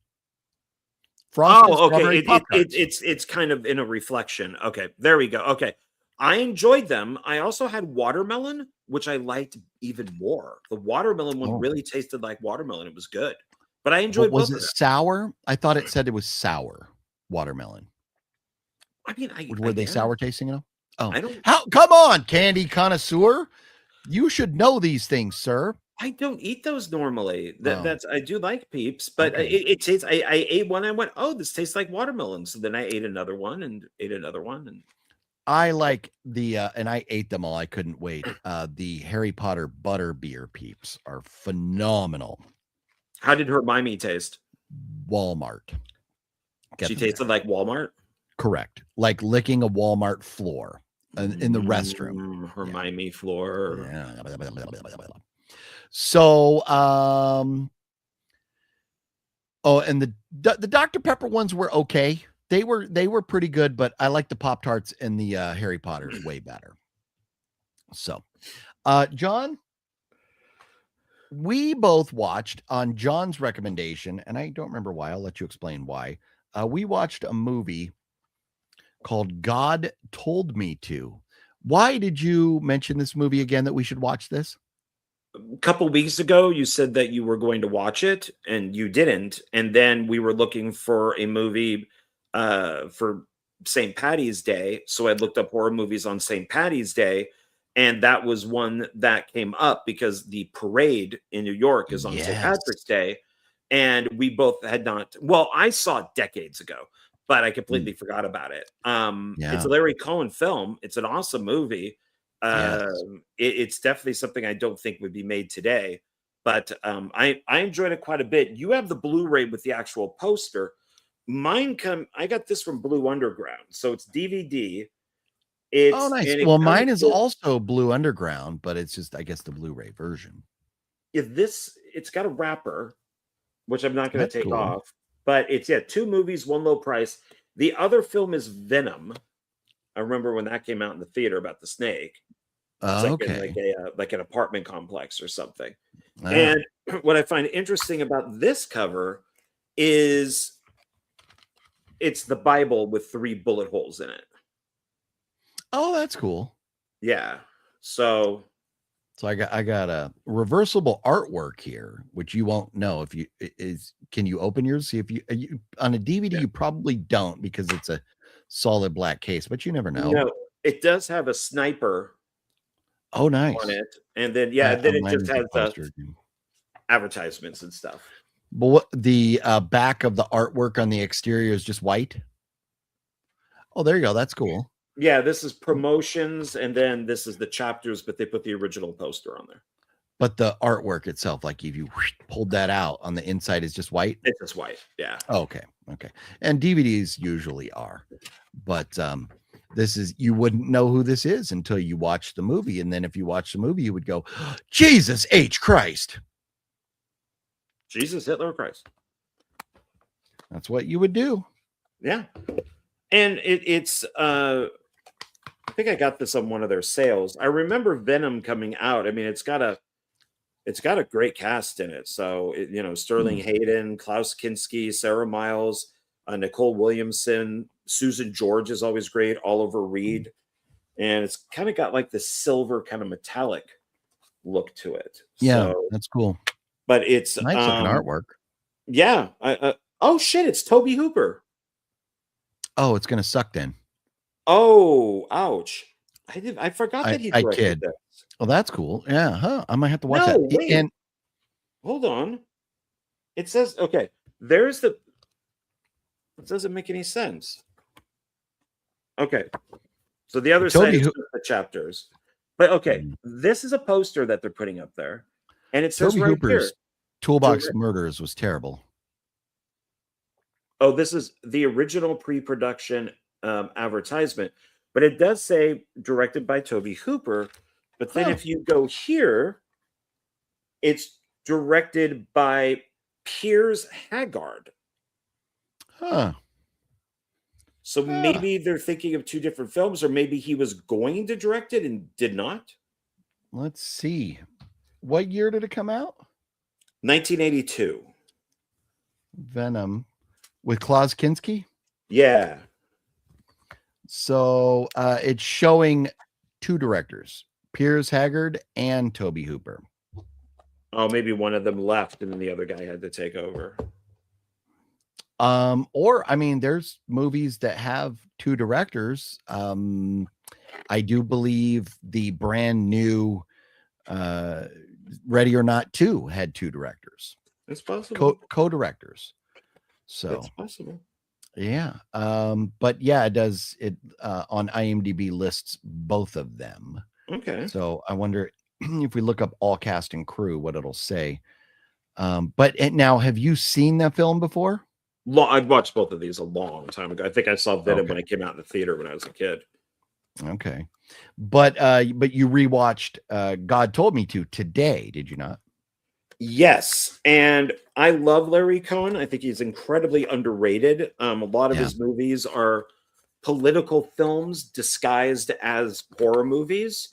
Speaker 1: Frosted
Speaker 2: okay. It's kind of in a reflection. Okay, there we go. Okay, I enjoyed them. I also had watermelon, which I liked even more. The watermelon one really tasted like watermelon. It was good. but I enjoyed
Speaker 1: Was
Speaker 2: both
Speaker 1: it
Speaker 2: of them.
Speaker 1: sour? I thought it said it was sour watermelon.
Speaker 2: I mean,
Speaker 1: Were they sour tasting enough? Oh,
Speaker 2: I don't.
Speaker 1: how? Come on, candy connoisseur. You should know these things, sir.
Speaker 2: I don't eat those normally.
Speaker 1: Oh.
Speaker 2: That's I do like Peeps, but
Speaker 1: Okay.
Speaker 2: it tastes. I ate one. I went, oh, this tastes like watermelon. So then I ate another one and ate another one. And
Speaker 1: I like the and I ate them all. I couldn't wait. The Harry Potter butter beer Peeps are phenomenal.
Speaker 2: how did Hermione taste?
Speaker 1: Walmart. Get
Speaker 2: She
Speaker 1: them there.
Speaker 2: tasted like Walmart.
Speaker 1: Correct. Like licking a Walmart floor in the restroom.
Speaker 2: Hermione floor.
Speaker 1: Yeah. So, oh, and the Dr. Pepper ones were okay. They were pretty good, but I like the Pop-Tarts and the Harry Potters way better. So, John, we both watched on John's recommendation, and I don't remember why. I'll let you explain why. We watched a movie called God Told Me To. Why did you mention this movie again that we should watch this?
Speaker 2: A couple weeks ago, you said that you were going to watch it, and you didn't. And then we were looking for a movie for St. Patty's Day. So I looked up horror movies on St. Patty's Day, and that was one that came up because the parade in New York is on St. Patrick's Day. And we both had not. Well, I saw it decades ago, but I completely forgot about it. It's a Larry Cohen film. It's an awesome movie. It's definitely something I don't think would be made today, but I enjoyed it quite a bit. You have the Blu-ray with the actual poster. I got this from Blue Underground, so it's DVD.
Speaker 1: Oh, nice. Well, mine is also Blue Underground, but it's just, I guess, the Blu-ray version.
Speaker 2: It's got a wrapper, which I'm not going to take off, but it's 2 movies, one low price. The other film is Venom. I remember when that came out in the theater about the snake. Like an apartment complex or something. And what I find interesting about this cover is it's the Bible with 3 bullet holes in it.
Speaker 1: Oh, that's cool.
Speaker 2: Yeah. So
Speaker 1: I got a reversible artwork here, which you won't know if you can you open yours? See if you on a DVD, you probably don't because it's a solid black case, but you never know.
Speaker 2: No, it does have a sniper.
Speaker 1: Oh, nice.
Speaker 2: On it. And then then it just has advertisements and stuff.
Speaker 1: But what the back of the artwork on the exterior is just white. Oh, there you go. That's cool.
Speaker 2: Yeah, this is promotions, and then this is the chapters, but they put the original poster on there.
Speaker 1: But the artwork itself, like if you pulled that out on the inside, is just white.
Speaker 2: It's just white. Yeah.
Speaker 1: Oh, okay. And DVDs usually are, but this is, you wouldn't know who this is until you watch the movie, and then if you watch the movie, you would go, Jesus H. Christ.
Speaker 2: Jesus, Hitler, Christ.
Speaker 1: That's what you would do.
Speaker 2: Yeah. And it's I think I got this on one of their sales. I remember Venom coming out. I mean, it's got a great cast in it. So Sterling Hayden, Klaus Kinski, Sarah Miles, Nicole Williamson, Susan George is always great, Oliver Reed, and it's kind of got like this silver kind of metallic look to it.
Speaker 1: Yeah,
Speaker 2: so,
Speaker 1: that's cool.
Speaker 2: But it's
Speaker 1: nice looking artwork.
Speaker 2: Yeah. Oh shit! It's Toby Hooper.
Speaker 1: Oh, it's gonna suck then.
Speaker 2: Oh, ouch! I forgot that he directed this.
Speaker 1: Well, that's cool. Yeah, huh? I might have to watch that.
Speaker 2: Wait. And hold on, it says okay. There's the. It doesn't make any sense. Okay, so the other side is the chapters, but okay, this is a poster that they're putting up there, and it says
Speaker 1: Toby
Speaker 2: right
Speaker 1: Hooper's
Speaker 2: here,
Speaker 1: Toolbox Murders was terrible.
Speaker 2: Oh, this is the original pre-production advertisement, but it does say directed by Toby Hooper. But then if you go here, it's directed by Piers Haggard.
Speaker 1: Huh.
Speaker 2: So maybe they're thinking of 2 different films, or maybe he was going to direct it and did not.
Speaker 1: Let's see. What year did it come out?
Speaker 2: 1982.
Speaker 1: Venom. With Klaus Kinski?
Speaker 2: Yeah.
Speaker 1: So it's showing 2 directors, Piers Haggard and Toby Hooper.
Speaker 2: Oh, maybe one of them left and then the other guy had to take over.
Speaker 1: Or I mean, there's movies that have two directors. I do believe the brand new Ready or Not 2 had two directors.
Speaker 2: It's possible.
Speaker 1: Co-directors. So
Speaker 2: it's possible.
Speaker 1: Yeah. But yeah, it does it on IMDb lists both of them.
Speaker 2: Okay.
Speaker 1: So I wonder if we look up all cast and crew, what it'll say. But now, have you seen that film before?
Speaker 2: I'd watched both of these a long time ago. I think I saw Venom when it came out in the theater when I was a kid.
Speaker 1: Okay. But you rewatched God Told Me To today, did you not?
Speaker 2: Yes. And I love Larry Cohen. I think he's incredibly underrated. A lot of his movies are political films disguised as horror movies.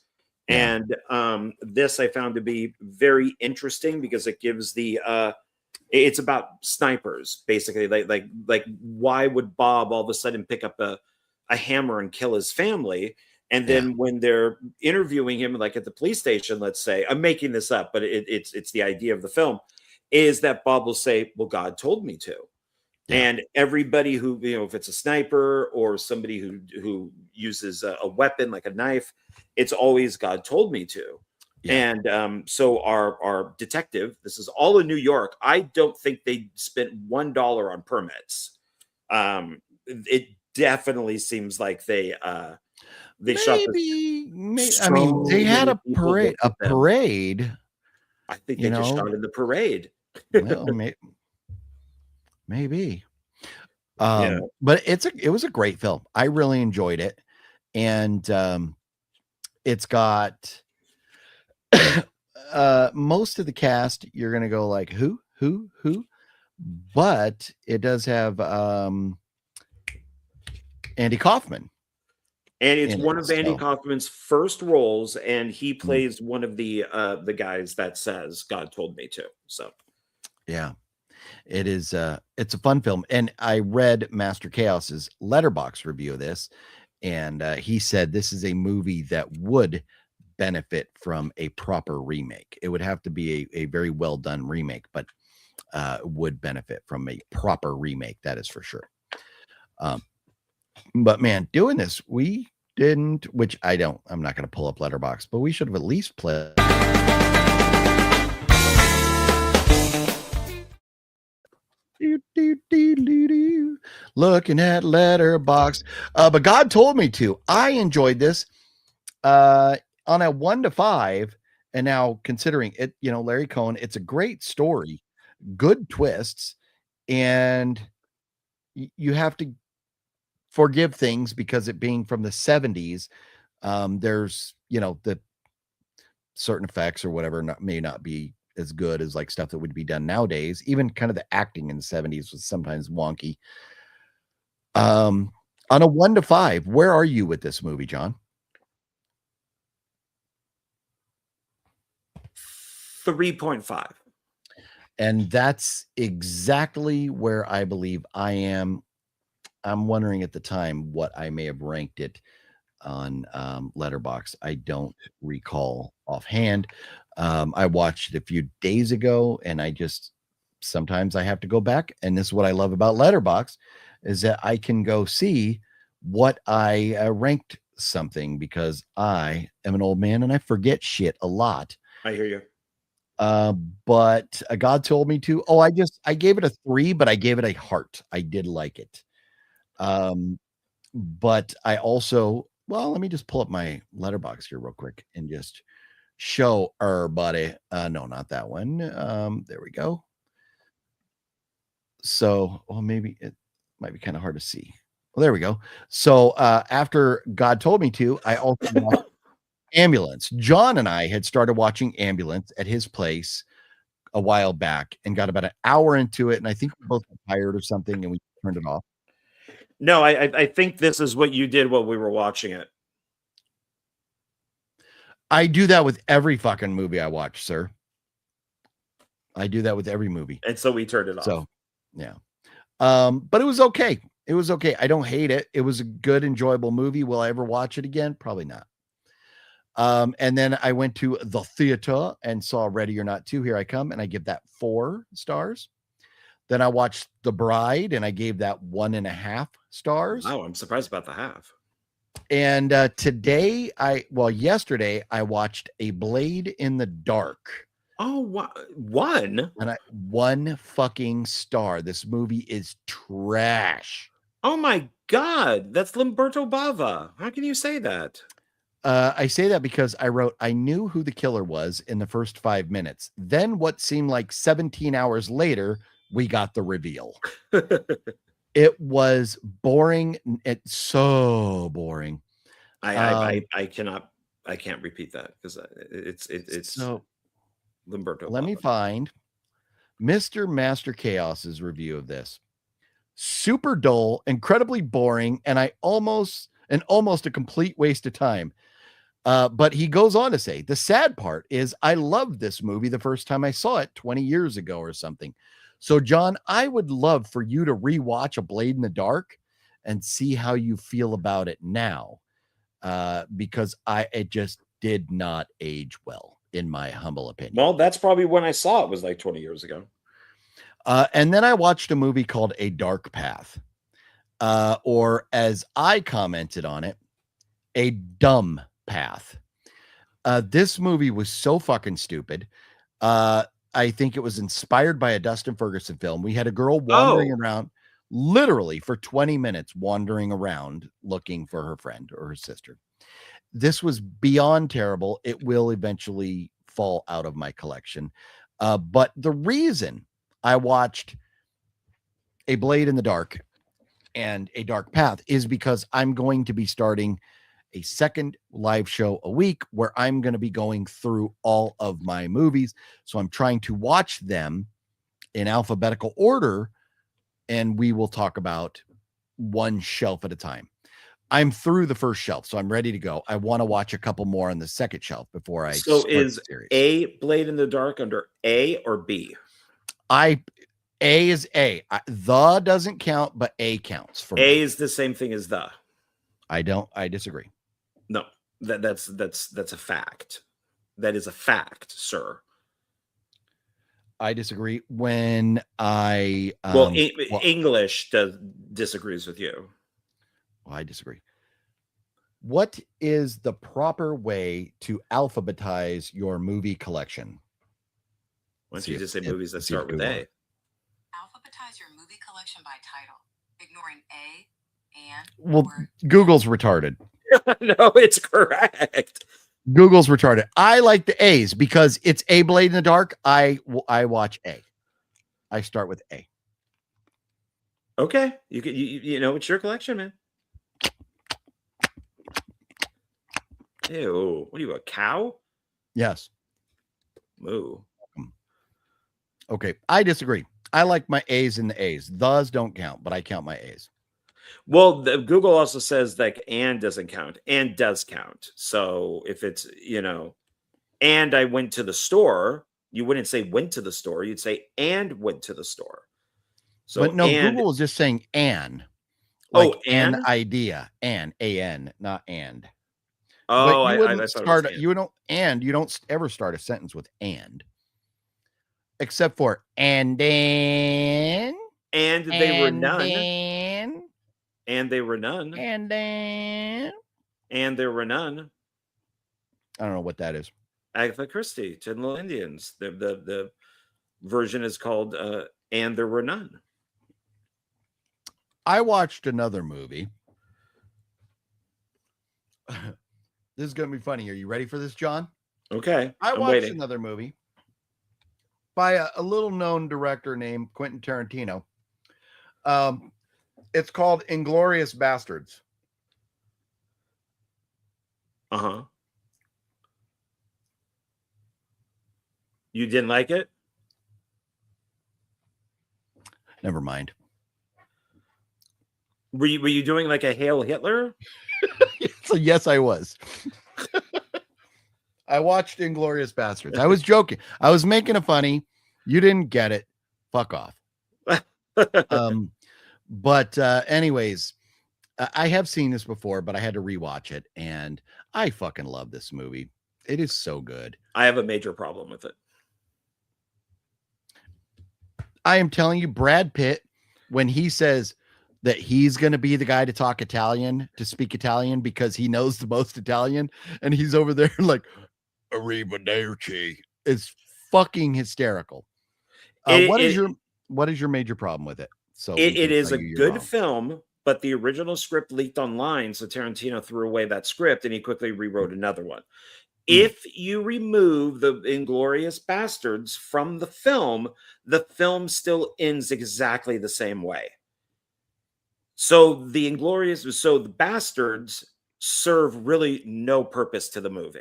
Speaker 1: Yeah.
Speaker 2: And this I found to be very interesting because it gives the it's about snipers, basically. Like why would Bob all of a sudden pick up a hammer and kill his family? And then when they're interviewing him, like at the police station, let's say, I'm making this up, but it's the idea of the film, is that Bob will say, well, God told me to. Yeah. And everybody who, if it's a sniper or somebody who uses a weapon like a knife, it's always God told me to. Yeah. And so our detective, this is all in New York. I don't think they spent $1 on permits. It definitely seems like they shot this.
Speaker 1: I mean, they had a parade.
Speaker 2: I think they just shot in the parade.
Speaker 1: Well, maybe. But it was a great film. I really enjoyed it. And it's got most of the cast, you're gonna go like who? But it does have Andy Kaufman.
Speaker 2: And it's one of Andy Kaufman's first roles, and he plays one of the guys that says God told me to. So
Speaker 1: yeah. It is it's a fun film. And I read Master Chaos's Letterboxd review of this, and he said this is a movie that would benefit from a proper remake. It would have to be a very well done remake, but would benefit from a proper remake, that is for sure. But man, doing this, we didn't, which I'm not going to pull up Letterboxd, but we should have at least played. Looking at Letterboxd. But God told me to. I enjoyed this on a 1 to 5. And now considering it, Larry Cohen, it's a great story, good twists, and you have to forgive things because it being from the 70s, there's the certain effects or whatever may not be as good as like stuff that would be done nowadays. Even kind of the acting in the 70s was sometimes wonky. On a 1 to 5, where are you with this movie, John?
Speaker 2: 3.5.
Speaker 1: And that's exactly where I believe I am. I'm wondering at the time what I may have ranked it on Letterboxd. I don't recall offhand. I watched it a few days ago, and sometimes I have to go back. And this is what I love about Letterboxd, is that I can go see what I ranked something, because I am an old man and I forget shit a lot.
Speaker 2: I hear you.
Speaker 1: But God told me to. Oh, I gave it a 3, but I gave it a heart. I did like it. But I also, let me just pull up my Letterboxd here real quick and just show everybody. No, not that one. There we go. So, maybe it might be kind of hard to see. Well, there we go. So, after God told me to, I also watched Ambulance. John and I had started watching Ambulance at his place a while back and got about an hour into it. And I think we both got tired or something and we turned it off.
Speaker 2: No, I think this is what you did while we were watching it.
Speaker 1: I do that with every fucking movie I watch, sir. I do that with every movie.
Speaker 2: And so we turned it off.
Speaker 1: So, yeah. But it was okay. It was okay. I don't hate it. It was a good, enjoyable movie. Will I ever watch it again? Probably not. And then I went to the theater and saw Ready or Not 2, Here I Come, and I give that 4 stars. Then I watched The Bride, and I gave that 1.5 stars.
Speaker 2: Wow, I'm surprised about the half.
Speaker 1: And yesterday, I watched A Blade in the Dark.
Speaker 2: Oh, one?
Speaker 1: And 1 fucking star. This movie is trash.
Speaker 2: Oh my God, that's Lamberto Bava. How can you say that?
Speaker 1: I say that because I knew who the killer was in the first 5 minutes. Then what seemed like 17 hours later, we got the reveal. It was boring. It's so boring.
Speaker 2: I can't repeat that because it's
Speaker 1: so
Speaker 2: Lamberto.
Speaker 1: Let me find Mr. Master Chaos's review of this. Super dull, incredibly boring, and almost a complete waste of time. But he goes on to say, the sad part is I loved this movie the first time I saw it 20 years ago or something. So, John, I would love for you to rewatch A Blade in the Dark and see how you feel about it now. Because it just did not age well, in my humble opinion.
Speaker 2: Well, that's probably when I saw it, was like 20 years ago.
Speaker 1: And then I watched a movie called A Dark Path, or as I commented on it, A Dumb Path. This movie was so fucking stupid. I think it was inspired by a Dustin Ferguson film. We had a girl wandering around literally for 20 minutes, wandering around looking for her friend or her sister. This was beyond terrible. It will eventually fall out of my collection. But the reason I watched A Blade in the Dark and A Dark Path is because I'm going to be starting a second live show a week where I'm going to be going through all of my movies. So I'm trying to watch them in alphabetical order, and we will talk about one shelf at a time. I'm through the first shelf, so I'm ready to go. I want to watch a couple more on the second shelf before I
Speaker 2: So is A Blade in the Dark under A or B?
Speaker 1: A is A. The doesn't count, but A counts for
Speaker 2: A
Speaker 1: me.
Speaker 2: is the same thing as the.
Speaker 1: I disagree.
Speaker 2: No, that's a fact. That is a fact, sir.
Speaker 1: I disagree. When
Speaker 2: English disagrees with you.
Speaker 1: Well, I disagree. What is the proper way to alphabetize your movie collection?
Speaker 2: Why don't you just say movies that start with A?
Speaker 10: Alphabetize your movie collection by title, ignoring A, and.
Speaker 1: Well, Google's retarded.
Speaker 2: No, it's correct.
Speaker 1: Google's retarded. I like the A's because it's A Blade in the Dark. I watch A. I start with A.
Speaker 2: Okay, you know it's your collection, man. Ew, what are you, a cow?
Speaker 1: Yes.
Speaker 2: Moo.
Speaker 1: Okay, I disagree. I like my A's in the A's. Those don't count, but I count my A's.
Speaker 2: Well, Google also says like and doesn't count. And does count. So if it's, and I went to the store, you wouldn't say went to the store. You'd say and went to the store. So,
Speaker 1: but no, Google is just saying an. Like an idea. A-N, not and.
Speaker 2: Oh,
Speaker 1: I
Speaker 2: thought
Speaker 1: you don't ever start a sentence with and. Except for and then.
Speaker 2: And they were none.
Speaker 1: Then,
Speaker 2: and they were none.
Speaker 1: And then.
Speaker 2: And there were none.
Speaker 1: I don't know what that is.
Speaker 2: Agatha Christie, 10 Little Indians. The version is called And There Were None.
Speaker 1: I watched another movie. This is going to be funny. Are you ready for this, John?
Speaker 2: Okay.
Speaker 1: I
Speaker 2: I'm
Speaker 1: watched
Speaker 2: waiting.
Speaker 1: another movie by a little-known director named Quentin Tarantino. It's called Inglourious Bastards.
Speaker 2: Uh-huh. You didn't like it?
Speaker 1: Never mind.
Speaker 2: Were you doing like a Hail Hitler?
Speaker 1: So yes, I was. I watched Inglourious Bastards. I was joking. I was making a funny. You didn't get it. Fuck off. But anyways, I have seen this before, but I had to rewatch it, and I fucking love this movie. It is so good.
Speaker 2: I have a major problem with it.
Speaker 1: I am telling you, Brad Pitt, when he says that he's going to be the guy to talk Italian, to speak Italian because he knows the most Italian, and he's over there like, arrivederci. It's fucking hysterical. What is your major problem with it? So
Speaker 2: it is a good film, but the original script leaked online, so Tarantino threw away that script and he quickly rewrote another one. If you remove the Inglourious Bastards from the film still ends exactly the same way. So the Bastards serve really no purpose to the movie.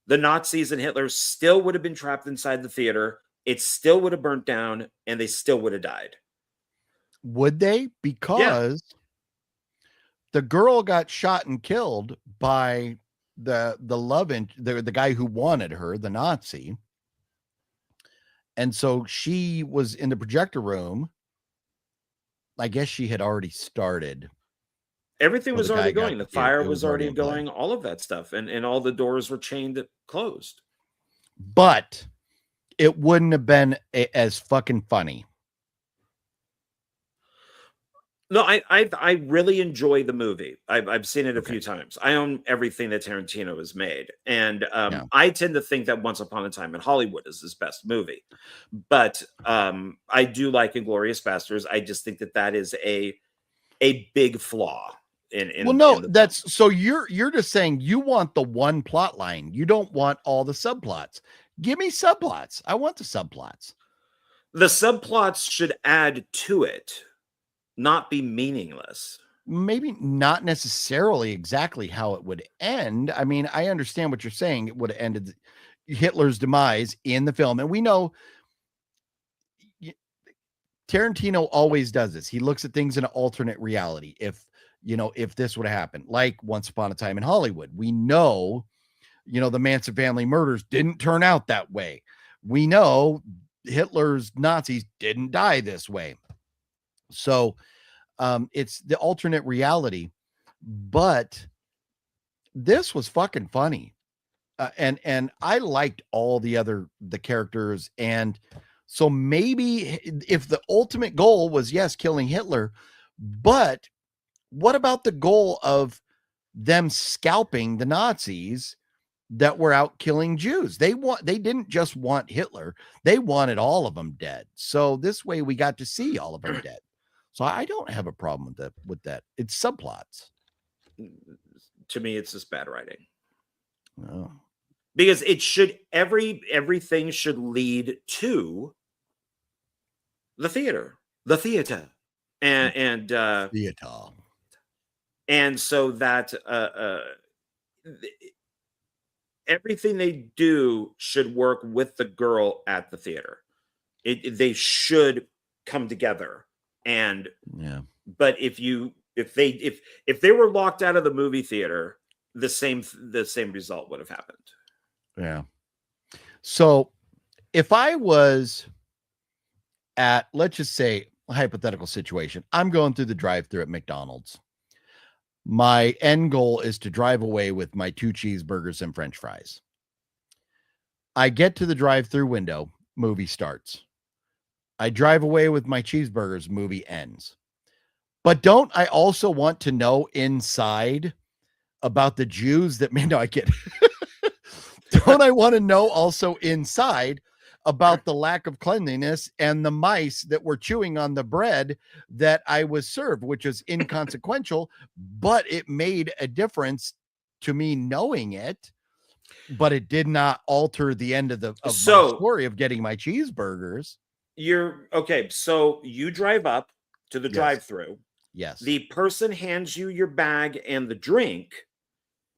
Speaker 2: The Nazis and Hitler still would have been trapped inside the theater. It still would have burnt down, and they still would have died.
Speaker 1: Would they? Because the girl got shot and killed by the guy who wanted her, the Nazi. And so she was in the projector room. I guess she had already started.
Speaker 2: Everything was already going. The fire was already going, all of that stuff. And all the doors were chained closed.
Speaker 1: But it wouldn't have been as fucking funny.
Speaker 2: No, I really enjoy the movie. I've seen it a few times. I own everything that Tarantino has made. And I tend to think that Once Upon a Time in Hollywood is his best movie. But I do like Inglourious Basterds. I just think that is a big flaw.
Speaker 1: So you're just saying you want the one plot line. You don't want all the subplots. Give me subplots. I want the subplots.
Speaker 2: The subplots should add to it, not be meaningless.
Speaker 1: Maybe not necessarily exactly how it would end. I mean, I understand what you're saying. It would have ended Hitler's demise in the film. And we know Tarantino always does this. He looks at things in an alternate reality. If this would have happened, like Once Upon a Time in Hollywood, we know, the Manson family murders didn't turn out that way. We know Hitler's Nazis didn't die this way. So it's the alternate reality, but this was fucking funny. And I liked all the characters. And so maybe if the ultimate goal was, yes, killing Hitler, but what about the goal of them scalping the Nazis that were out killing Jews? They didn't just want Hitler. They wanted all of them dead. So this way we got to see all of them dead. So I don't have a problem with that. It's subplots.
Speaker 2: To me, it's just bad writing.
Speaker 1: Oh.
Speaker 2: Because it should everything should lead to the theater. And
Speaker 1: theater.
Speaker 2: And so that everything they do should work with the girl at the theater. They should come together. And but if they were locked out of the movie theater, the same result would have happened.
Speaker 1: Yeah. So if I was at, let's just say, a hypothetical situation, I'm going through the drive-thru at McDonald's. My end goal is to drive away with my 2 cheeseburgers and French fries. I get to the drive-thru window, movie starts. I drive away with my cheeseburgers, movie ends. But don't I also want to know inside about the Jews that don't I want to know also inside about the lack of cleanliness and the mice that were chewing on the bread that I was served, which was inconsequential, but it made a difference to me knowing it, but it did not alter the end of my story of getting my cheeseburgers.
Speaker 2: So you drive up to the drive-thru.
Speaker 1: Yes.
Speaker 2: The person hands you your bag and the drink.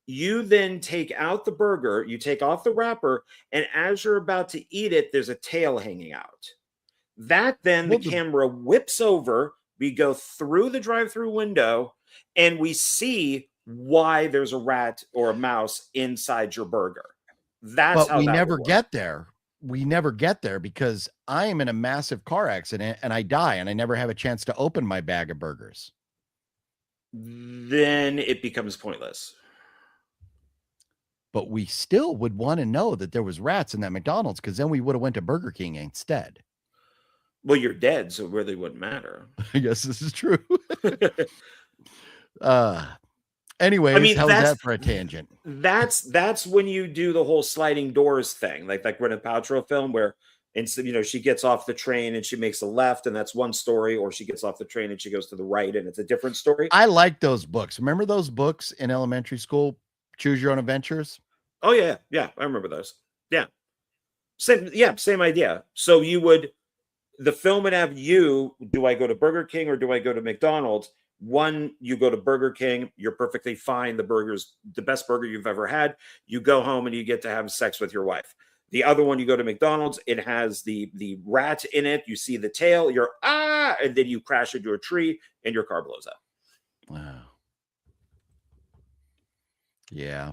Speaker 2: You then take out the burger, you take off the wrapper, and as you're about to eat it, there's a tail hanging out. That then the camera whips over, we go through the drive-thru window, and we see why there's a rat or a mouse inside your burger.
Speaker 1: But we never get there. We never get there because I am in a massive car accident and I die and I never have a chance to open my bag of burgers.
Speaker 2: Then it becomes pointless.
Speaker 1: but we still would want to know that there was rats in that McDonald's, because then we would have went to Burger King instead.
Speaker 2: Well, you're dead, so it really wouldn't matter.
Speaker 1: I guess this is true. Anyways,
Speaker 2: I mean,
Speaker 1: how was that for a tangent?
Speaker 2: That's when you do the whole sliding doors thing, like Gwyneth Paltrow film, where instead, she gets off the train and she makes a left, and that's one story, or she gets off the train and she goes to the right, and it's a different story.
Speaker 1: I like those books. Remember those books in elementary school? Choose Your Own Adventures.
Speaker 2: Oh yeah, I remember those. Yeah, same idea. So the film would have do I go to Burger King or do I go to McDonald's? One, you go to Burger King, you're perfectly fine. The burger's the best burger you've ever had. You go home and you get to have sex with your wife. The other one, you go to McDonald's, it has the rat in it. You see the tail, you're and then you crash into a tree and your car blows up.
Speaker 1: Wow. Yeah.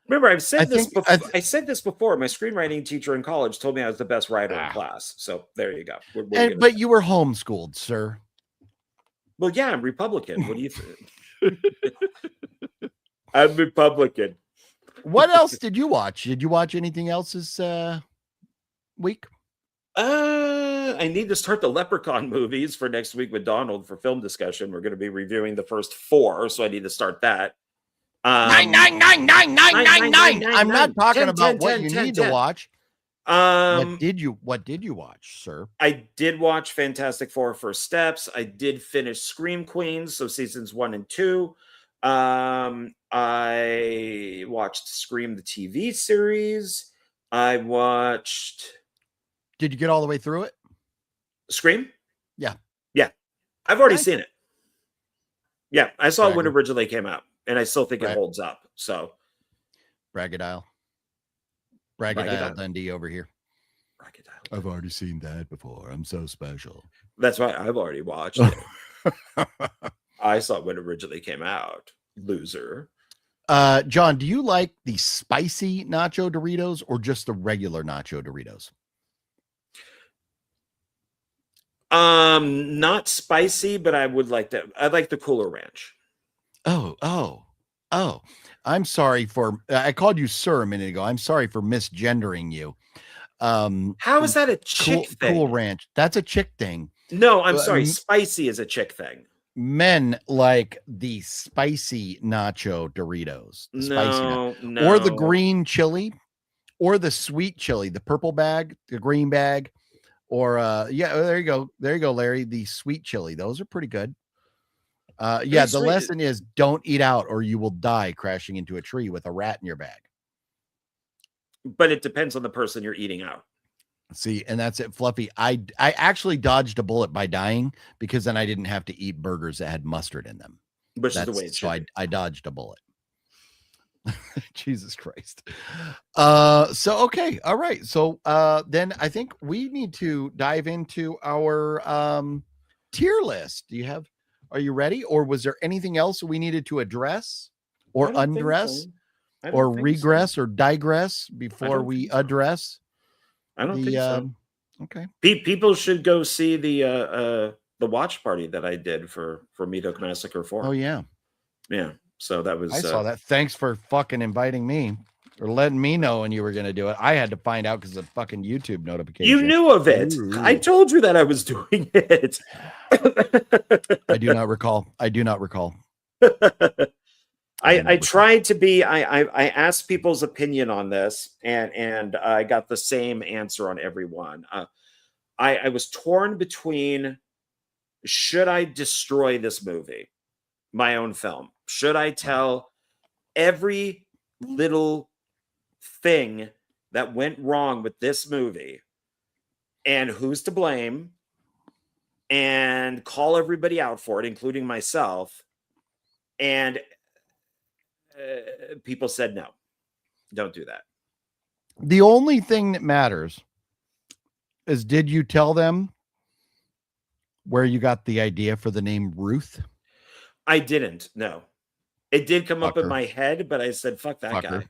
Speaker 2: Remember, I said this before. My screenwriting teacher in college told me I was the best writer in class. So there you go.
Speaker 1: But you were homeschooled, sir.
Speaker 2: Well, yeah, I'm Republican. What do you think? I'm Republican.
Speaker 1: What else did you watch? Did you watch anything else this week?
Speaker 2: I need to start the Leprechaun movies for next week with Donald for film discussion. We're going to be reviewing the first 4, so I need to start that.
Speaker 1: 9. I'm not talking about what you need to watch. What did you watch, sir?
Speaker 2: I did watch Fantastic Four First Steps. I did finish Scream Queens, so seasons 1 and 2. I watched Scream the TV series. I watched.
Speaker 1: Did you get all the way through it?
Speaker 2: Scream?
Speaker 1: Yeah.
Speaker 2: I've already seen it. Yeah, I saw it when it originally came out, and I still think it holds up. So,
Speaker 1: Braggadile Dundee over here. I've already seen that before. I'm so special.
Speaker 2: That's why I've already watched it. I saw it when it originally came out. Loser.
Speaker 1: John, do you like the spicy nacho Doritos or just the regular nacho Doritos?
Speaker 2: Not spicy, but I would like that. I like the Cooler Ranch.
Speaker 1: Oh. I'm sorry for I called you sir a minute ago. I'm sorry for misgendering you.
Speaker 2: How is that a chick thing?
Speaker 1: Cool Ranch. That's a chick thing.
Speaker 2: No, I'm sorry. Spicy is a chick thing.
Speaker 1: Men like the spicy nacho Doritos.
Speaker 2: No.
Speaker 1: Or the green chili, or the sweet chili, the purple bag, the green bag, or there you go, Larry. The sweet chili. Those are pretty good. The lesson is don't eat out or you will die crashing into a tree with a rat in your bag.
Speaker 2: But it depends on the person you're eating out.
Speaker 1: See, and that's it, Fluffy. I actually dodged a bullet by dying because then I didn't have to eat burgers that had mustard in them.
Speaker 2: Which is the way it should be.
Speaker 1: I dodged a bullet. Jesus Christ. Okay. All right. So then I think we need to dive into our tier list. Are you ready? Or was there anything else we needed to address or undress or regress or digress before we address?
Speaker 2: I don't think so.
Speaker 1: Okay.
Speaker 2: People should go see the watch party that I did for Meat Hook Massacre 4.
Speaker 1: Oh yeah.
Speaker 2: Yeah. So that was
Speaker 1: I saw that. Thanks for fucking inviting me or letting me know when you were going to do it. I had to find out because of fucking YouTube notification.
Speaker 2: You knew of it. Ooh. I told you that I was doing it.
Speaker 1: I do not recall.
Speaker 2: I tried to be. I asked people's opinion on this, and I got the same answer on every one. I was torn between should I destroy this movie, my own film? Should I tell every little thing that went wrong with this movie and who's to blame and call everybody out for it, including myself? And people said, no, don't do that.
Speaker 1: The only thing that matters is, did you tell them where you got the idea for the name Ruth?
Speaker 2: I didn't. No, it did come up in my head, but I said, fuck that guy.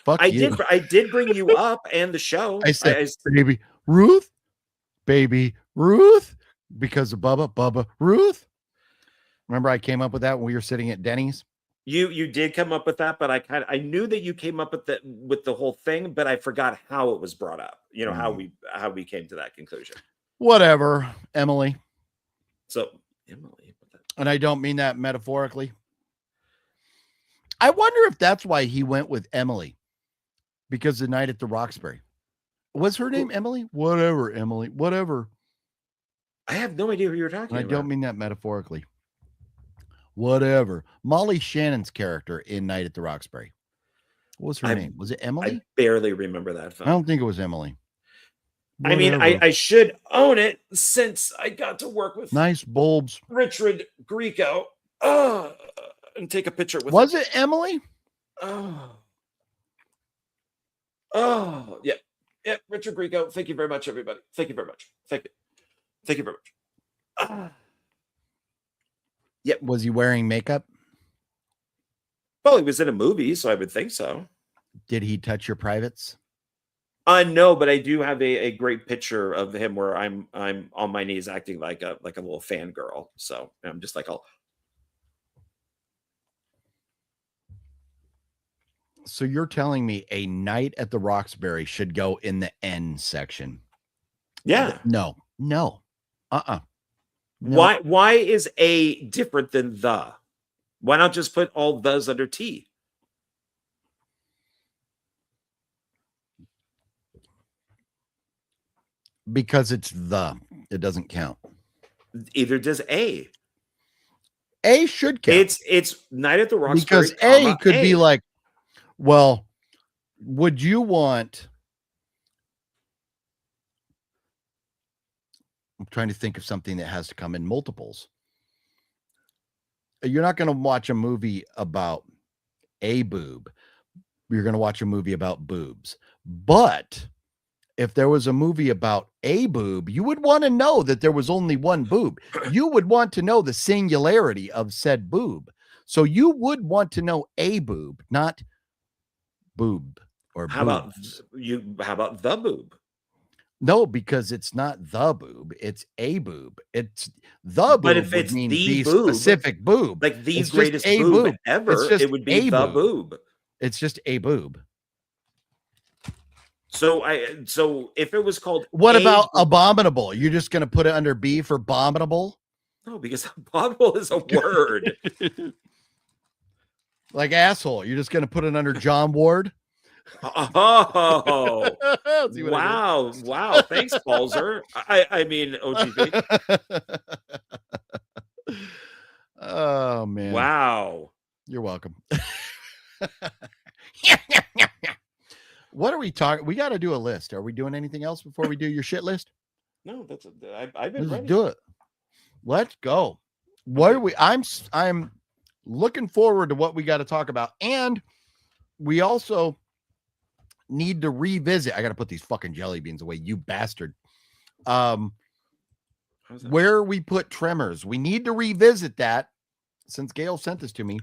Speaker 1: Fuck you.
Speaker 2: I did bring you up and the show.
Speaker 1: I said, baby Ruth, because of Bubba Ruth. Remember I came up with that when we were sitting at Denny's?
Speaker 2: You did come up with that, but I knew that you came up with the whole thing, but I forgot how it was brought up. You know, how we came to that conclusion.
Speaker 1: Whatever, Emily.
Speaker 2: So Emily,
Speaker 1: and I don't mean that metaphorically. I wonder if that's why he went with Emily, because the night at the Roxbury. Was her name Emily? Whatever, Emily. Whatever.
Speaker 2: I have no idea who you're talking
Speaker 1: and
Speaker 2: about.
Speaker 1: I don't mean that metaphorically. Whatever. Molly Shannon's character in Night at the Roxbury. What was her name? Was it Emily?
Speaker 2: I barely remember that film.
Speaker 1: I don't think it was Emily.
Speaker 2: I mean, I should own it since I got to work with
Speaker 1: nice bulbs.
Speaker 2: Richard Grieco. And take a picture with
Speaker 1: Was it Emily?
Speaker 2: Oh, yeah. Yeah, Richard Grieco. Thank you very much, everybody. Thank you very much. Thank you. Thank you very much.
Speaker 1: Yep. Was he wearing makeup?
Speaker 2: Well, he was in a movie, so I would think so.
Speaker 1: Did he touch your privates?
Speaker 2: No, but I do have a great picture of him where I'm on my knees acting like a little fangirl. So I'm just like, oh.
Speaker 1: So you're telling me a Night at the Roxbury should go in the N section?
Speaker 2: Yeah.
Speaker 1: No. No. No.
Speaker 2: Why is A different than the? Why not just put all those under T?
Speaker 1: Because it's the. It doesn't count.
Speaker 2: Either does A.
Speaker 1: A should count.
Speaker 2: It's Night at the Roxbury.
Speaker 1: Because A could be like, well, would you want... I'm trying to think of something that has to come in multiples. You're not going to watch a movie about a boob. You're going to watch a movie about boobs. But if there was a movie about a boob, you would want to know that there was only one boob. You would want to know the singularity of said boob. So you would want to know a boob, not boob or
Speaker 2: how
Speaker 1: boobs.
Speaker 2: How about the boob?
Speaker 1: No, because it's not the boob, it's a boob. It's the boob.
Speaker 2: But if it's the boob,
Speaker 1: specific boob,
Speaker 2: like the
Speaker 1: it's
Speaker 2: greatest
Speaker 1: a
Speaker 2: boob ever, it would be the boob.
Speaker 1: It's just a boob.
Speaker 2: So if it was called,
Speaker 1: what about abominable? You're just going to put it under B for abominable?
Speaker 2: No, because abominable is a word.
Speaker 1: Like asshole. You're just going to put it under John Ward?
Speaker 2: Oh, wow. Wow. Thanks, Balzer. I mean, OGB.
Speaker 1: Oh, man.
Speaker 2: Wow.
Speaker 1: You're welcome. What are we talking? We got to do a list. Are we doing anything else before we do your shit list?
Speaker 2: No, I've been ready.
Speaker 1: Let's do it. Let's go. What are we? I'm looking forward to what we got to talk about. And we also need to revisit. I got to put these fucking jelly beans away, you bastard. Where we put Tremors. We need to revisit that since Gale sent this to me.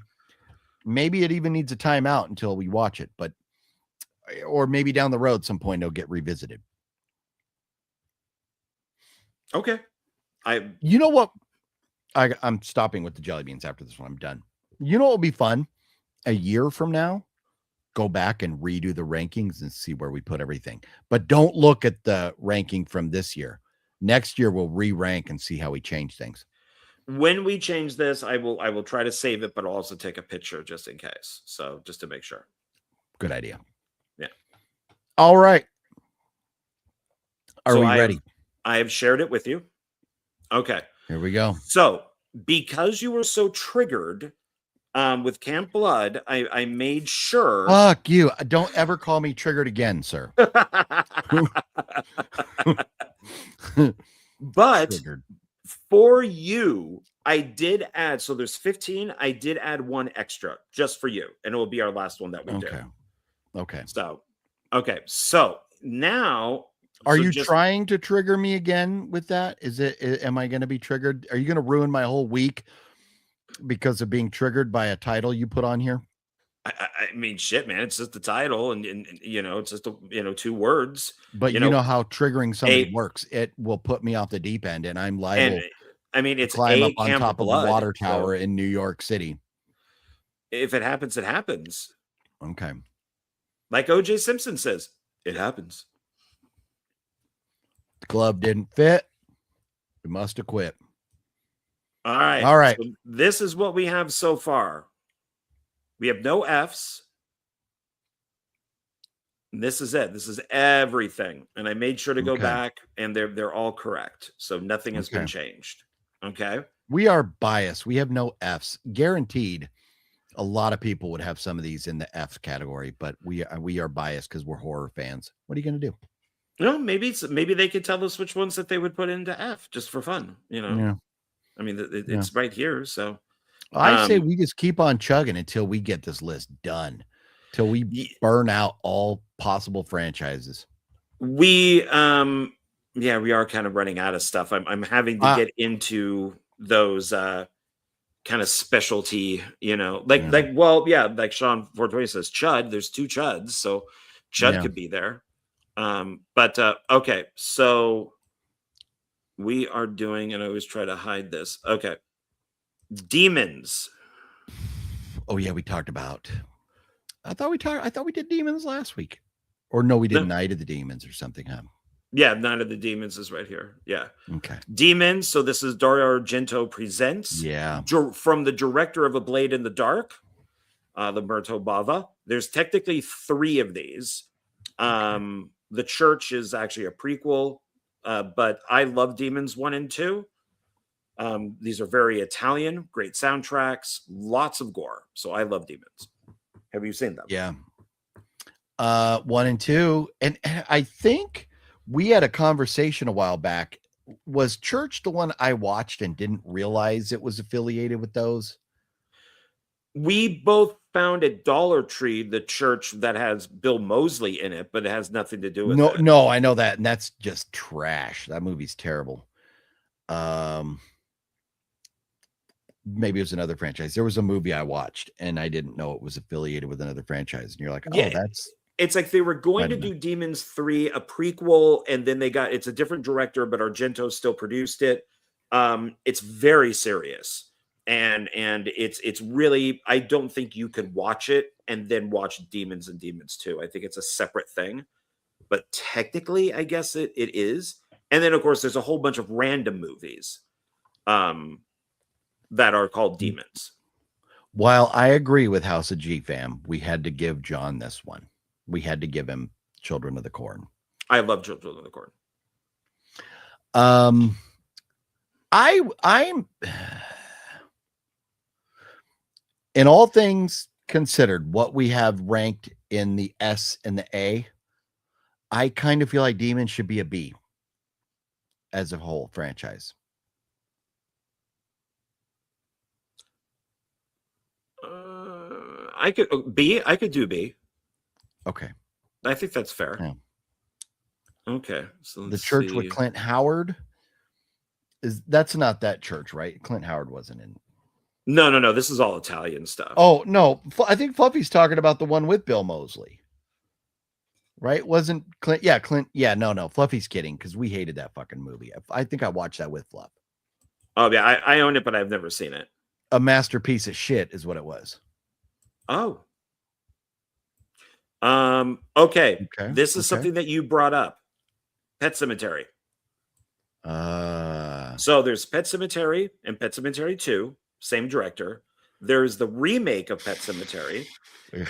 Speaker 1: Maybe it even needs a timeout until we watch it, but or maybe down the road some point it'll get revisited.
Speaker 2: Okay.
Speaker 1: You know what? I'm stopping with the jelly beans after this one. I'm done. You know what will be fun? A year from now, go back and redo the rankings and see where we put everything. But don't look at the ranking from this year. Next year we'll re-rank and see how we change things.
Speaker 2: When we change this, I will try to save it, but I'll also take a picture just in case. So just to make sure.
Speaker 1: Good idea.
Speaker 2: Yeah.
Speaker 1: All right. Are we ready?
Speaker 2: I have shared it with you. Okay.
Speaker 1: Here we go.
Speaker 2: So because you were so triggered with Camp Blood, I made sure.
Speaker 1: Fuck you. Don't ever call me triggered again, sir.
Speaker 2: But
Speaker 1: triggered.
Speaker 2: For you, I did add, so there's 15. I did add one extra just for you, and it will be our last one that we do.
Speaker 1: Okay.
Speaker 2: So now,
Speaker 1: are you trying to trigger me again with that? Am I going to be triggered? Are you going to ruin my whole week because of being triggered by a title you put on here?
Speaker 2: I mean, shit, man, it's just the title, and you know, it's just two words.
Speaker 1: But you know how triggering somebody works. It will put me off the deep end, and I'm liable.
Speaker 2: I mean, it's
Speaker 1: climb up on
Speaker 2: Camp
Speaker 1: top
Speaker 2: Blood,
Speaker 1: of a water tower in New York City.
Speaker 2: If it happens, it happens.
Speaker 1: Okay.
Speaker 2: Like O.J. Simpson says, it happens.
Speaker 1: The glove didn't fit. We must have quit.
Speaker 2: All right.
Speaker 1: All right.
Speaker 2: So this is what we have so far. We have no Fs. And this is it. This is everything. And I made sure to go back, and they're all correct. So nothing has been changed. Okay.
Speaker 1: We are biased. We have no Fs. Guaranteed. A lot of people would have some of these in the F category, but we are biased because we're horror fans. What are you going to do?
Speaker 2: No, maybe they could tell us which ones that they would put into F just for fun. You know.
Speaker 1: Yeah.
Speaker 2: I mean, it's right here. So
Speaker 1: I say we just keep on chugging until we get this list done, till we burn out all possible franchises.
Speaker 2: We we are kind of running out of stuff. I'm having to get into those kind of specialty, like Sean 420 says Chud. There's 2 Chuds, so Chud could be there. But okay, so we are doing, and I always try to hide this. Okay. Demons.
Speaker 1: Oh yeah, we talked about. I thought we did Demons last week. Or no, we did Night of the Demons or something, huh?
Speaker 2: Yeah, Night of the Demons is right here. Yeah.
Speaker 1: Okay.
Speaker 2: Demons. So this is Dario Argento presents.
Speaker 1: Yeah.
Speaker 2: From the director of A Blade in the Dark, Lamberto Bava. There's technically 3 of these. The Church is actually a prequel. But I love Demons 1 and 2. These are very Italian, great soundtracks, lots of gore. So I love Demons. Have you seen them?
Speaker 1: Yeah. 1 and 2. And I think we had a conversation a while back. Was Church the one I watched and didn't realize it was affiliated with those?
Speaker 2: We both found at Dollar Tree the Church that has Bill Moseley in it, but it has nothing to do with it.
Speaker 1: No, I know that, and that's just trash. That movie's terrible. Maybe it was another franchise. There was a movie I watched, and I didn't know it was affiliated with another franchise. And you're like, oh, that's...
Speaker 2: It's like they were going to do Demons 3, a prequel, and then it's a different director, but Argento still produced it. It's very serious. And it's really, I don't think you could watch it and then watch Demons and Demons 2. I think it's a separate thing, but technically I guess it is. And then of course there's a whole bunch of random movies that are called Demons.
Speaker 1: While I agree with House of G Fam, we had to give John this one. We had to give him Children of the Corn.
Speaker 2: I love Children of the Corn.
Speaker 1: I'm in all things considered, what we have ranked in the S and the A, I kind of feel like Demons should be a B as a whole franchise.
Speaker 2: I could do B.
Speaker 1: Okay.
Speaker 2: I think that's fair.
Speaker 1: Yeah.
Speaker 2: Okay. So
Speaker 1: the Church with Clint Howard that's not that church, right? Clint Howard wasn't in.
Speaker 2: No. This is all Italian stuff.
Speaker 1: Oh, no. I think Fluffy's talking about the one with Bill Moseley. Right? Wasn't Clint? Yeah, Clint. Yeah, no. Fluffy's kidding because we hated that fucking movie. I think I watched that with Fluff.
Speaker 2: Oh, yeah. I own it, but I've never seen it.
Speaker 1: A masterpiece of shit is what it was.
Speaker 2: Oh. Okay. This is something that you brought up. Pet Sematary. So there's Pet Sematary and Pet Sematary 2, same director. There's the remake of Pet Sematary.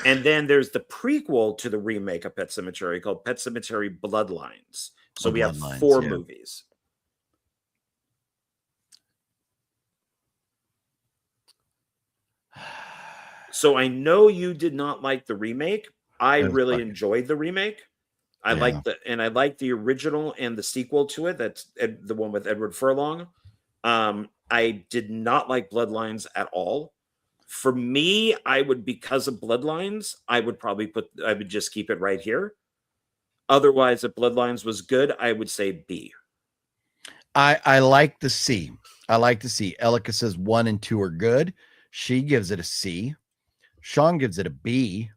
Speaker 2: And then there's the prequel to the remake of Pet Sematary called Pet Sematary Bloodlines. So we have 4 movies. So I know you did not like the remake. I really enjoyed the remake. I liked the original and the sequel to it. That's the one with Edward Furlong. I did not like Bloodlines at all. For me, because of Bloodlines, I would just keep it right here. Otherwise, if Bloodlines was good, I would say B.
Speaker 1: I like the C. I like to see. Elika says 1 and 2 are good. She gives it a C. Sean gives it a B.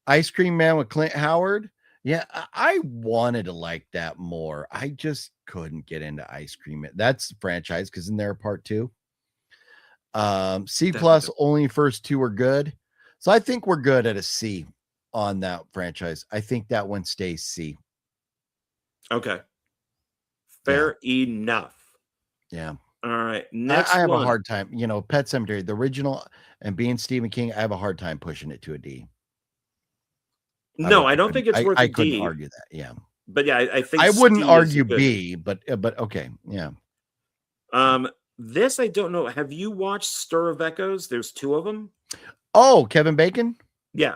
Speaker 1: Ice Cream Man with Clint Howard. Yeah, I wanted to like that more. I just couldn't get into Ice Cream Man. That's the franchise because in there part 2. C
Speaker 2: Definitely.
Speaker 1: plus, only first two are good. So I think we're good at a C on that franchise. I think that one stays C.
Speaker 2: Okay. Fair enough.
Speaker 1: Yeah.
Speaker 2: All right. Next
Speaker 1: I have
Speaker 2: one.
Speaker 1: a hard time, Pet Sematary, the original, and being Stephen King, I have a hard time pushing it to a D.
Speaker 2: No, I don't think it's worth
Speaker 1: I
Speaker 2: a
Speaker 1: couldn't
Speaker 2: D.
Speaker 1: argue that. Yeah.
Speaker 2: But yeah, I think
Speaker 1: I wouldn't
Speaker 2: C is
Speaker 1: argue
Speaker 2: good.
Speaker 1: B, but okay. Yeah.
Speaker 2: This I don't know. Have you watched Stir of Echoes? There's two of them.
Speaker 1: Oh, Kevin Bacon?
Speaker 2: Yeah.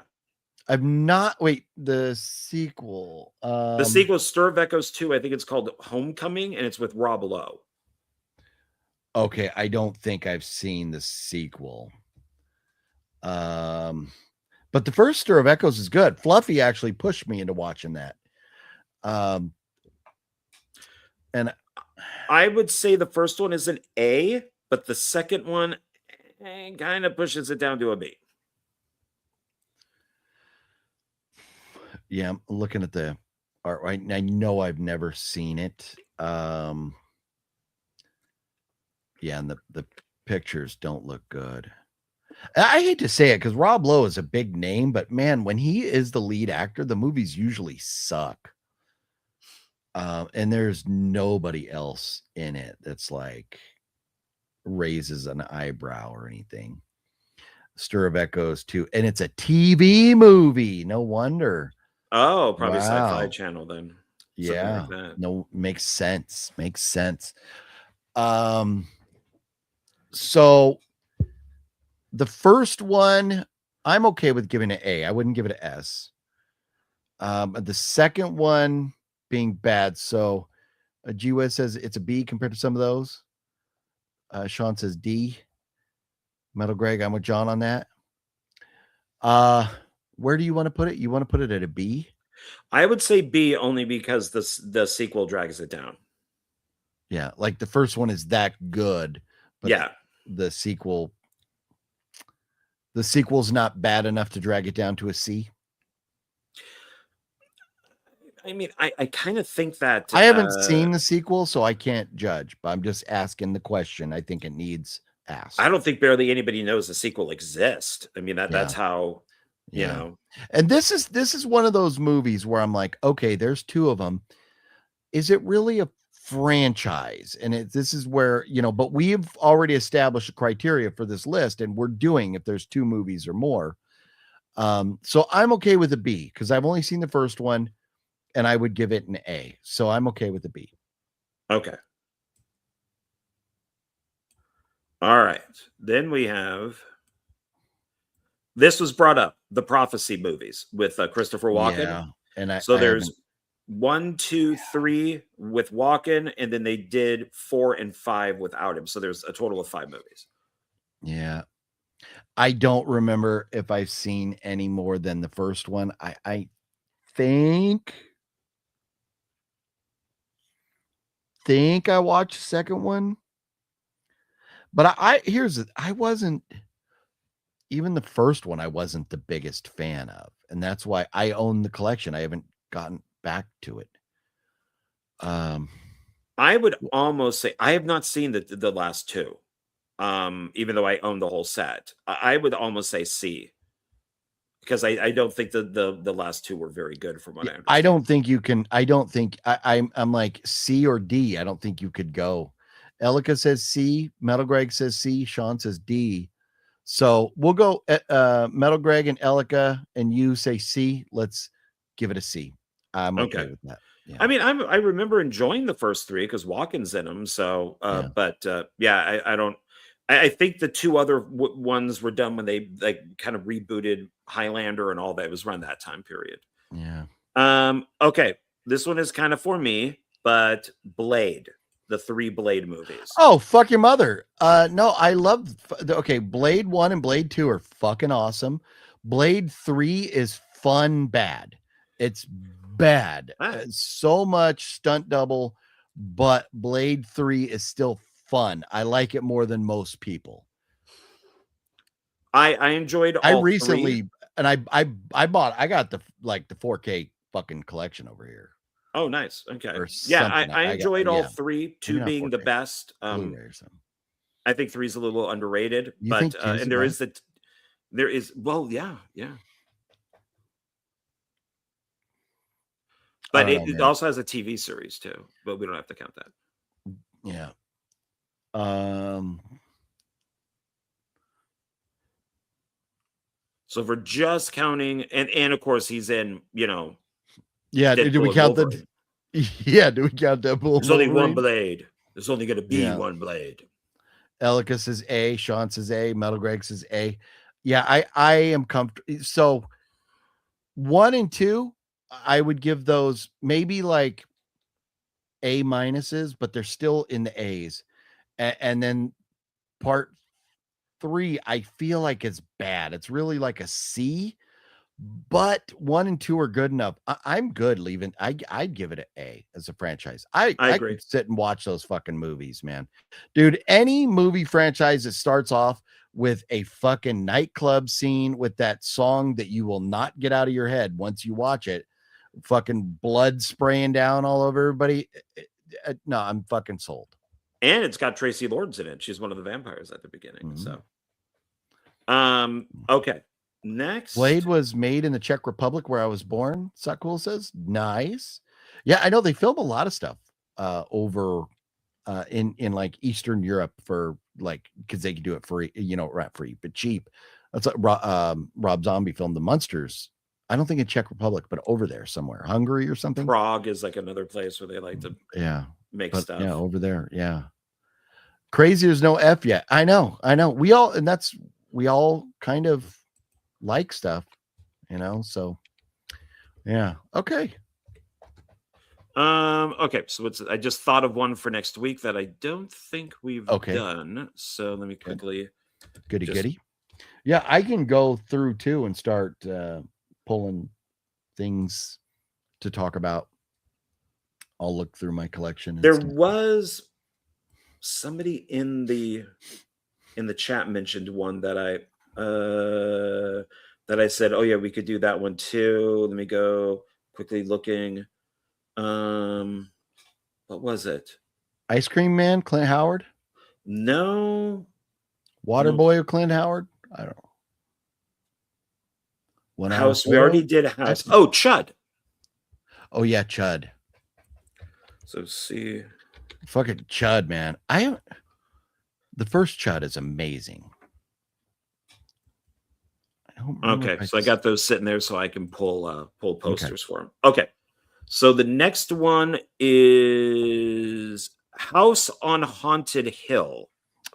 Speaker 1: I've not. Wait, the sequel.
Speaker 2: The sequel is Stir of Echoes 2. I think it's called Homecoming, and it's with Rob Lowe.
Speaker 1: Okay, I don't think I've seen the sequel. But the first Stir of Echoes is good. Fluffy actually pushed me into watching that. And
Speaker 2: I would say the first one is an A, but the second one kind of pushes it down to a B.
Speaker 1: Yeah, I'm looking at the art. I know I've never seen it. Yeah, and the pictures don't look good. I hate to say it because Rob Lowe is a big name, but man, when he is the lead actor, the movies usually suck. And there's nobody else in it that's like raises an eyebrow or anything. Stir of Echoes 2, and it's a TV movie. No wonder.
Speaker 2: Oh, probably
Speaker 1: Wow.
Speaker 2: Sci-Fi Channel then.
Speaker 1: Yeah.
Speaker 2: Something like that.
Speaker 1: No, makes sense. Makes sense. So the first one, I'm okay with giving it A. I wouldn't give it an S. The second one being bad. So G Wes says it's a B compared to some of those. Sean says D. Metal Greg, I'm with John on that. Where do you want to put it? You want to put it at a B?
Speaker 2: I would say B only because the sequel drags it down.
Speaker 1: Yeah, like the first one is that good, but
Speaker 2: yeah,
Speaker 1: the sequel's not bad enough to drag it down to a C.
Speaker 2: I mean, I kind of think that
Speaker 1: I haven't seen the sequel, so I can't judge, but I'm just asking the question. I think it needs asked.
Speaker 2: I don't think barely anybody knows the sequel exists. I mean, that's how, you know.
Speaker 1: And this is one of those movies where I'm like, okay, there's two of them. Is it really a franchise? And this is where, but we've already established a criteria for this list, and we're doing if there's two movies or more. So I'm okay with a B because I've only seen the first one, and I would give it an A. So I'm okay with the B.
Speaker 2: Okay. All right. Then we have, this was brought up, the Prophecy movies with Christopher Walken.
Speaker 1: Yeah. And
Speaker 2: there's 1, 2, 3 with Walken, and then they did 4 and 5 without him. So there's a total of 5 movies.
Speaker 1: Yeah. I don't remember if I've seen any more than the first one. I think I watched the second one, but I wasn't even the first one. I wasn't the biggest fan of, and that's why I own the collection. I haven't gotten back to it.
Speaker 2: I would almost say I have not seen the last 2, even though I own the whole set. I would almost say C. Because I don't think the last 2 were very good from what I understand.
Speaker 1: I don't think you can. I don't think I'm like C or D. I don't think you could go. Elika says C. Metal Greg says C. Sean says D. So we'll go Metal Greg and Elika, and you say C. Let's give it a C. I'm okay with that. Yeah.
Speaker 2: I mean, I remember enjoying the first 3 because Walken's in them. So, I don't. I think the 2 other ones were done when they kind of rebooted Highlander and all that. It was around that time period.
Speaker 1: Yeah.
Speaker 2: Okay. This one is kind of for me, but Blade, the 3 Blade movies.
Speaker 1: Oh, fuck your mother. No, I love. Okay, Blade 1 and Blade 2 are fucking awesome. Blade 3 is fun bad. It's bad. So much stunt double, but Blade 3 is still fun. I like it more than most people.
Speaker 2: I enjoyed all
Speaker 1: recently
Speaker 2: 3.
Speaker 1: And I got the 4K fucking collection over here.
Speaker 2: Oh, nice. Okay. Yeah, I enjoyed all 3, 2
Speaker 1: Maybe not
Speaker 2: being the
Speaker 1: 4K.
Speaker 2: best.
Speaker 1: Blu-ray or something.
Speaker 2: I think 3 is a little underrated,
Speaker 1: You
Speaker 2: but
Speaker 1: think 2 is
Speaker 2: and there is yeah. But
Speaker 1: I don't know,
Speaker 2: it
Speaker 1: man.
Speaker 2: also has a TV series too, but we don't have to count that.
Speaker 1: Yeah.
Speaker 2: So if we're just counting, and of course he's in,
Speaker 1: Yeah, do we
Speaker 2: Deadpool and
Speaker 1: count
Speaker 2: Wolverine.
Speaker 1: Yeah, do we count Deadpool?
Speaker 2: There's only one
Speaker 1: Wolverine?
Speaker 2: blade. There's only going to be
Speaker 1: Yeah.
Speaker 2: one blade.
Speaker 1: Elicus is A, Sean says A, Metal Greg says A. Yeah, I am comfortable. So 1 and 2, I would give those maybe like A minuses, but they're still in the A's. And then part 3, I feel like it's bad. It's really like a C, but 1 and 2 are good enough. I'm good leaving. I'd give it an A as a franchise. I
Speaker 2: agree.
Speaker 1: could sit and watch those fucking movies, man. Dude, any movie franchise that starts off with a fucking nightclub scene with that song that you will not get out of your head once you watch it, fucking blood spraying down all over everybody. No, I'm fucking sold.
Speaker 2: And it's got Tracy Lords in it. She's one of the vampires at the beginning. So, okay. Next,
Speaker 1: Blade was made in the Czech Republic where I was born. Sakul says, nice. Yeah, I know they film a lot of stuff over in like Eastern Europe for like because they can do it free, not free, but cheap. That's like Rob Zombie filmed the Munsters. I don't think in Czech Republic, but over there somewhere, Hungary or something.
Speaker 2: Prague is like another place where they like to make stuff.
Speaker 1: Yeah, over there. Yeah. Crazy there's no F yet. I know. We all kind of like stuff, so yeah. Okay.
Speaker 2: Okay, so I just thought of one for next week that I don't think we've done. So let me quickly
Speaker 1: goody. Yeah, I can go through too and start pulling things to talk about. I'll look through my collection.
Speaker 2: There was somebody in the chat mentioned one that I said, oh yeah, we could do that one too. Let me go quickly looking. What was it?
Speaker 1: Ice Cream Man, Clint Howard?
Speaker 2: No.
Speaker 1: Waterboy or Clint Howard? I don't know.
Speaker 2: House. We already did House. Oh, Chud.
Speaker 1: Oh yeah, Chud.
Speaker 2: So see.
Speaker 1: Fucking Chud, man. The first Chud is amazing.
Speaker 2: Okay, so I got those sitting there so I can pull posters for them. Okay. So the next one is House on Haunted Hill.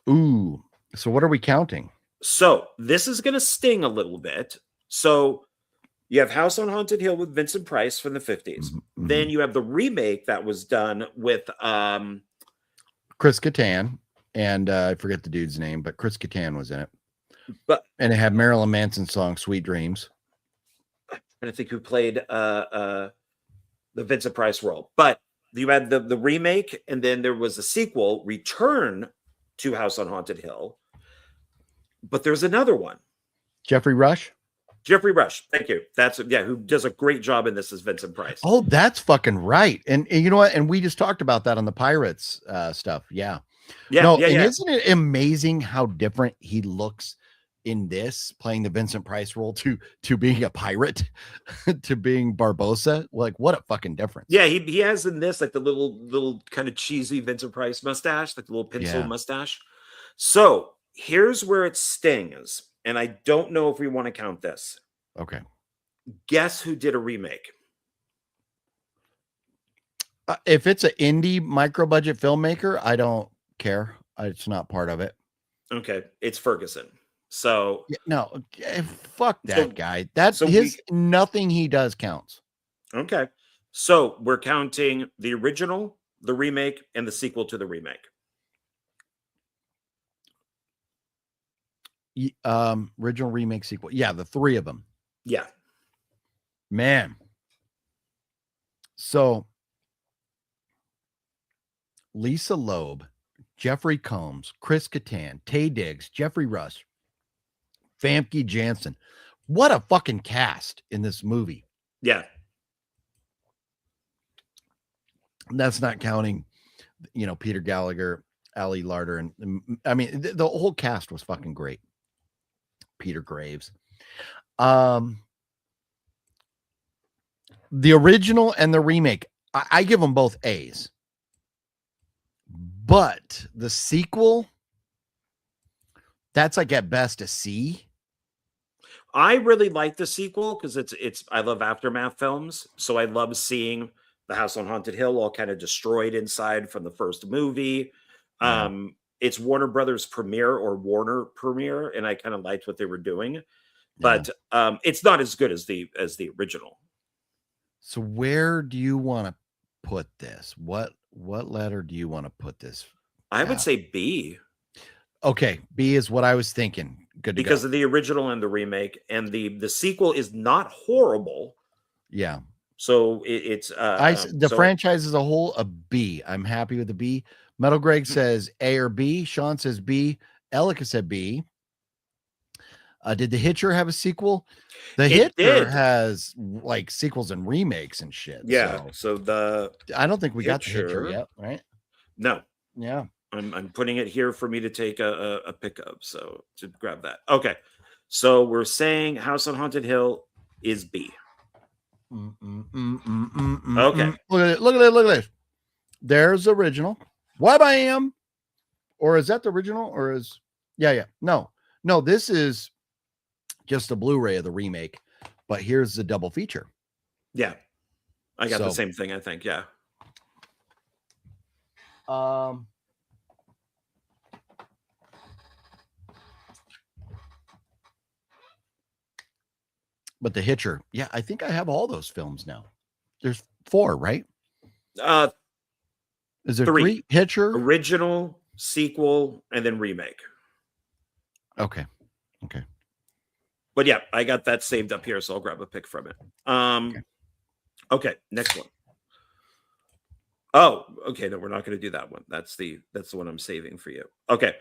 Speaker 1: Ooh. So what are we counting?
Speaker 2: So this is going to sting a little bit. So you have House on Haunted Hill with Vincent Price from the 50s. Mm-hmm. Then you have the remake that was done with
Speaker 1: Chris Kattan. And I forget the dude's name, but Chris Kattan was in it. And it had Marilyn Manson's song Sweet Dreams.
Speaker 2: And I think who played the Vincent Price role. But you had the remake, and then there was a sequel, Return to House on Haunted Hill. But there's another one.
Speaker 1: Jeffrey Rush.
Speaker 2: Thank you. That's who does a great job in this is Vincent Price.
Speaker 1: Oh, that's fucking right. And you know what? And we just talked about that on the Pirates stuff. Yeah. Isn't it amazing how different he looks in this, playing the Vincent Price role to being a pirate, to being Barbossa? Like, what a fucking difference.
Speaker 2: Yeah, he has in this like the little kind of cheesy Vincent Price mustache, like the little pencil mustache. So here's where it stings, and I don't know if we want to count this.
Speaker 1: Okay.
Speaker 2: Guess who did a remake?
Speaker 1: If it's an indie micro budget filmmaker, I don't care. It's not part of it.
Speaker 2: Okay, it's Ferguson. So
Speaker 1: fuck that guy. That's nothing he does counts.
Speaker 2: Okay, so we're counting the original, the remake, and the sequel to the remake.
Speaker 1: Original, remake, sequel. Yeah, the three of them.
Speaker 2: Yeah,
Speaker 1: man. So Lisa Loeb, Jeffrey Combs, Chris Kattan, Taye Diggs, Jeffrey Rush, Famke Janssen. What a fucking cast in this movie.
Speaker 2: Yeah.
Speaker 1: That's not counting, Peter Gallagher, Ali Larder, and I mean the whole cast was fucking great. Peter Graves. The original and the remake, I give them both A's. But the sequel, that's like at best a C.
Speaker 2: I really like the sequel because it's I love aftermath films, so I love seeing the house on Haunted Hill all kind of destroyed inside from the first movie.
Speaker 1: Yeah.
Speaker 2: It's Warner Brothers premiere or Warner premiere, and I kind of liked what they were doing, but it's not as good as the original.
Speaker 1: So where do you want to put this? What letter do you want to put this?
Speaker 2: I would say B.
Speaker 1: Okay, B is what I was thinking. Good to
Speaker 2: because
Speaker 1: go.
Speaker 2: of the original and the remake, and the sequel is not horrible.
Speaker 1: Yeah.
Speaker 2: So it's
Speaker 1: the franchise as a whole, a B. I'm happy with the B. Metal Greg says A or B. Sean says B. Elika said B. Did The Hitcher have a sequel? The Hitcher has like sequels and remakes and shit.
Speaker 2: Yeah. So
Speaker 1: I don't think we got The Hitcher yet, right?
Speaker 2: No.
Speaker 1: Yeah.
Speaker 2: I'm putting it here for me to take a pickup. So to grab that. Okay. So we're saying House on Haunted Hill is B. Okay.
Speaker 1: Look at it. Look at this. There's the original. YBAM. Or is that the original? Or is No, this is just a Blu-ray of the remake, but here's the double feature.
Speaker 2: Yeah. I got the same thing, I think. Yeah.
Speaker 1: But The Hitcher, yeah, I think I have all those films now. There's 4, right? Is there 3? Hitcher,
Speaker 2: original, sequel, and then remake.
Speaker 1: Okay.
Speaker 2: But yeah, I got that saved up here, so I'll grab a pic from it. Okay, next one. Oh, okay. No, we're not going to do that one. That's the one I'm saving for you. Okay.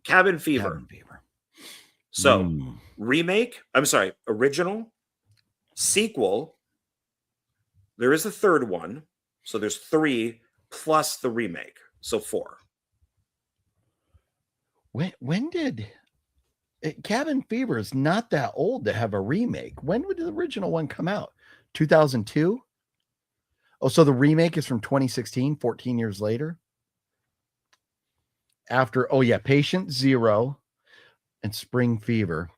Speaker 2: Cabin Fever. So remake. I'm sorry, original, sequel. There is a third one, so there's 3 plus the remake, so 4.
Speaker 1: When did Cabin Fever is not that old to have a remake? When did the original one come out? 2002. Oh, so the remake is from 2016, 14 years later. After, Patient Zero and Spring Fever.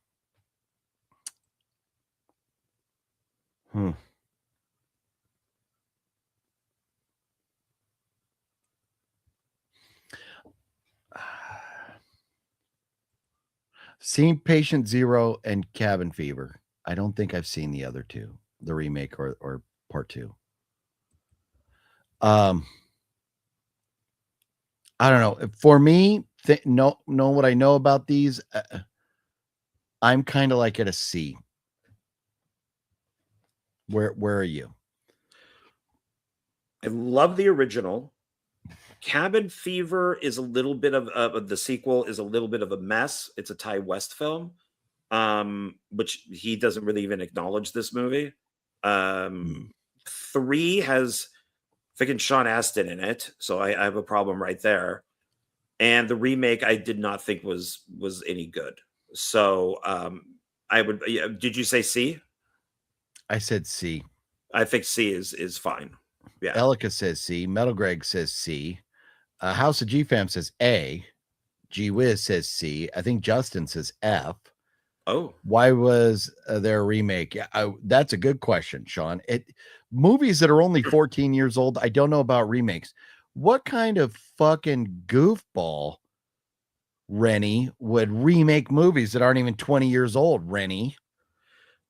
Speaker 1: Seen Patient Zero and Cabin Fever. I don't think I've seen the other 2, the remake or part 2. I don't know. For me, know what I know about these. I'm kind of like at a C. Where are you?
Speaker 2: I love the original. Cabin Fever is a little bit of the sequel is a little bit of a mess. It's a Ty West film, which he doesn't really even acknowledge this movie. 3 has freaking Sean Astin in it, so I have a problem right there. And the remake I did not think was any good. So I would. Did you say C?
Speaker 1: I said C.
Speaker 2: I think C is fine. Yeah.
Speaker 1: Elika says C. Metal Greg says C. House of G-Fam says A. G-Wiz says C. I think Justin says F.
Speaker 2: Oh.
Speaker 1: Why was there a remake? That's a good question, Sean. Movies that are only 14 years old, I don't know about remakes. What kind of fucking goofball, Rennie, would remake movies that aren't even 20 years old, Rennie?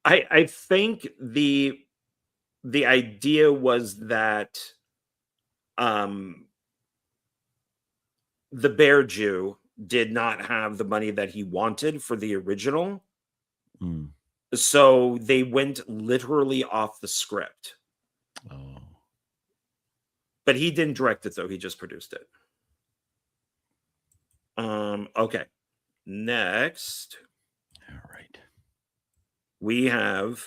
Speaker 2: I think the idea was that the Bear Jew did not have the money that he wanted for the original. So they went literally off the script.
Speaker 1: Oh.
Speaker 2: But he didn't direct it, though. He just produced it. Okay. Next.
Speaker 1: All right.
Speaker 2: We have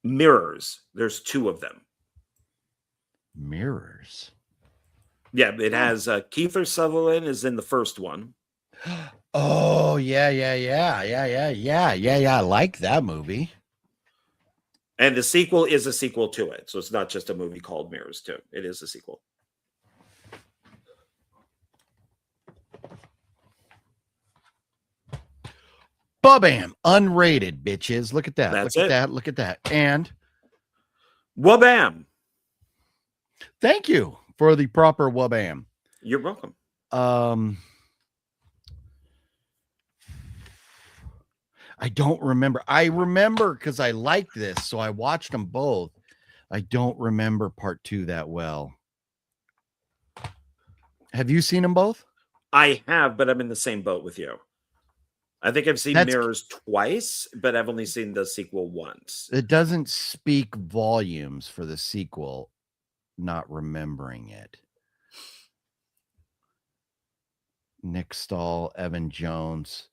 Speaker 2: Mirrors. There's 2 of them.
Speaker 1: Mirrors.
Speaker 2: Yeah, it has Kiefer Sutherland is in the first one.
Speaker 1: Oh, yeah. I like that movie.
Speaker 2: And the sequel is a sequel to it. So it's not just a movie called Mirrors 2. It is a sequel.
Speaker 1: Bam, unrated, bitches. Look at that.
Speaker 2: That's
Speaker 1: Look at
Speaker 2: it.
Speaker 1: that. Look at that. And
Speaker 2: Wabam.
Speaker 1: thank you for the proper wabam.
Speaker 2: You're welcome.
Speaker 1: I don't remember. I remember because I liked this, so I watched them both. I don't remember part 2 that well. Have you seen them both?
Speaker 2: I have, but I'm in the same boat with you. I think I've seen Mirrors twice, but I've only seen the sequel once.
Speaker 1: It doesn't speak volumes for the sequel, not remembering it. Nick Stahl, Evan Jones,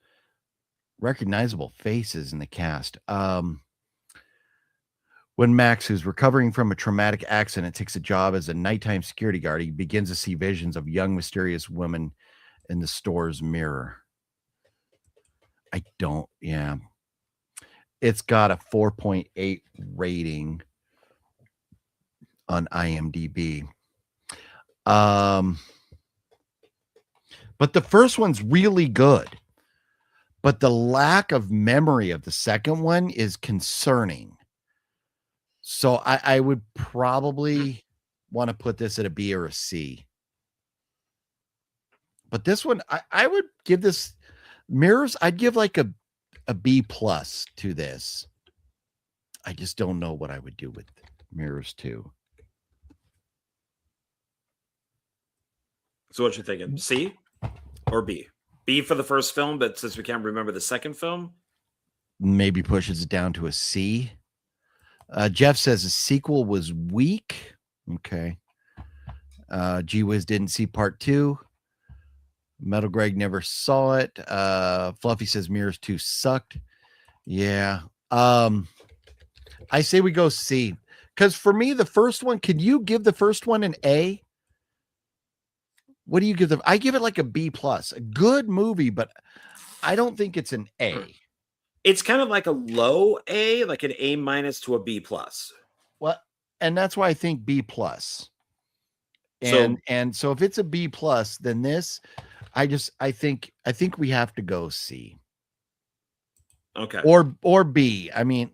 Speaker 1: recognizable faces in the cast. When Max, who's recovering from a traumatic accident, takes a job as a nighttime security guard, he begins to see visions of young, mysterious women in the store's mirror. It's got a 4.8 rating on IMDb. But the first one's really good. But the lack of memory of the second one is concerning. So I would probably want to put this at a B or a C. But this one, I would give this Mirrors, I'd give like a B plus to this. I just don't know what I would do with Mirrors 2.
Speaker 2: So what you thinking? C or B? B for the first film, but since we can't remember the second film,
Speaker 1: maybe pushes it down to a C. Jeff says the sequel was weak. Okay. G Wiz didn't see part 2. Metal Greg never saw it. Fluffy says Mirrors 2 sucked. Yeah. I say we go C. Because for me, the first one, can you give the first one an A? What do you give them? I give it like a B plus. A good movie, but I don't think it's an A.
Speaker 2: It's kind of like a low A, like an A minus to a B plus.
Speaker 1: Well, and that's why I think B plus. And so if it's a B plus, then this, I think we have to go C.
Speaker 2: Okay.
Speaker 1: Or B. I mean,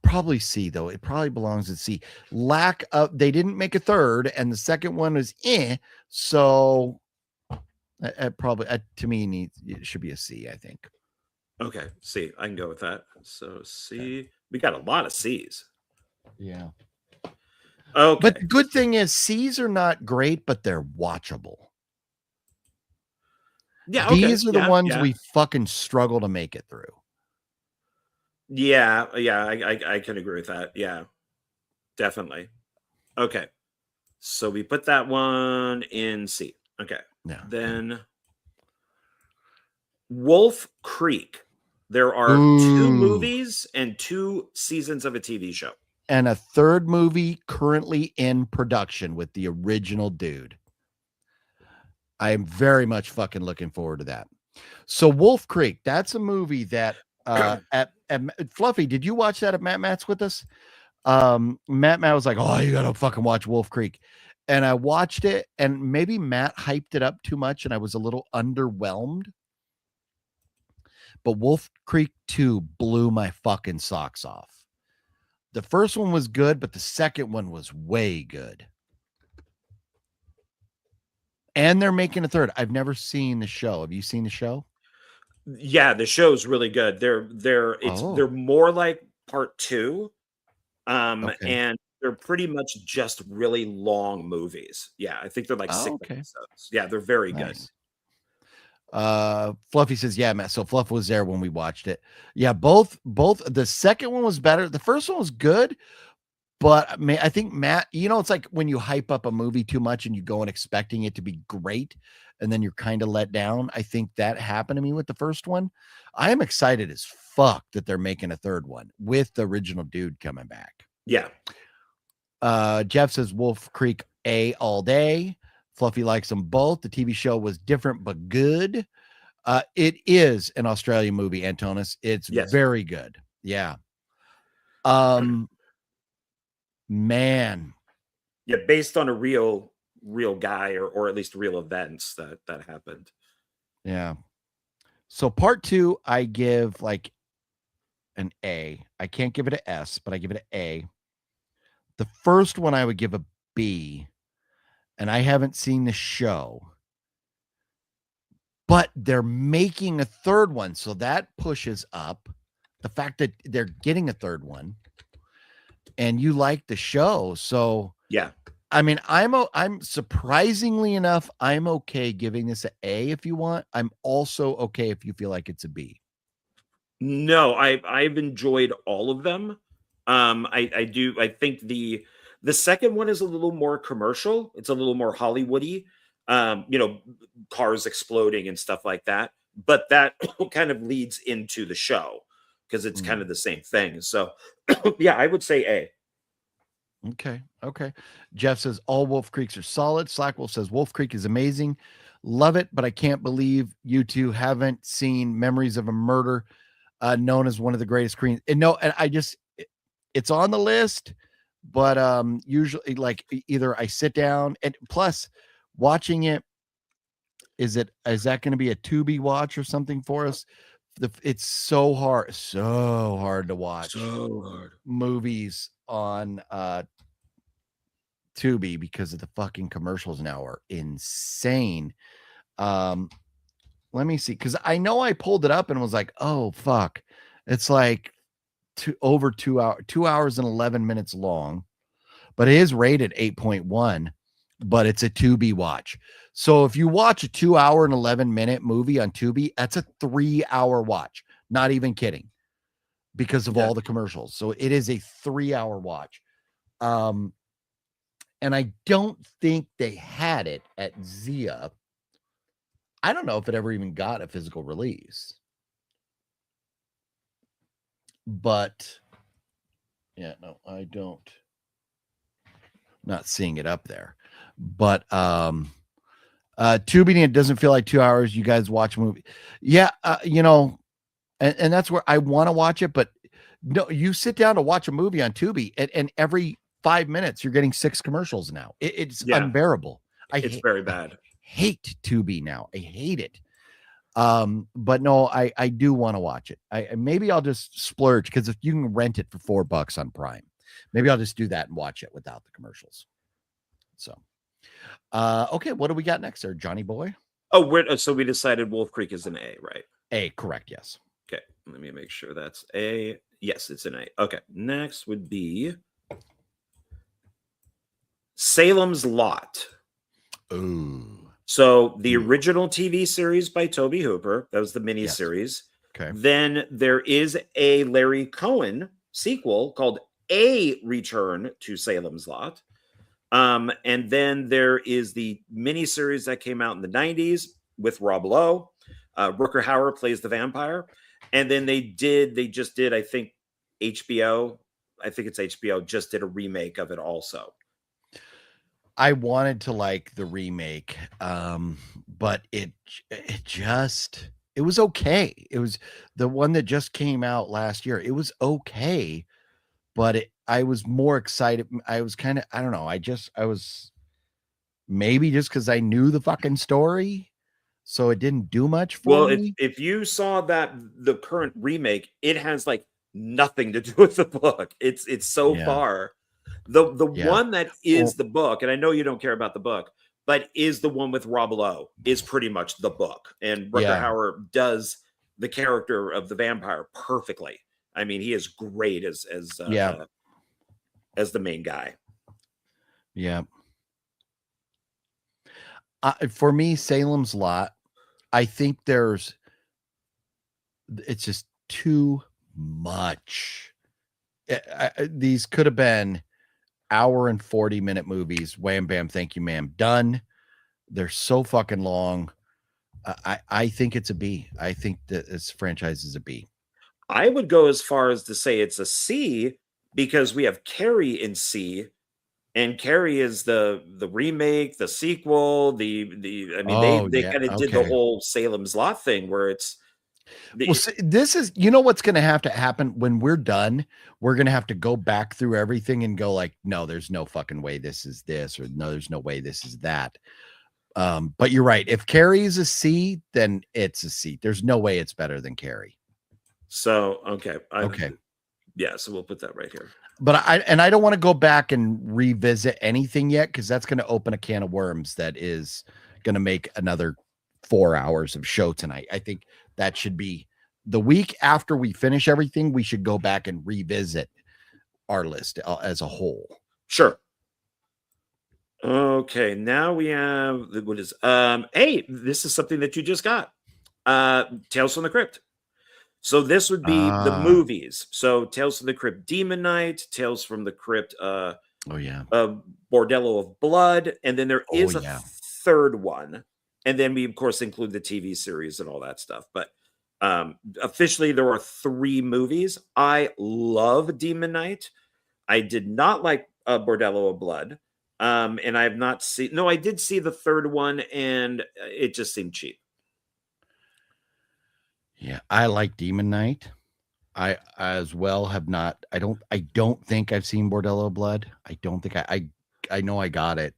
Speaker 1: probably C though. It probably belongs at C. Lack of, they didn't make a third, and the second one was so probably to me it should be a C, I think.
Speaker 2: Okay, C. I can go with that. So C. We got a lot of C's.
Speaker 1: Yeah.
Speaker 2: Okay.
Speaker 1: But the good thing is C's are not great, but they're watchable.
Speaker 2: Yeah. Okay.
Speaker 1: These are the ones we fucking struggle to make it through.
Speaker 2: Yeah. I can agree with that. Yeah. Definitely. Okay. So we put that one in C. Okay.
Speaker 1: Yeah.
Speaker 2: Then Wolf Creek. There are 2 movies and 2 seasons of a TV show.
Speaker 1: And a third movie currently in production with the original dude. I am very much fucking looking forward to that. So Wolf Creek, that's a movie that at Fluffy, did you watch that at Matt's with us? Matt was like, oh, you gotta fucking watch Wolf Creek. And I watched it, and maybe Matt hyped it up too much, and I was a little underwhelmed. But Wolf Creek 2 blew my fucking socks off. The first one was good, but the second one was way good. And they're making a third. I've never seen the show. Have you seen the show?
Speaker 2: Yeah, the show's really good. They're more like part 2. And they're pretty much just really long movies. Yeah, I think they're like 6 episodes. Yeah, they're very good.
Speaker 1: Fluffy says, yeah, Matt. So Fluff was there when we watched it. Yeah, both the second one was better. The first one was good, but I think Matt, it's like when you hype up a movie too much and you go in expecting it to be great, and then you're kind of let down. I think that happened to me with the first one. I am excited as fuck that they're making a third one with the original dude coming back.
Speaker 2: Yeah.
Speaker 1: Jeff says Wolf Creek A all day. Fluffy likes them both. The TV show was different but good. It is an Australian movie, Antonis. It's very good. Yeah. Man.
Speaker 2: Yeah, based on a real guy or at least real events that happened.
Speaker 1: Yeah. So part 2, I give like an A. I can't give it an S, but I give it an A. The first one I would give a B, and I haven't seen the show, but they're making a third one, so that pushes up the fact that they're getting a third one, and you like the show. So
Speaker 2: yeah,
Speaker 1: I mean, I'm surprisingly enough, I'm okay giving this an A if you want. I'm also okay if you feel like it's a B.
Speaker 2: No, I've enjoyed all of them. I do. I think the second one is a little more commercial. It's a little more Hollywoody. You know, cars exploding and stuff like that. But that kind of leads into the show because it's kind of the same thing. So, yeah, I would say A.
Speaker 1: Okay. Jeff says all Wolf Creeks are solid. Slackwolf says Wolf Creek is amazing. Love it, but I can't believe you two haven't seen Memories of a Murder, known as one of the greatest Korean. And no, and it's on the list, but usually like either I sit down and plus watching it. Is that going to be a Tubi watch or something for us? It's so hard to watch movies on Tubi because of the fucking commercials now are insane. Let me see, because I know I pulled it up and was like, oh fuck, it's like over 2 hours, 2 hours and 11 minutes long, but it is rated 8.1, but it's a Tubi watch. So if you watch a 2 hour and 11-minute movie on Tubi, that's a 3 hour watch. Not even kidding, because of all the commercials. So it is a 3 hour watch. And I don't think they had it at Zia. I don't know if it ever even got a physical release. But yeah, no, I don't. Not seeing it up there. But Tubi, it doesn't feel like 2 hours. You guys watch a movie. Yeah, you know, and that's where I want to watch it, but no, you sit down to watch a movie on Tubi and every 5 minutes you're getting 6 commercials now. It's unbearable.
Speaker 2: It's very bad.
Speaker 1: I hate Tubi now. I hate it. But no, I do want to watch it. Maybe I'll just splurge, because if you can rent it for $4 on Prime, maybe I'll just do that and watch it without the commercials. So, okay, what do we got next there, Johnny boy?
Speaker 2: Oh, so we decided Wolf Creek is an A, right?
Speaker 1: A, correct, yes.
Speaker 2: Okay, let me make sure that's A. Yes, it's an A. Okay, next would be Salem's Lot.
Speaker 1: Ooh.
Speaker 2: So the original TV series by Tobe Hooper, that was the miniseries.
Speaker 1: Okay.
Speaker 2: Then there is a Larry Cohen sequel called A Return to Salem's Lot. And then there is the miniseries that came out in the 90s with Rob Lowe. Rutger Hauer plays the vampire. And then they just did, I think it's HBO, just did a remake of it also.
Speaker 1: I wanted to like the remake, but it was okay. It was the one that just came out last year. It was okay, but I was more excited. I was kind of, I don't know. I was maybe just because I knew the fucking story, so it didn't do much for me.
Speaker 2: If you saw the current remake, it has like nothing to do with the book. It's so far. The one that is the book, and I know you don't care about the book, but is the one with Rob Lowe, is pretty much the book. And Rutger Hauer does the character of the vampire perfectly. I mean, he is great as the main guy.
Speaker 1: Yeah. For me, Salem's Lot, I think it's just too much. These could have been hour and 40-minute movies. Wham, bam, thank you, ma'am. Done. They're so fucking long. I think it's a B. I think that this franchise is a B.
Speaker 2: I would go as far as to say it's a C, because we have Carrie in C, And Carrie is the remake, the sequel, I mean,
Speaker 1: Oh,
Speaker 2: they
Speaker 1: yeah,
Speaker 2: kind of did the
Speaker 1: okay.
Speaker 2: whole Salem's Lot thing where it's
Speaker 1: Well, see, this is, you know, what's going to have to happen when we're done. We're going to have to go back through everything and go like, no, there's no fucking way this is this, or no, there's no way this is that. But you're right. If Carrie is a C, then it's a C. There's no way it's better than Carrie.
Speaker 2: So okay,
Speaker 1: Okay.
Speaker 2: Yeah, so we'll put that right here.
Speaker 1: But I don't want to go back and revisit anything yet, because that's going to open a can of worms that is going to make another 4 hours of show tonight. I think that should be the week after we finish everything. We should go back and revisit our list as a whole.
Speaker 2: Sure. Okay, now we have what is hey, this is something that you just got. Tales from the Crypt. So this would be the movies. So Tales from the Crypt Demon Knight, Tales from the Crypt Bordello of Blood, and then there is a third one. And then we of course include the TV series and all that stuff. But officially there are 3 movies. I love Demon Knight. I did not like Bordello of Blood. And I have not seen, no, I did see the third one and it just seemed cheap.
Speaker 1: Yeah, I like Demon Knight. I as well have not, I don't think I've seen Bordello of Blood. I don't think I know I got it.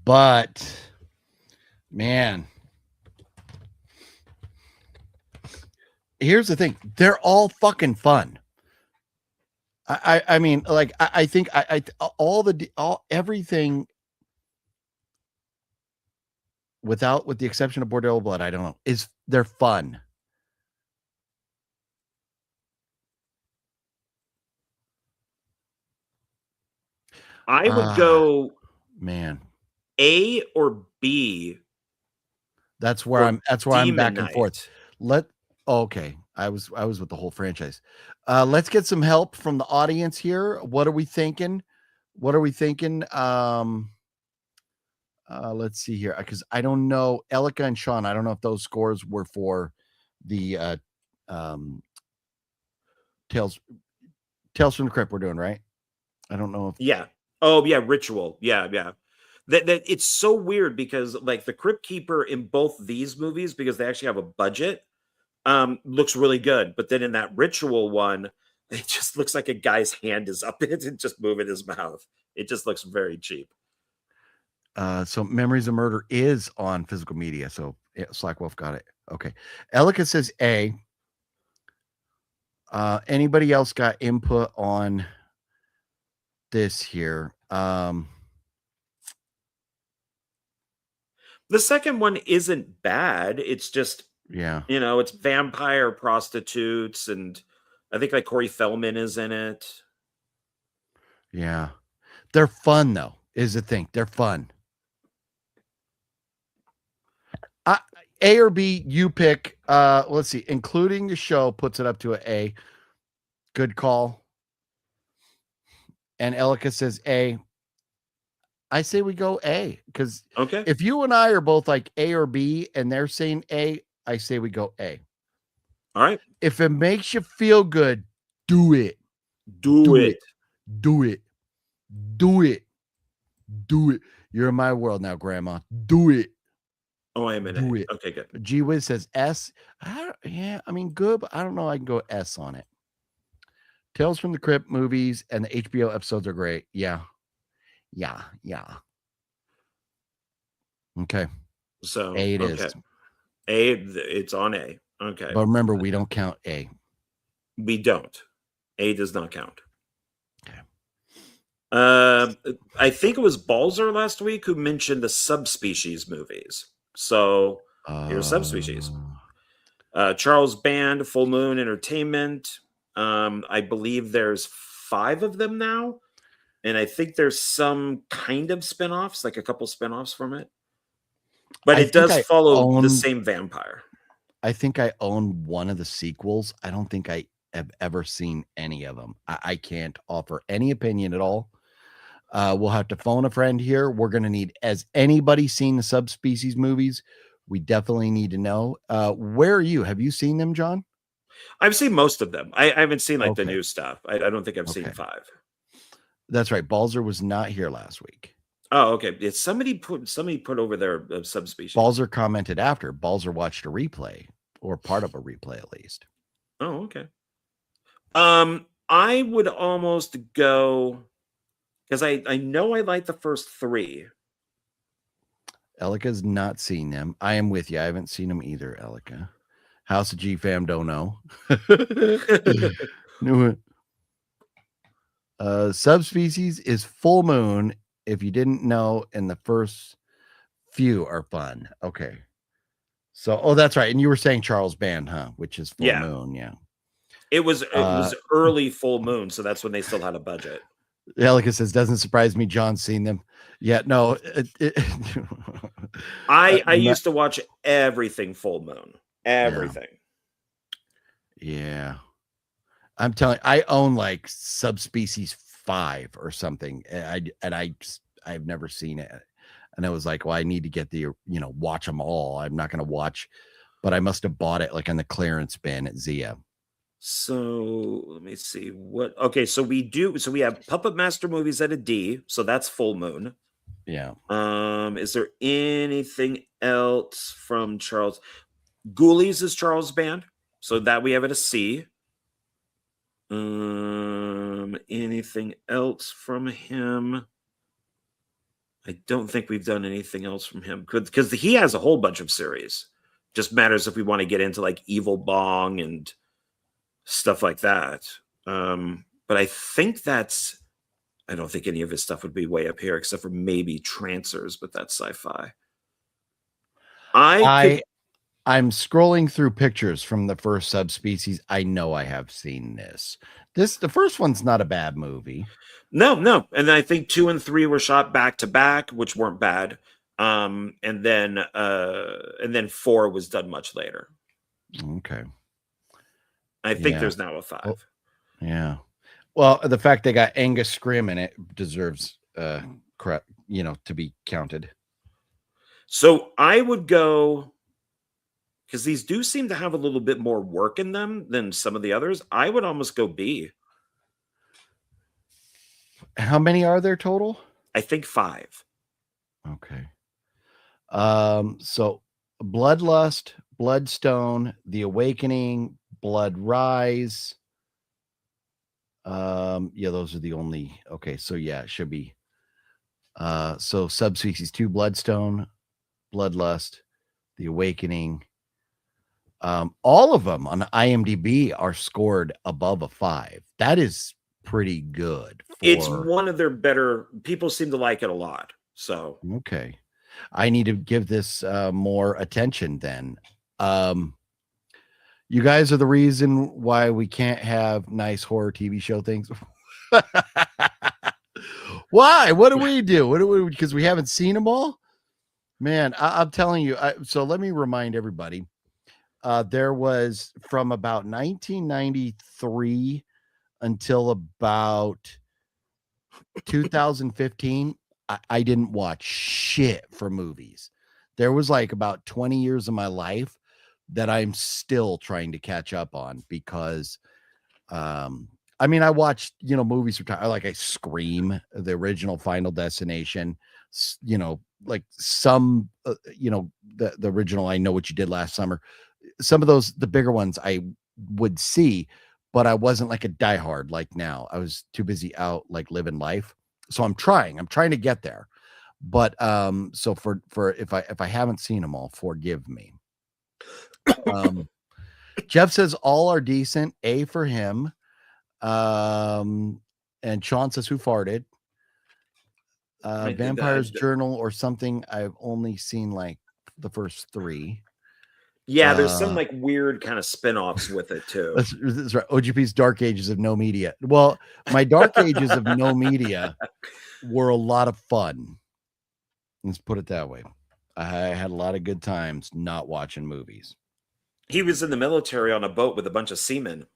Speaker 1: But man, here's the thing. They're all fucking fun. I mean, like, I think everything with the exception of Bordello Blood, I don't know, they're fun.
Speaker 2: I would go
Speaker 1: man
Speaker 2: A or B.
Speaker 1: That's where I'm back and forth. Okay. I was with the whole franchise. Let's get some help from the audience here. What are we thinking? Let's see here, because I don't know. Elika and Sean, I don't know if those scores were for the Tales from the Crypt we're doing, right? I don't know if
Speaker 2: Ritual. Yeah. That it's so weird because like the Crypt Keeper in both these movies, because they actually have a budget, looks really good. But then in that Ritual one, it just looks like a guy's hand is up it and just moving his mouth. It just looks very cheap.
Speaker 1: So Memories of Murder is on physical media. So Slack Wolf got it. Okay. Elika says A. Anybody else got input on this here?
Speaker 2: The second one isn't bad. It's just, it's vampire prostitutes, and I think like Corey Feldman is in it.
Speaker 1: Yeah. They're fun though, is the thing. They're fun. A or B, you pick. Let's see, including the show puts it up to an A. Good call. And Elika says A. I say we go A, because if you and I are both like A or B and they're saying A, I say we go A.
Speaker 2: All right.
Speaker 1: If it makes you feel good, do it.
Speaker 2: Do it.
Speaker 1: Do it. Do it. Do it. You're in my world now, Grandma. Do it.
Speaker 2: Oh, I am in
Speaker 1: Do
Speaker 2: A.
Speaker 1: it.
Speaker 2: Okay, good.
Speaker 1: G Wiz says S. I mean, good, but I don't know. I can go S on it. Tales from the Crypt movies and the HBO episodes are great. Yeah. Okay.
Speaker 2: So
Speaker 1: A it is.
Speaker 2: A, it's on A. Okay.
Speaker 1: But remember, we don't count A.
Speaker 2: We don't. A does not count.
Speaker 1: Okay.
Speaker 2: I think it was Balzer last week who mentioned the subspecies movies. So here's subspecies. Charles Band, Full Moon Entertainment. I believe there's 5 of them now. And I think there's some kind of spinoffs, like a couple spinoffs from it. But it does follow the same vampire.
Speaker 1: I think I own one of the sequels. I don't think I have ever seen any of them. I can't offer any opinion at all. We'll have to phone a friend here. We're going to need, has anybody seen the subspecies movies? We definitely need to know. Where are you? Have you seen them, John?
Speaker 2: I've seen most of them. I haven't seen like the
Speaker 1: Okay.
Speaker 2: new stuff. I don't think I've seen
Speaker 1: Okay.
Speaker 2: 5.
Speaker 1: That's right. Balzer was not here last week.
Speaker 2: Oh, okay. It's somebody put over their subspecies.
Speaker 1: Balzer commented after. Balzer watched a replay, or part of a replay at least.
Speaker 2: Oh, okay. I would almost go because I know I like the first 3.
Speaker 1: Elika's not seen them. I am with you. I haven't seen them either, Elika. House of G fam don't know. Subspecies is full moon. If you didn't know, and the first few are fun. Okay. So, that's right. And you were saying Charles Band, huh? Which is full moon. Yeah.
Speaker 2: It was early full moon, so that's when they still had a budget.
Speaker 1: Elika says, doesn't surprise me. John's seen them. Yeah, no.
Speaker 2: I used to watch everything full moon. Everything.
Speaker 1: Yeah. I'm telling you, I own like subspecies 5 or something. I've never seen it. And I was like, well, I need to get watch them all. I'm not going to watch, but I must have bought it like on the clearance bin at Zia.
Speaker 2: So let me see okay. So we have Puppet Master movies at a D. So that's full moon.
Speaker 1: Yeah.
Speaker 2: Is there anything else from Charles? Ghoulies is Charles Band. So that we have at a C. Anything else from him? I don't think we've done anything else from him because he has a whole bunch of series. Just matters if we want to get into like Evil Bong and stuff like that. But I think I don't think any of his stuff would be way up here except for maybe Trancers, but that's sci-fi.
Speaker 1: I'm scrolling through pictures from the first subspecies. I know I have seen this. The first one's not a bad movie.
Speaker 2: No. And I think 2 and 3 were shot back to back, which weren't bad. And then 4 was done much later.
Speaker 1: Okay.
Speaker 2: I think there's now a 5.
Speaker 1: Oh, yeah. Well, the fact they got Angus Scrim in it deserves to be counted.
Speaker 2: So I would go, because these do seem to have a little bit more work in them than some of the others. I would almost go B.
Speaker 1: How many are there total?
Speaker 2: I think 5.
Speaker 1: Okay. So Bloodlust, Bloodstone, The Awakening, Blood Rise. Those are the only. Okay, so it should be. So subspecies 2, Bloodstone, Bloodlust, The Awakening. All of them on IMDb are scored above a 5. That is pretty good.
Speaker 2: It's one of their better. People seem to like it a lot. So
Speaker 1: okay, I need to give this more attention then. You guys are the reason why we can't have nice horror TV show things. Why? What do we do? Because we haven't seen them all? Man, I'm telling you. So let me remind everybody. There was from about 1993 until about 2015. I didn't watch shit for movies. There was like about 20 years of my life that I'm still trying to catch up on because, I watched, movies from time, like I Scream, the original Final Destination, like some, the original I Know What You Did Last Summer. Some of those, the bigger ones I would see, but I wasn't like a diehard like now. I was too busy out like living life. So I'm trying to get there. But so for if I haven't seen them all, forgive me. Jeff says all are decent. A for him. And Sean says who farted. Vampire's Journal or something. I've only seen like the first 3.
Speaker 2: Yeah, there's some like weird kind of spin-offs with it too.
Speaker 1: That's right. OGP's Dark Ages of No Media. Well, my Dark Ages of No Media were a lot of fun. Let's put it that way. I had a lot of good times not watching movies.
Speaker 2: He was in the military on a boat with a bunch of seamen.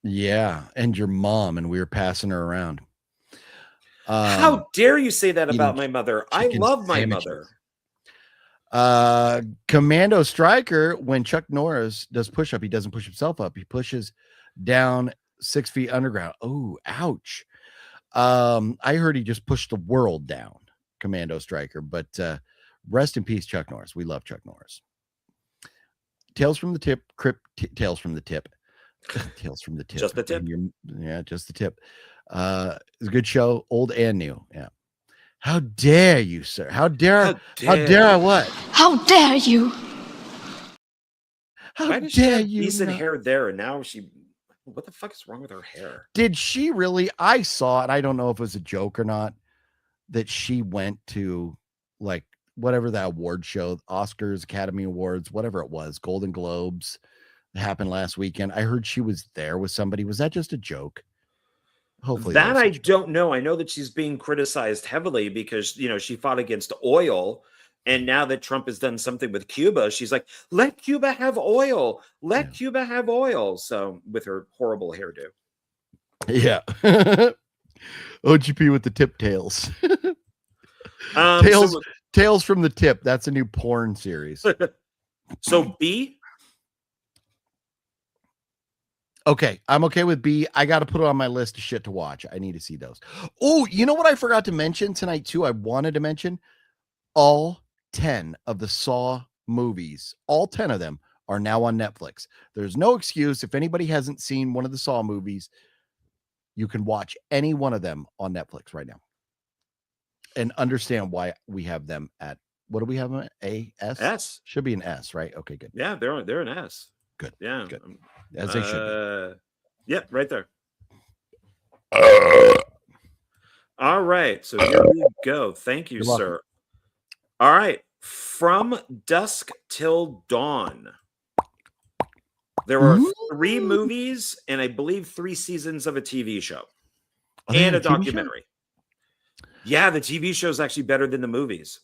Speaker 1: Yeah, and your mom, and we were passing her around.
Speaker 2: How dare you say that about my mother? I love my mother.
Speaker 1: Commando Striker, when Chuck Norris does push up, he doesn't push himself up. He pushes down 6 feet underground. Oh, ouch. I heard he just pushed the world down, Commando Striker, but rest in peace, Chuck Norris. We love Chuck Norris. Tales from the Tip, Tales from the Tip. Tales from the Tip.
Speaker 2: Just the tip.
Speaker 1: Yeah, just the tip. It's a good show, old and new. Yeah. How dare you, sir? How dare I what?
Speaker 6: How dare you?
Speaker 1: How
Speaker 2: Why does she
Speaker 1: dare
Speaker 2: have
Speaker 1: you?
Speaker 2: decent
Speaker 1: not-
Speaker 2: hair there, and now what the fuck is wrong with her hair?
Speaker 1: Did she really? I saw it. I don't know if it was a joke or not, that she went to like whatever that award show, Oscars, Academy Awards, whatever it was, Golden Globes, that happened last weekend. I heard she was there with somebody. Was that just a joke? Hopefully
Speaker 2: That
Speaker 1: was a
Speaker 2: I
Speaker 1: joke.
Speaker 2: don't know. I know that she's being criticized heavily because she fought against oil, and now that Trump has done something with Cuba, she's like, "Let Cuba have oil. Let Cuba have oil." So with her horrible hairdo.
Speaker 1: Yeah. OGP with the tip tails. Tales from the Tip. That's a new porn series.
Speaker 2: So B.
Speaker 1: Okay, I'm okay with B. I got to put it on my list of shit to watch. I need to see those. Oh, you know what I forgot to mention tonight too? I wanted to mention all 10 of the Saw movies. All 10 of them are now on Netflix. There's no excuse. If anybody hasn't seen one of the Saw movies, you can watch any one of them on Netflix right now and understand why we have them at, what do we have them at? A, S?
Speaker 2: S.
Speaker 1: Should be an S, right? Okay, good.
Speaker 2: Yeah, they're an S.
Speaker 1: Good.
Speaker 2: Yeah.
Speaker 1: Good. As they should be.
Speaker 2: Yep, right there. All right. So here we go. Thank you,
Speaker 1: You're
Speaker 2: sir.
Speaker 1: welcome.
Speaker 2: All right. From Dusk Till Dawn. There are 3 movies and I believe 3 seasons of a TV show and a documentary. Yeah, the TV show is actually better than the movies.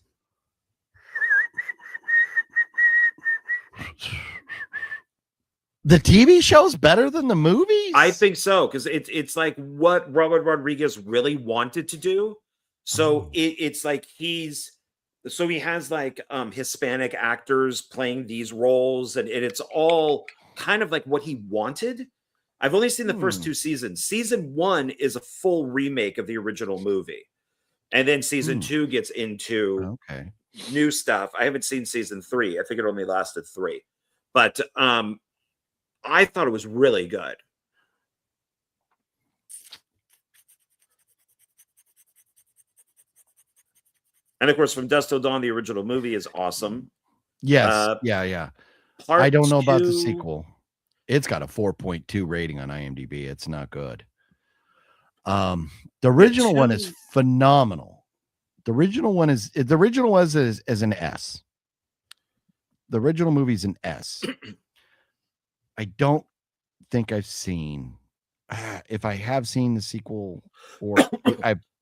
Speaker 1: The TV show's better than the movies?
Speaker 2: I think so, because it's like what Robert Rodriguez really wanted to do. So it's like he has like Hispanic actors playing these roles, and it's all kind of like what he wanted. I've only seen the first 2 seasons. Season 1 is a full remake of the original movie, and then season 2 gets into new stuff. I haven't seen season 3. I think it only lasted 3, but I thought it was really good. And of course, From Dusk Till Dawn, the original movie is awesome.
Speaker 1: Yes. Yeah. I don't know about the sequel. It's got a 4.2 rating on IMDb. It's not good. The original one is phenomenal. The original was as an S. The original movie's an S. I don't think I've seen. If I have seen the sequel, or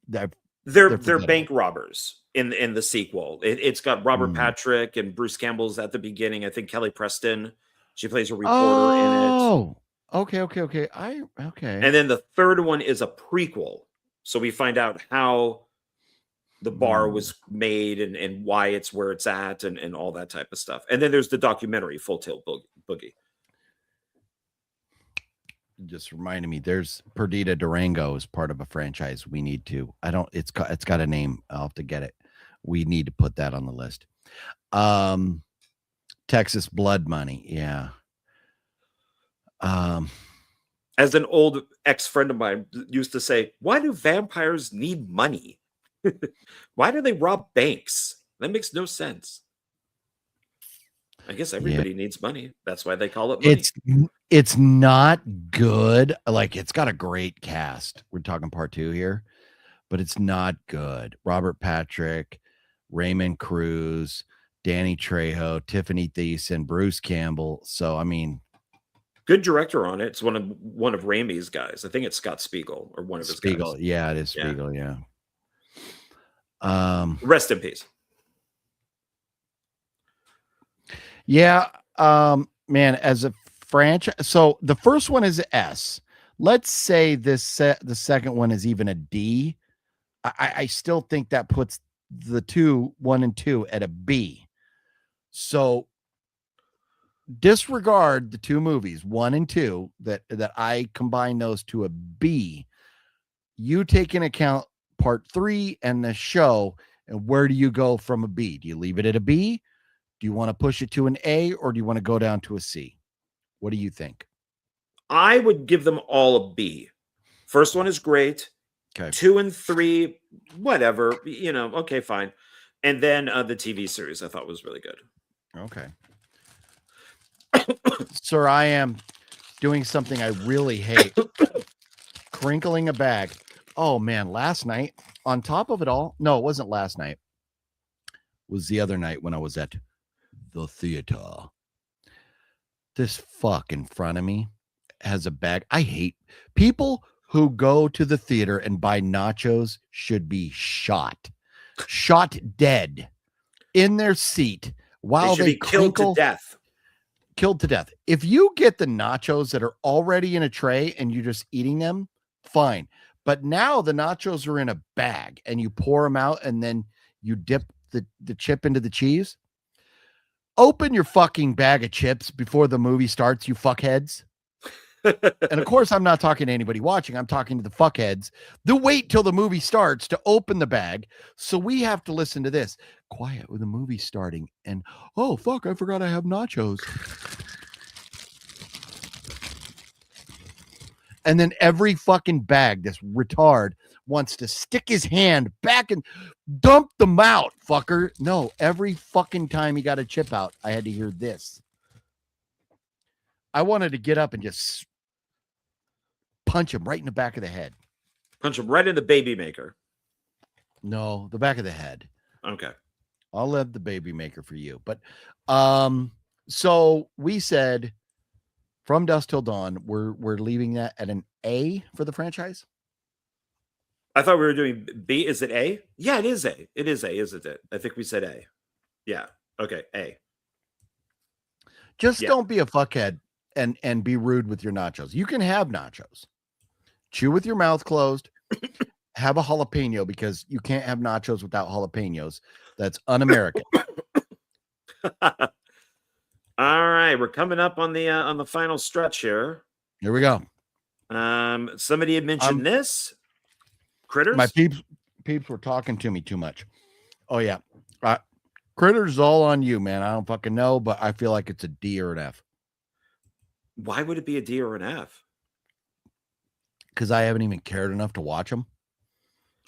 Speaker 2: they're bank robbers in the sequel. It's got Robert Patrick and Bruce Campbell's at the beginning. I think Kelly Preston, she plays a reporter in it.
Speaker 1: Oh, okay. Okay.
Speaker 2: And then the third one is a prequel, so we find out how the bar was made and why it's where it's at and all that type of stuff. And then there's the documentary Full Tilt Boogie.
Speaker 1: Just reminded me, there's Perdita Durango is part of a franchise. We need to. It's got a name. I'll have to get it. We need to put that on the list. Texas Blood Money. Yeah.
Speaker 2: As an old ex-friend of mine used to say, why do vampires need money? Why do they rob banks? That makes no sense. I guess everybody needs money. That's why they call it money.
Speaker 1: It's not good. Like, it's got a great cast. We're talking part 2 here, but it's not good. Robert Patrick, Raymond Cruz, Danny Trejo, Tiffany Thiessen, Bruce Campbell. So, I mean,
Speaker 2: good director on it. It's one of Raimi's guys. I think it's Scott Spiegel or one of his guys.
Speaker 1: Yeah, it is Spiegel. Yeah.
Speaker 2: Rest in peace.
Speaker 1: Yeah, man, as a franchise, so the first one is S. Let's say the second one is even a D. I still think that puts the 1 and 2 at a B. So disregard the two movies, 1 and 2, that I combine those to a B. You take into account part 3 and the show, and where do you go from a B? Do you leave it at a B? Do you want to push it to an A, or do you want to go down to a C? What do you think?
Speaker 2: I would give them all a B. First one is great.
Speaker 1: Okay.
Speaker 2: 2 and 3, whatever, okay, fine. And then the TV series I thought was really good.
Speaker 1: Okay. Sir, I am doing something I really hate. Crinkling a bag. Oh man, last night, on top of it all, no, it wasn't last night. It was the other night when I was at the theater. This fuck in front of me has a bag. I hate people who go to the theater and buy nachos should be shot dead in their seat while
Speaker 2: they should be killed to death.
Speaker 1: Killed to death. If you get the nachos that are already in a tray and you're just eating them, fine. But now the nachos are in a bag and you pour them out and then you dip the chip into the cheese. Open your fucking bag of chips before the movie starts, you fuckheads. And of course, I'm not talking to anybody watching. I'm talking to the fuckheads. They'll wait till the movie starts to open the bag. So we have to listen to this. Quiet with the movie starting. And, oh, fuck, I forgot I have nachos. And then every fucking bag, this retard wants to stick his hand back and dump them out, fucker. No, every fucking time he got a chip out, I had to hear this. I wanted to get up and just punch him right in the back of the head.
Speaker 2: Punch him right in the baby maker.
Speaker 1: No, the back of the head.
Speaker 2: Okay.
Speaker 1: I'll leave the baby maker for you. But so we said From Dusk Till Dawn, we're leaving that at an A for the franchise.
Speaker 2: I thought we were doing B. Is it A? Yeah, it is A. It is A, isn't it? I think we said A. Yeah. Okay, A.
Speaker 1: Just don't be a fuckhead and be rude with your nachos. You can have nachos. Chew with your mouth closed. Have a jalapeno, because you can't have nachos without jalapenos. That's un-American.
Speaker 2: All right, we're coming up on the final stretch here.
Speaker 1: Here we go.
Speaker 2: Somebody had mentioned this. Critters.
Speaker 1: My peeps were talking to me too much. Oh yeah, Critters is all on you, man. I don't fucking know, but I feel like it's a D or an F.
Speaker 2: Why would it be a D or an F?
Speaker 1: Because I haven't even cared enough to watch them.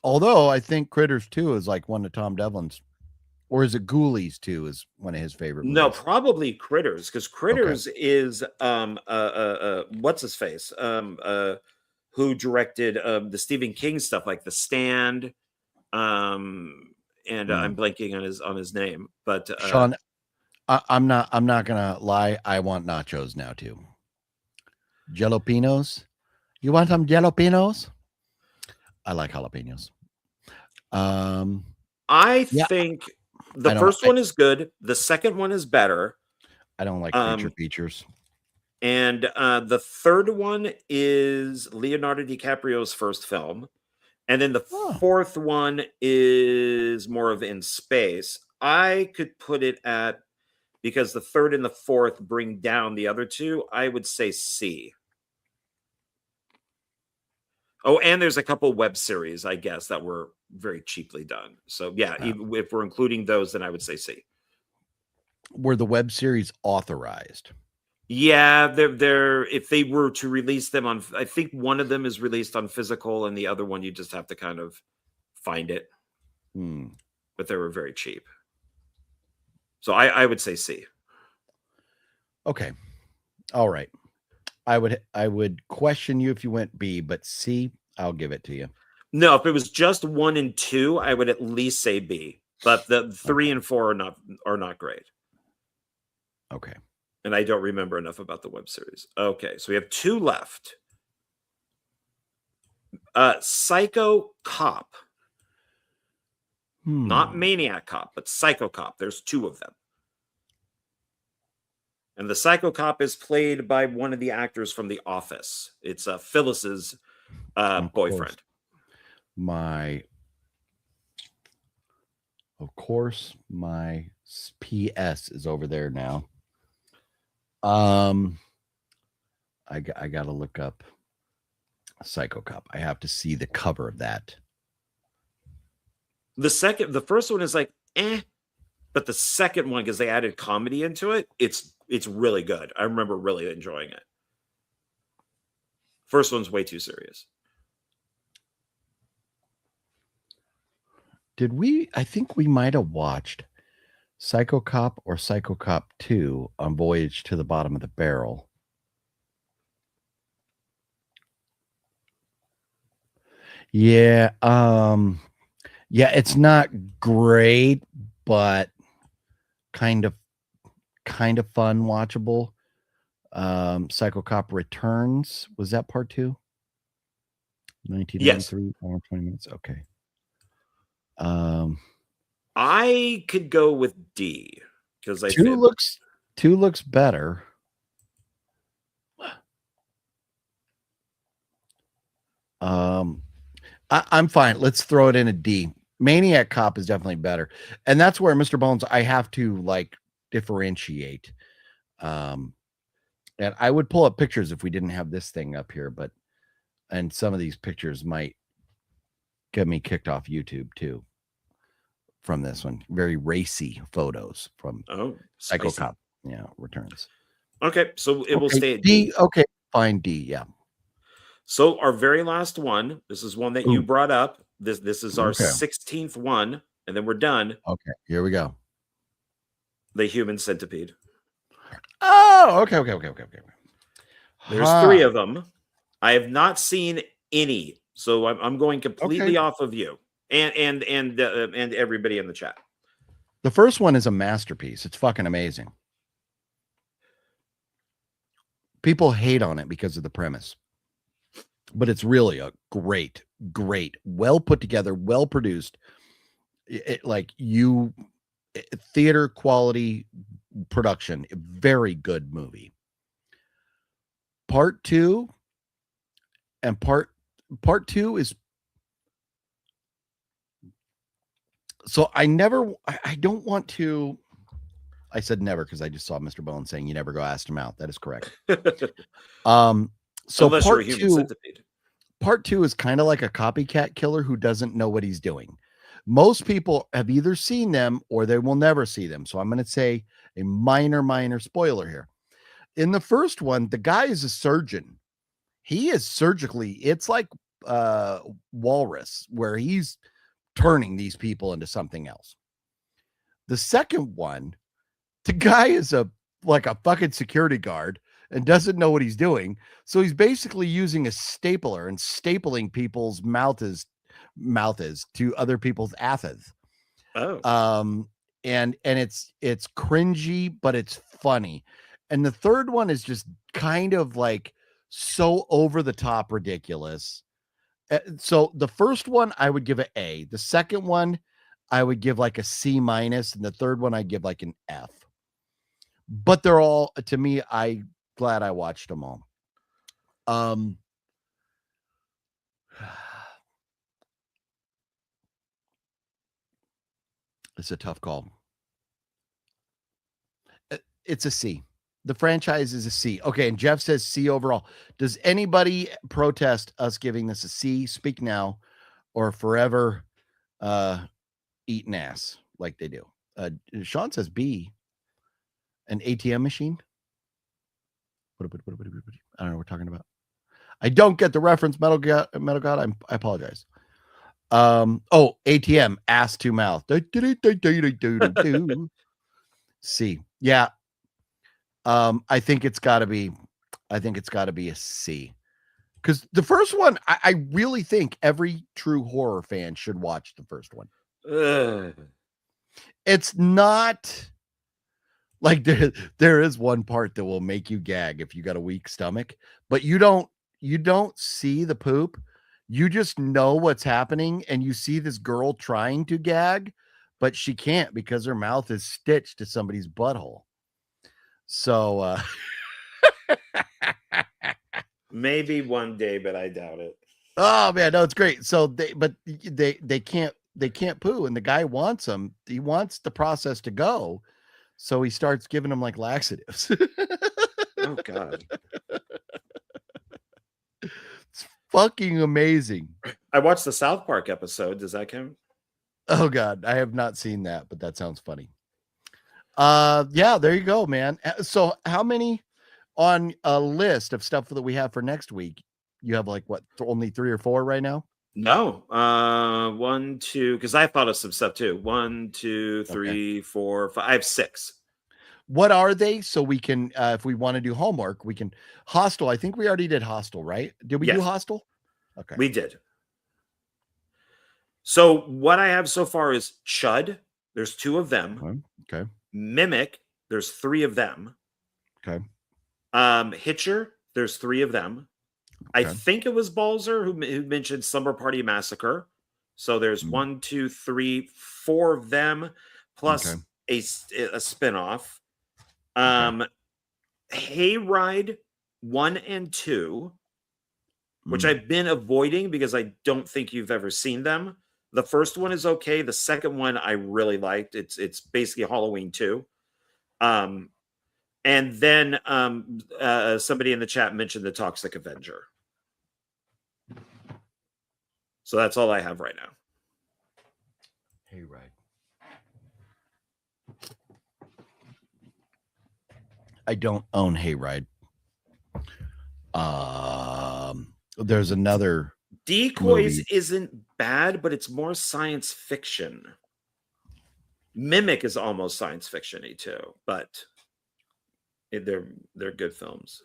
Speaker 1: Although I think Critters 2 is like one of Tom Devlin's, or is it Ghoulies 2 is one of his favorite movies?
Speaker 2: No, probably Critters, because Critters is what's his face? Who directed the Stephen King stuff like The Stand, and I'm blanking on his name, but
Speaker 1: Sean, I'm not gonna lie. I want nachos now too. Jalapenos. You want some jalapenos? I like jalapenos.
Speaker 2: I think the first one is good. The second one is better.
Speaker 1: I don't like creature features.
Speaker 2: And the third one is Leonardo DiCaprio's first film. And then the fourth one is more of in space. I could put it at, because the third and the fourth bring down the other two, I would say C. Oh, and there's a couple web series, I guess, that were very cheaply done. So yeah, if we're including those, then I would say C.
Speaker 1: Were the web series authorized?
Speaker 2: Yeah, they're if they were to release them on, I think one of them is released on physical, and the other one you just have to kind of find it. But they were very cheap. So I would say C.
Speaker 1: Okay. All right. I would question you if you went B, but C, I'll give it to you.
Speaker 2: No, if it was just 1 and 2, I would at least say B. But the 3 and 4 are not great.
Speaker 1: Okay.
Speaker 2: And I don't remember enough about the web series. Okay, so we have 2 left. Psycho Cop. Not Maniac Cop, but Psycho Cop. There's 2 of them. And the Psycho Cop is played by one of the actors from The Office. It's Phyllis's boyfriend.
Speaker 1: My Of course, my PS is over there now. I got to look up Psycho Cop. I have to see the cover of that.
Speaker 2: The first one is like, but the second one, because they added comedy into it, it's really good. I remember really enjoying it. First one's way too serious.
Speaker 1: I think we might have watched Psycho Cop or Psycho Cop 2 on Voyage to the Bottom of the Barrel. Yeah, yeah, it's not great, but kind of fun, watchable. Psycho Cop Returns, was that part 2? 1993, 20 minutes. Okay.
Speaker 2: I could go with D because I
Speaker 1: two looks better. I'm fine. Let's throw it in a D. Maniac Cop is definitely better, and that's where Mr. Bones, I have to like differentiate. And I would pull up pictures if we didn't have this thing up here, and some of these pictures might get me kicked off YouTube too. From this one, very racy photos from Psycho Cop. Yeah, Returns.
Speaker 2: Okay, so it will stay at
Speaker 1: D. Okay, fine, D. Yeah.
Speaker 2: So our very last one. This is one that you brought up. This is our 16th one, and then we're done.
Speaker 1: Okay, here we go.
Speaker 2: The Human Centipede.
Speaker 1: Oh, okay.
Speaker 2: There's 3 of them. I have not seen any, so I'm going completely off of you and everybody in the chat.
Speaker 1: The first one is a masterpiece. It's fucking amazing. People hate on it because of the premise, but it's really a great, well put together, well produced, theater quality production. Very good movie. Part 2 and part 2 is, so I don't want to, I said never because I just saw Mr. Bones saying you never go ass to mouth. That is correct. So
Speaker 2: unless you're a human centipede.
Speaker 1: Part 2 is kind of like a copycat killer who doesn't know what he's doing. Most people have either seen them or they will never see them. So I'm going to say a minor spoiler here. In the first one, the guy is a surgeon. He is surgically, it's like Walrus, where he's turning these people into something else. The second one, the guy is like a fucking security guard and doesn't know what he's doing. So he's basically using a stapler and stapling people's mouths to other people's asses. And it's cringy, but it's funny. And the third one is just kind of like so over the top ridiculous. So the first one I would give an A. The second one I would give like a C-, and the third one I'd give like an F. But they're all, to me, I'm glad I watched them all. It's a tough call. It's a C. The franchise is a C. Okay, and Jeff says C overall. Does anybody protest us giving this a C? Speak now or forever eating ass like they do. Sean says B. An ATM machine? I don't know what we're talking about. I don't get the reference, Metal God. I apologize. ATM, ass to mouth. C. Yeah. I think it's got to be a C. Because the first one, I really think every true horror fan should watch the first one. It's not like there is one part that will make you gag if you got a weak stomach, but you don't see the poop. You just know what's happening, and you see this girl trying to gag, but she can't because her mouth is stitched to somebody's butthole. So
Speaker 2: maybe one day, but I doubt it.
Speaker 1: Oh man, no, it's great. So they can't they can't poo, and the guy wants them. He wants the process to go, so he starts giving them like laxatives.
Speaker 2: Oh God.
Speaker 1: It's fucking amazing.
Speaker 2: I watched the South Park episode. Does that count?
Speaker 1: Oh God, I have not seen that, but that sounds funny. Yeah, there you go, man. So how many on a list of stuff that we have for next week? You have like what, only 3 or 4 right now?
Speaker 2: No. 1, 2, because I thought of some stuff too. 1, 2, 3, 4, 5. I have 6.
Speaker 1: What are they? So we can, if we want to do homework, we can. Hostel. I think we already did Hostel, right? Did we do Hostel? Okay,
Speaker 2: we did. So what I have so far is Chud. There's 2 of them.
Speaker 1: Okay.
Speaker 2: Mimic. There's 3 of them.
Speaker 1: Okay.
Speaker 2: Hitcher. There's 3 of them. I think it was Balzer who mentioned Slumber Party Massacre. So there's 1, 2, 3, 4 of them, plus a spinoff. Hayride 1 and 2, which I've been avoiding because I don't think you've ever seen them. The first one is okay. The second one I really liked. It's basically Halloween 2. And then somebody in the chat mentioned the Toxic Avenger. So that's all I have right now.
Speaker 1: Hayride. I don't own Hayride. There's another.
Speaker 2: Decoys
Speaker 1: movie.
Speaker 2: isn't bad, but it's more science fiction. Mimic is almost science fiction-y too, but they're good films.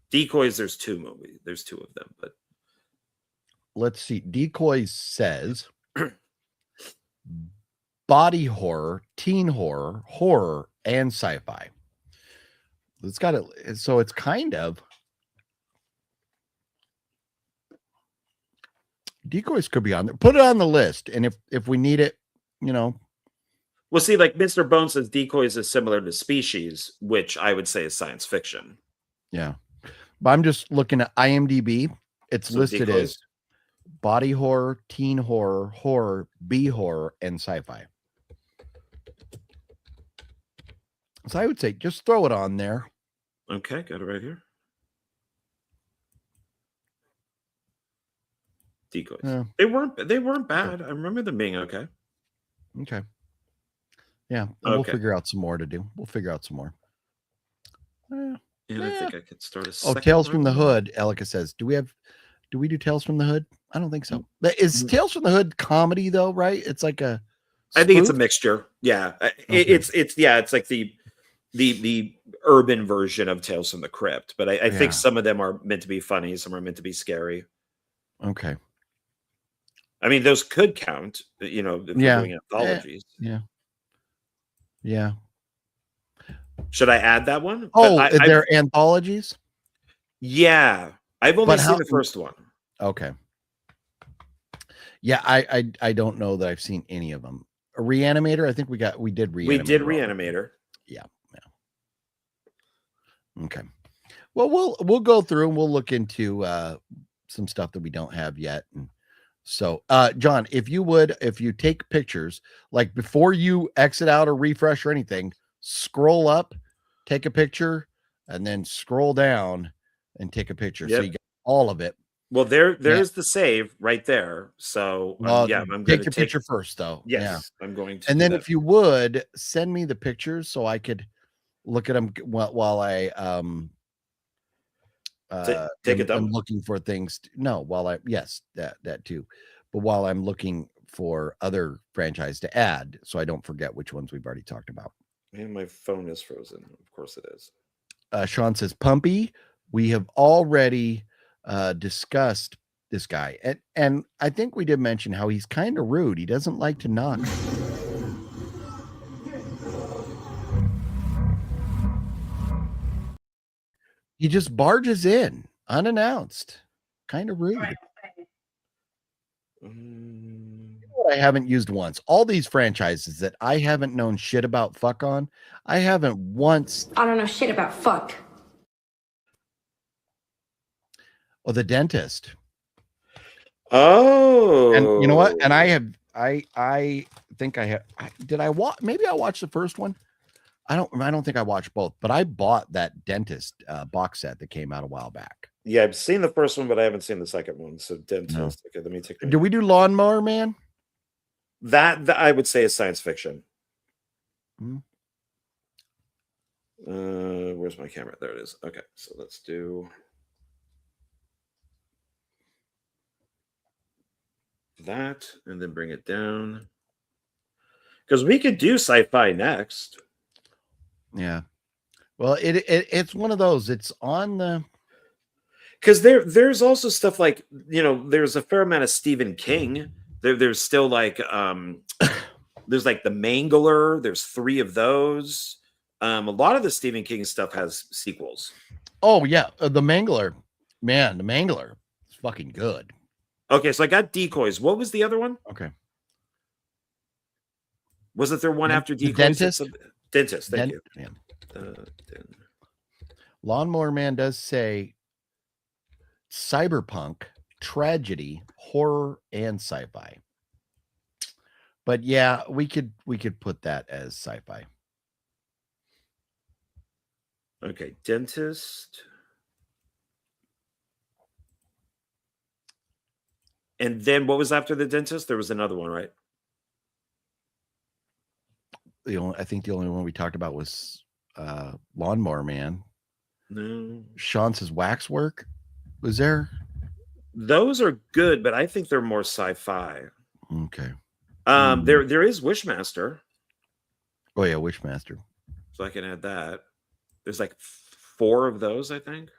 Speaker 2: Decoys, there's 2 movies. There's 2 of them, but
Speaker 1: let's see. Decoys says body horror, teen horror, horror, and sci-fi. It's got it. So it's kind of. Decoys could be on there. Put it on the list, and if we need it,
Speaker 2: Well, see, like Mr. Bone says, Decoys is similar to Species, which I would say is science fiction.
Speaker 1: Yeah, but I'm just looking at IMDb. It's
Speaker 2: So
Speaker 1: listed
Speaker 2: Decoys.
Speaker 1: as body horror, teen horror, horror, B horror, and sci-fi. So I would say just throw it on there.
Speaker 2: Okay, got it right here. Decoys.
Speaker 1: Yeah.
Speaker 2: They weren't bad. I remember them being okay.
Speaker 1: Okay. Yeah, and we'll figure out some more to do. We'll figure out some more.
Speaker 2: And I think I could start a
Speaker 1: Oh,
Speaker 2: second
Speaker 1: Tales from the
Speaker 2: one.
Speaker 1: Hood. Elika says, do we do Tales from the Hood? I don't think so. Is Tales from the Hood comedy though, right? It's like a
Speaker 2: I think it's a
Speaker 1: spoof?
Speaker 2: mixture. Yeah.
Speaker 1: Okay.
Speaker 2: It's like the urban version of Tales from the Crypt, but I think some of them are meant to be funny, some are meant to be scary.
Speaker 1: Okay.
Speaker 2: I mean, those could count, if you're doing anthologies.
Speaker 1: Yeah.
Speaker 2: Should I add that one?
Speaker 1: Oh,
Speaker 2: But
Speaker 1: they're anthologies?
Speaker 2: yeah. I've only
Speaker 1: But
Speaker 2: seen the first one.
Speaker 1: Okay. Yeah, I don't know that I've seen any of them. A Reanimator, I think we did Reanimator.
Speaker 2: We did Reanimator.
Speaker 1: Yeah. Okay. Well, we'll go through and we'll look into some stuff that we don't have yet. And so, John, if you take pictures, like before you exit out or refresh or anything, scroll up, take a picture, and then scroll down and take a picture. So you get all of it.
Speaker 2: Well, there's the save right there. So I'm going to
Speaker 1: take your picture first, though.
Speaker 2: Yes, I'm going to.
Speaker 1: And then if you would send me the pictures so I could look at them while I
Speaker 2: take it down.
Speaker 1: I'm looking for things. That too, but while I'm looking for other franchise to add, so I don't forget which ones we've already talked about.
Speaker 2: And my phone is frozen. Of course it is.
Speaker 1: Sean says, Pumpy, we have already discussed this guy, and I think we did mention how he's kind of rude. He doesn't like to knock. He just barges in unannounced. Kind of rude. What I haven't used once. All these franchises that I haven't known shit about fuck on, I haven't once.
Speaker 6: I don't know shit about fuck.
Speaker 1: Oh, The Dentist.
Speaker 2: Oh.
Speaker 1: And you know what? And I I think I have. Did I watch? Maybe I watched the first one. I don't think I watched both, but I bought that Dentist box set that came out a while back.
Speaker 2: Yeah, I've seen the first one, but I haven't seen the second one. So Dentist.
Speaker 1: No.
Speaker 2: Okay, let me take.
Speaker 1: Did we do Lawnmower Man?
Speaker 2: That I would say is science fiction.
Speaker 1: Hmm.
Speaker 2: Where's my camera? There it is. Okay, so let's do that and then bring it down. Because we could do sci-fi next.
Speaker 1: Yeah. Well, it's one of those. It's on the.
Speaker 2: Because there's also stuff like, there's a fair amount of Stephen King. There's still like there's like The Mangler. There's 3 of those. A lot of the Stephen King stuff has sequels.
Speaker 1: Oh yeah, The Mangler. Man, The Mangler is fucking good.
Speaker 2: Okay, so I got Decoys. What was the other one?
Speaker 1: Okay.
Speaker 2: Wasn't there one after Decoys?
Speaker 1: Dentist?
Speaker 2: Dentist, thank you.
Speaker 1: Yeah. Lawnmower Man does say cyberpunk, tragedy, horror, and sci-fi. But yeah, we could put that as sci-fi.
Speaker 2: Okay, Dentist. And then what was after the Dentist? There was another one, right?
Speaker 1: I think the only one we talked about was Lawnmower Man.
Speaker 2: No.
Speaker 1: Sean says Waxwork. Was there?
Speaker 2: Those are good, but I think they're more sci-fi.
Speaker 1: Okay.
Speaker 2: There is Wishmaster.
Speaker 1: Oh yeah, Wishmaster.
Speaker 2: So I can add that. There's like 4 of those, I think.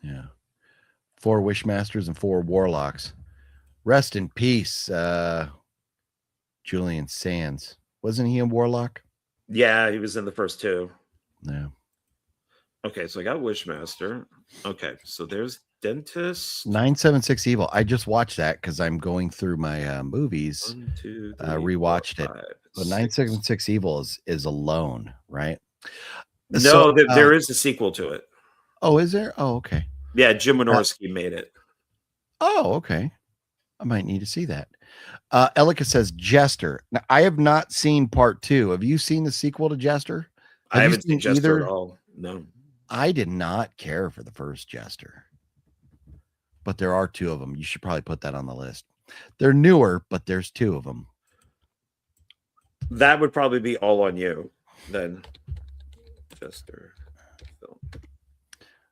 Speaker 1: Yeah. 4 Wishmasters and 4 Warlocks. Rest in peace, Julian Sands. Wasn't he a Warlock?
Speaker 2: Yeah, he was in the first 2.
Speaker 1: Yeah.
Speaker 2: Okay, so I got Wishmaster. Okay, so there's Dentist.
Speaker 1: 976 Evil. I just watched that because I'm going through my movies.
Speaker 2: 1, 2, 3,
Speaker 1: rewatched
Speaker 2: 4,
Speaker 1: it.
Speaker 2: 5,
Speaker 1: But
Speaker 2: 6.
Speaker 1: 976 Evil is alone, right?
Speaker 2: No,
Speaker 1: So,
Speaker 2: there is a sequel to it.
Speaker 1: Oh, is there? Oh, okay.
Speaker 2: Yeah, Jim Wynorski made it.
Speaker 1: Oh, okay. I might need to see that. Elika says Jester. Now, I have not seen part 2. Have you seen the sequel to Jester?
Speaker 2: I haven't seen Jester
Speaker 1: either?
Speaker 2: at all. No.
Speaker 1: I did not care for the first Jester. But there are 2 of them. You should probably put that on the list. They're newer, but there's 2 of them.
Speaker 2: That would probably be all on you then. Jester.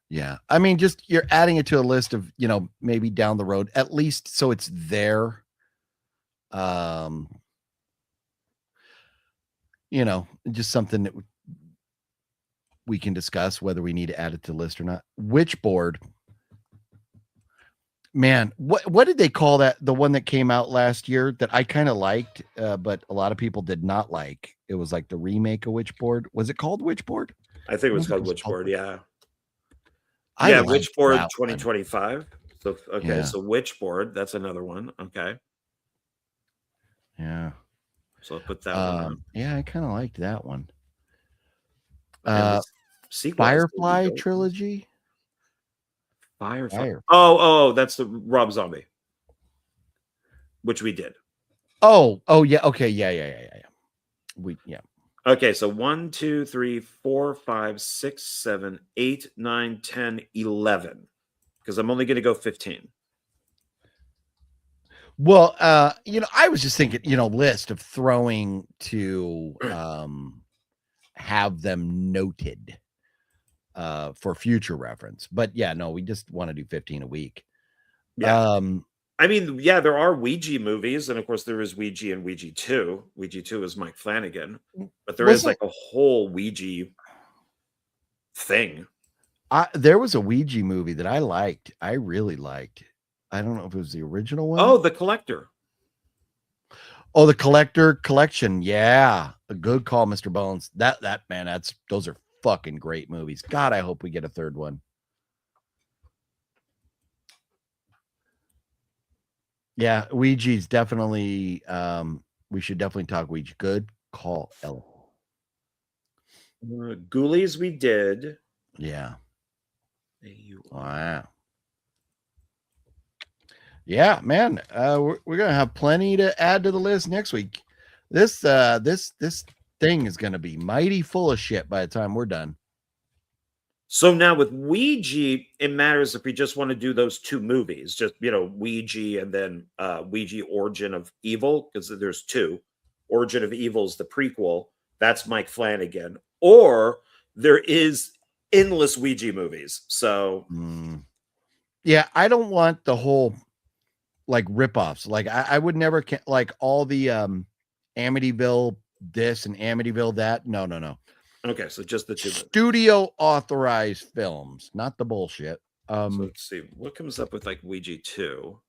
Speaker 1: Yeah. I mean, just you're adding it to a list of, maybe down the road, at least so it's there. Just something that we can discuss whether we need to add it to the list or not. Witchboard. Man, what did they call that? The one that came out last year that I kind of liked, but a lot of people did not like. It was like the remake of Witchboard. Was it called Witchboard?
Speaker 2: I think it was called Witchboard, yeah.
Speaker 1: I
Speaker 2: Yeah,
Speaker 1: liked
Speaker 2: Witchboard
Speaker 1: that
Speaker 2: 2025. So okay,
Speaker 1: Yeah.
Speaker 2: so Witchboard, that's another one. Okay.
Speaker 1: Yeah.
Speaker 2: So I'll put that one up.
Speaker 1: Yeah, I kind of liked that one.
Speaker 2: And the sequel has to be
Speaker 1: Firefly
Speaker 2: built.
Speaker 1: trilogy.
Speaker 2: Firefly. Oh, that's the Rob Zombie. Which we did.
Speaker 1: Oh, yeah. Okay, yeah. Yeah.
Speaker 2: Okay, so 1, 2, 3, 4, 5, 6, 7, 8, 9, 10, 11. Because I'm only going to go 15.
Speaker 1: Well, I was just thinking, list of throwing to have them noted for future reference. But yeah, no, we just want to do 15 a week.
Speaker 2: Yeah. I mean, yeah, there are Ouija movies, and of course there is Ouija and Ouija 2. Ouija 2 is Mike Flanagan, but there is like a whole Ouija thing.
Speaker 1: There was a Ouija movie that I liked. I really liked. I don't know if it was the original one.
Speaker 2: Oh, The Collector.
Speaker 1: Oh, The Collector Collection. Yeah, a good call, Mr. Bones. That man, those are fucking great movies. God, I hope we get a third one. Yeah, Ouija's definitely. We should definitely talk Ouija. Good call, Ella.
Speaker 2: Ghoulies we did.
Speaker 1: Yeah. Wow. Yeah, man. We're gonna have plenty to add to the list next week. This thing is gonna be mighty full of shit by the time we're done.
Speaker 2: So now with Ouija, it matters if we just want to do those two movies, just Ouija and then Ouija Origin of Evil, because there's two. Origin of Evil is the prequel. That's Mike Flanagan. Or there is endless Ouija movies. So
Speaker 1: yeah, I don't want the whole like ripoffs. Like I would never like all the Amityville this and Amityville that. No.
Speaker 2: Okay, so just the two
Speaker 1: studio authorized films, not the bullshit.
Speaker 2: So let's see what comes up with like Ouija 2.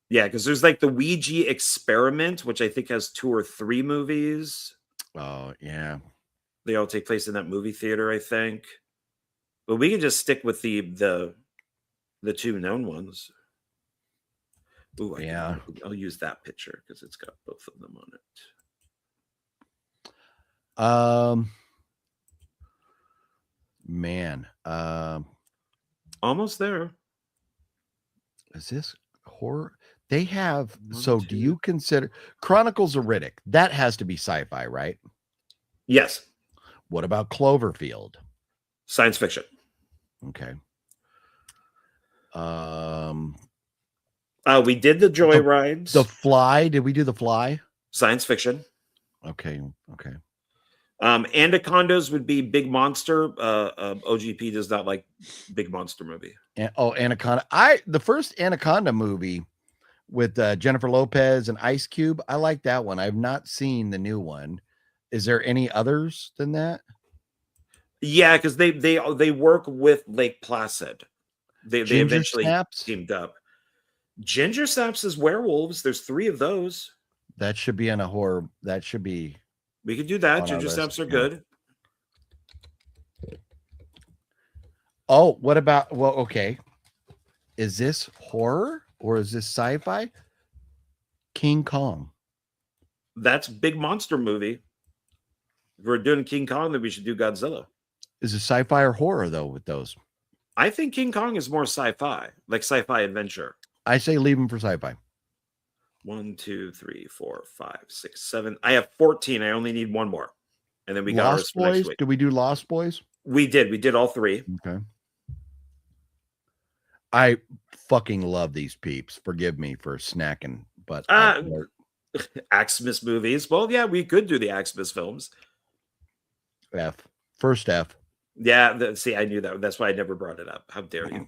Speaker 2: Yeah, because there's like the Ouija Experiment, which I think has 2 or 3 movies.
Speaker 1: Oh yeah,
Speaker 2: they all take place in that movie theater, I think. But we can just stick with the 2 known ones. Ooh, I'll use that picture because it's got both of them on it.
Speaker 1: Man,
Speaker 2: almost there.
Speaker 1: Is this horror? They have do you consider Chronicles of Riddick? That has to be sci-fi, right?
Speaker 2: Yes.
Speaker 1: What about Cloverfield?
Speaker 2: Science fiction.
Speaker 1: Okay.
Speaker 2: We did the Joyrides.
Speaker 1: The Fly. Did we do The Fly?
Speaker 2: Science fiction.
Speaker 1: Okay.
Speaker 2: Anacondas would be big monster. OGP does not like big monster movie.
Speaker 1: Anaconda. The first Anaconda movie with Jennifer Lopez and Ice Cube. I like that one. I've not seen the new one. Is there any others than that?
Speaker 2: Yeah, because they work with Lake Placid. They eventually teamed up. Ginger Snaps is werewolves. There's 3 of those.
Speaker 1: That should be in a horror. That should be.
Speaker 2: We could do that. Ginger Snaps are good.
Speaker 1: Oh, what about? Well, okay. Is this horror or is this sci-fi? King Kong.
Speaker 2: That's big monster movie. If we're doing King Kong, then we should do Godzilla.
Speaker 1: Is it sci-fi or horror though with those?
Speaker 2: I think King Kong is more sci-fi, like sci-fi adventure.
Speaker 1: I say leave them for sci-fi.
Speaker 2: 1, 2, 3, 4, 5, 6, 7. I have 14. I only need 1 more. And then we got
Speaker 1: Lost Boys. Did we do Lost Boys?
Speaker 2: We did. We did all 3.
Speaker 1: Okay. I fucking love these peeps. Forgive me for snacking, but
Speaker 2: Axemas movies. Well, yeah, we could do the Axemas films.
Speaker 1: First F.
Speaker 2: Yeah, see, I knew that. That's why I never brought it up. How dare you?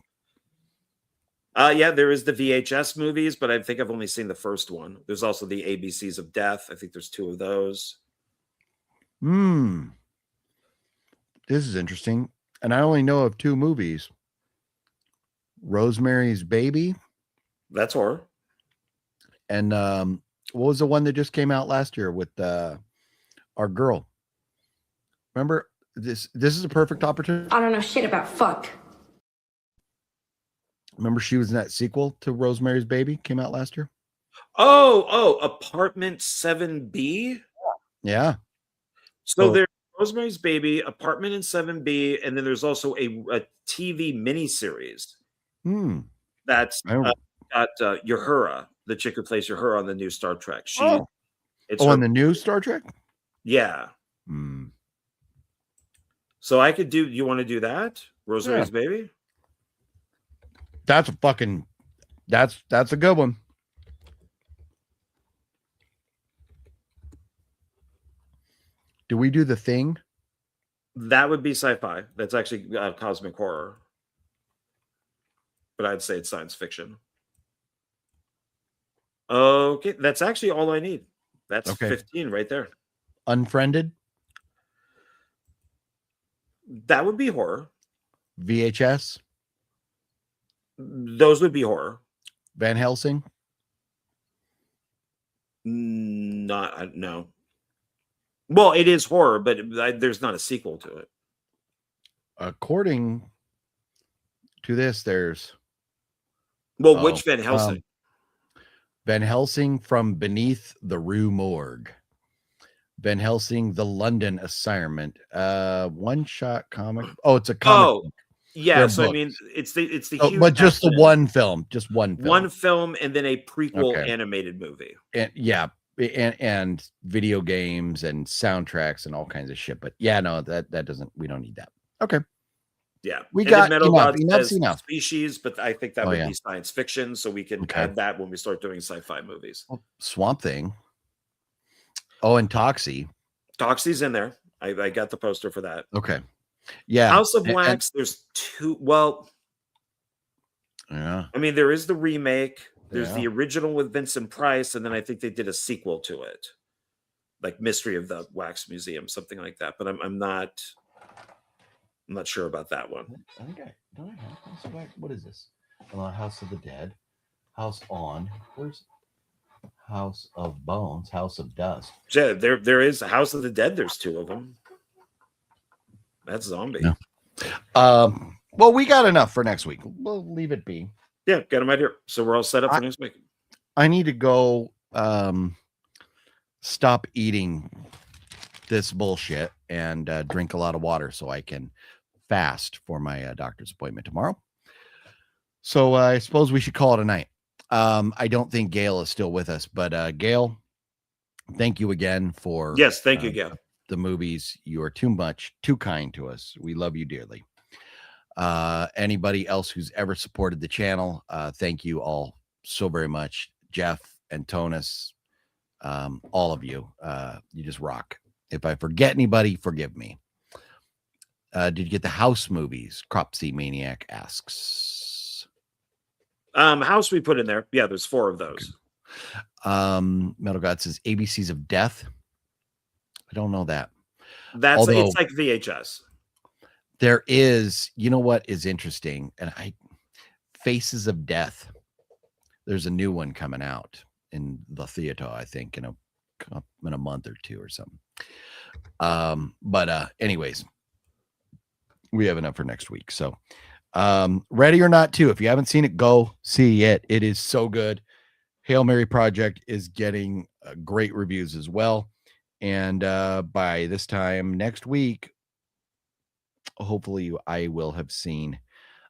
Speaker 2: Yeah, there is the VHS movies, but I think I've only seen the first one. There's also the ABCs of Death. I think there's 2 of those.
Speaker 1: This is interesting. And I only know of 2 movies. Rosemary's Baby.
Speaker 2: That's horror.
Speaker 1: And what was the one that just came out last year with our girl? Remember, this is a perfect opportunity.
Speaker 6: I don't know shit about fuck.
Speaker 1: Remember she was in that sequel to Rosemary's Baby, came out last year?
Speaker 2: Oh, Apartment 7B?
Speaker 1: Yeah.
Speaker 2: So there's Rosemary's Baby, Apartment in 7B, and then there's also a TV miniseries. That's got Uhura, the chick who plays Uhura on the new Star Trek.
Speaker 1: On the new Star Trek?
Speaker 2: Yeah. So I could do, you want to do that? Rosemary's Baby?
Speaker 1: That's a fucking, that's a good one. Do we do The Thing?
Speaker 2: That would be sci-fi. That's actually cosmic horror. But I'd say it's science fiction. Okay, that's actually all I need. That's 15 right there.
Speaker 1: Unfriended?
Speaker 2: That would be horror.
Speaker 1: VHS?
Speaker 2: Those would be horror.
Speaker 1: Van Helsing?
Speaker 2: No. Well, it is horror, but there's not a sequel to it.
Speaker 1: According to this, there's...
Speaker 2: Well, which Van Helsing?
Speaker 1: Van Helsing from Beneath the Rue Morgue. Van Helsing, The London Assignment. One-shot comic. Oh, it's a comic book.
Speaker 2: Yeah,
Speaker 1: They're
Speaker 2: so I
Speaker 1: books.
Speaker 2: mean, it's the
Speaker 1: Oh,
Speaker 2: Hugh
Speaker 1: but just the
Speaker 2: Jackman-
Speaker 1: one film, just one film.
Speaker 2: one film, and then a prequel
Speaker 1: Okay.
Speaker 2: animated movie.
Speaker 1: And yeah, and video games and soundtracks and all kinds of shit. But yeah, no, that doesn't. We don't need that. Okay.
Speaker 2: Yeah,
Speaker 1: We
Speaker 2: and
Speaker 1: got
Speaker 2: then Metal
Speaker 1: enough.
Speaker 2: God
Speaker 1: Enough's
Speaker 2: says
Speaker 1: enough.
Speaker 2: Species, but I think that
Speaker 1: Oh,
Speaker 2: would
Speaker 1: yeah.
Speaker 2: be science fiction, so we can
Speaker 1: Okay.
Speaker 2: add that when we start doing sci-fi movies.
Speaker 1: Well, Swamp Thing. Oh, and Toxie.
Speaker 2: Toxie's in there. I got the poster for that.
Speaker 1: Okay. Yeah.
Speaker 2: House of
Speaker 1: and-
Speaker 2: Wax, there's two. Well,
Speaker 1: yeah.
Speaker 2: I mean, there is the remake. There's
Speaker 1: Yeah.
Speaker 2: the original with Vincent Price, and then I think they did a sequel to it, like Mystery of the Wax Museum, something like that. But I'm not sure about that one.
Speaker 1: I think don't I have House of Wax? What is this? House of the Dead. House on. Where's House of Bones? House of Dust.
Speaker 2: Yeah, there is House of the Dead. There's two of them. That's zombie.
Speaker 1: Yeah. Well, we got enough for next week. We'll leave it be.
Speaker 2: Yeah, got them right here. So we're all set up for next week.
Speaker 1: I need to go stop eating this bullshit and drink a lot of water so I can fast for my doctor's appointment tomorrow. So I suppose we should call it a night. I don't think Gale is still with us, but Gale, thank you again for
Speaker 2: Yes, thank you, Gale.
Speaker 1: the movies. You are too kind to us. We love you dearly. Anybody else who's ever supported the channel, thank you all so very much. Jeff and Tonus, all of you, you just rock. If I forget anybody, forgive me. Did you get the House movies? Cropsy Maniac asks.
Speaker 2: House we put in there. Yeah, there's 4 of those.
Speaker 1: Metal God says ABCs of Death. I don't know that.
Speaker 2: It's like VHS.
Speaker 1: There is, you know what is interesting, and Faces of Death. There's a new one coming out in the theater, I think, in a month or 2 or something. But anyways, we have enough for next week. So, Ready or Not 2. If you haven't seen it, go see it. It is so good. Hail Mary Project is getting great reviews as well. And by this time next week, hopefully I will have seen,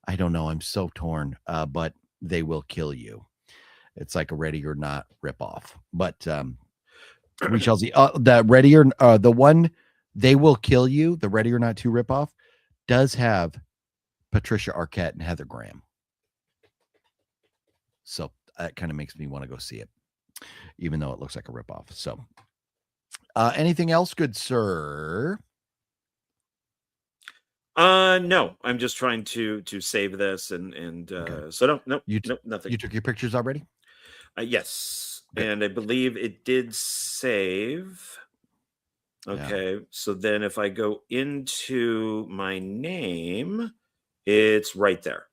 Speaker 1: I don't know, I'm so torn, but They Will Kill You. It's like a Ready or Not ripoff, but we shall see. The Ready or the one They Will Kill You, the Ready or Not 2 ripoff, does have Patricia Arquette and Heather Graham. So that kind of makes me want to go see it, even though it looks like a ripoff. So anything else, good sir?
Speaker 2: No, I'm just trying to save this and
Speaker 1: Okay.
Speaker 2: so no, nothing.
Speaker 1: You took your pictures already?
Speaker 2: Yes,
Speaker 1: Okay.
Speaker 2: and I believe it did save. Okay, so then if I go into my name, it's right there.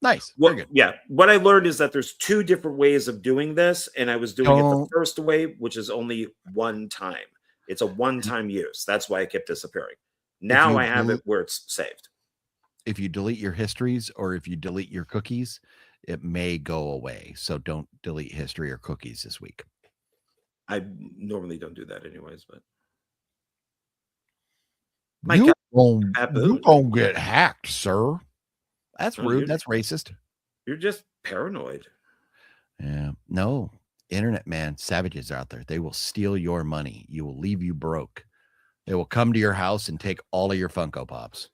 Speaker 1: Nice.
Speaker 2: Well,
Speaker 1: Very good.
Speaker 2: yeah. What I learned is that there's 2 different ways of doing this, and I was doing it the
Speaker 1: Don't-
Speaker 2: first way, which is only one time. It's a one-time use. That's why it kept disappearing. Now
Speaker 1: you
Speaker 2: I have
Speaker 1: do-
Speaker 2: it where it's saved.
Speaker 1: If you delete your histories or if you delete your cookies, it may go away. So don't delete history or cookies this week.
Speaker 2: I normally don't do that anyways, but
Speaker 1: You
Speaker 2: baboon.
Speaker 1: gonna get hacked, sir. That's
Speaker 2: Oh,
Speaker 1: rude.
Speaker 2: you're-
Speaker 1: That's racist.
Speaker 2: You're just paranoid.
Speaker 1: Yeah. No. Internet man, savages out there. They will steal your money. You will leave you broke. They will come to your house and take all of your Funko Pops.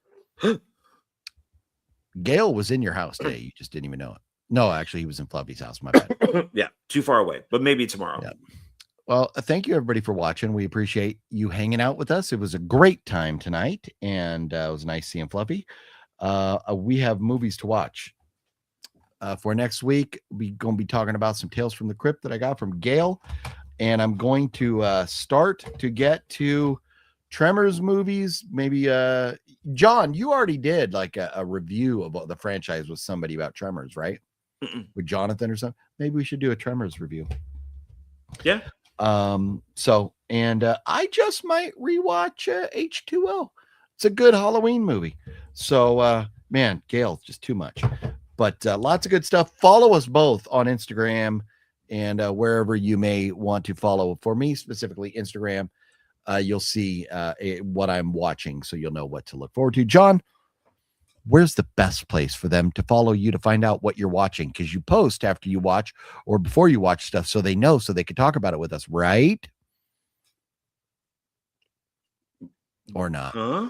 Speaker 1: Gale was in your house today. You just didn't even know it. No, actually, he was in Fluffy's house. My bad.
Speaker 2: Yeah, too far away, but maybe tomorrow.
Speaker 1: Yeah. Well, thank you everybody for watching. We appreciate you hanging out with us. It was a great time tonight, and it was nice seeing Fluffy. We have movies to watch. For next week, we're going to be talking about some Tales from the Crypt that I got from Gale, and I'm going to start to get to Tremors movies. Maybe John, you already did like a review about the franchise with somebody about Tremors, right? With Jonathan or something. Maybe we should do a Tremors review.
Speaker 2: Yeah.
Speaker 1: So I just might rewatch H2O. It's a good Halloween movie. So man, Gale, just too much. But lots of good stuff. Follow us both on Instagram and wherever you may want to follow. For me specifically, Instagram. You'll see what I'm watching, so you'll know what to look forward to. John, where's the best place for them to follow you to find out what you're watching? Because you post after you watch or before you watch stuff, so they know, so they can talk about it with us, right? Or not?
Speaker 2: Huh?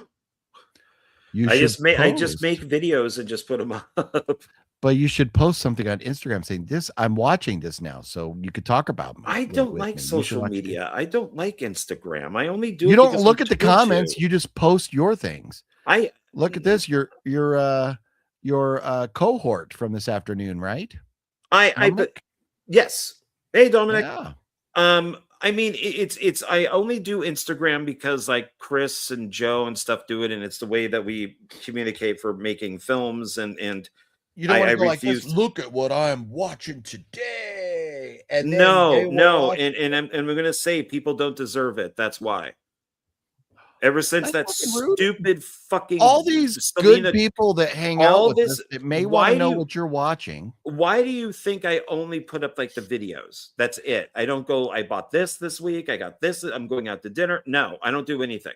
Speaker 1: You
Speaker 2: I
Speaker 1: should
Speaker 2: just make videos and just put them up.
Speaker 1: But you should post something on Instagram saying this, I'm watching this now, so you could talk about me.
Speaker 2: I don't like social media. I don't like Instagram. I only do.
Speaker 1: You
Speaker 2: it
Speaker 1: don't
Speaker 2: because
Speaker 1: look
Speaker 2: I'm
Speaker 1: at the
Speaker 2: told
Speaker 1: comments.
Speaker 2: to.
Speaker 1: You just post your things.
Speaker 2: I
Speaker 1: look at this. Your cohort from this afternoon, right?
Speaker 2: Yes. Hey, Dominic.
Speaker 1: Yeah.
Speaker 2: I mean, it's I only do Instagram because like Chris and Joe and stuff do it, and it's the way that we communicate for making films. And
Speaker 1: you don't want to go like
Speaker 2: refuse.
Speaker 1: this. Look at what I'm watching today. And
Speaker 2: no, and we're gonna say people don't deserve it. That's why. Ever since that stupid fucking
Speaker 1: all these
Speaker 2: Selena,
Speaker 1: good people that hang out with us that may want to know what you're watching.
Speaker 2: Why do you think I only put up like the videos? That's it. I don't go, I bought this week. I got this. I'm going out to dinner. No, I don't do anything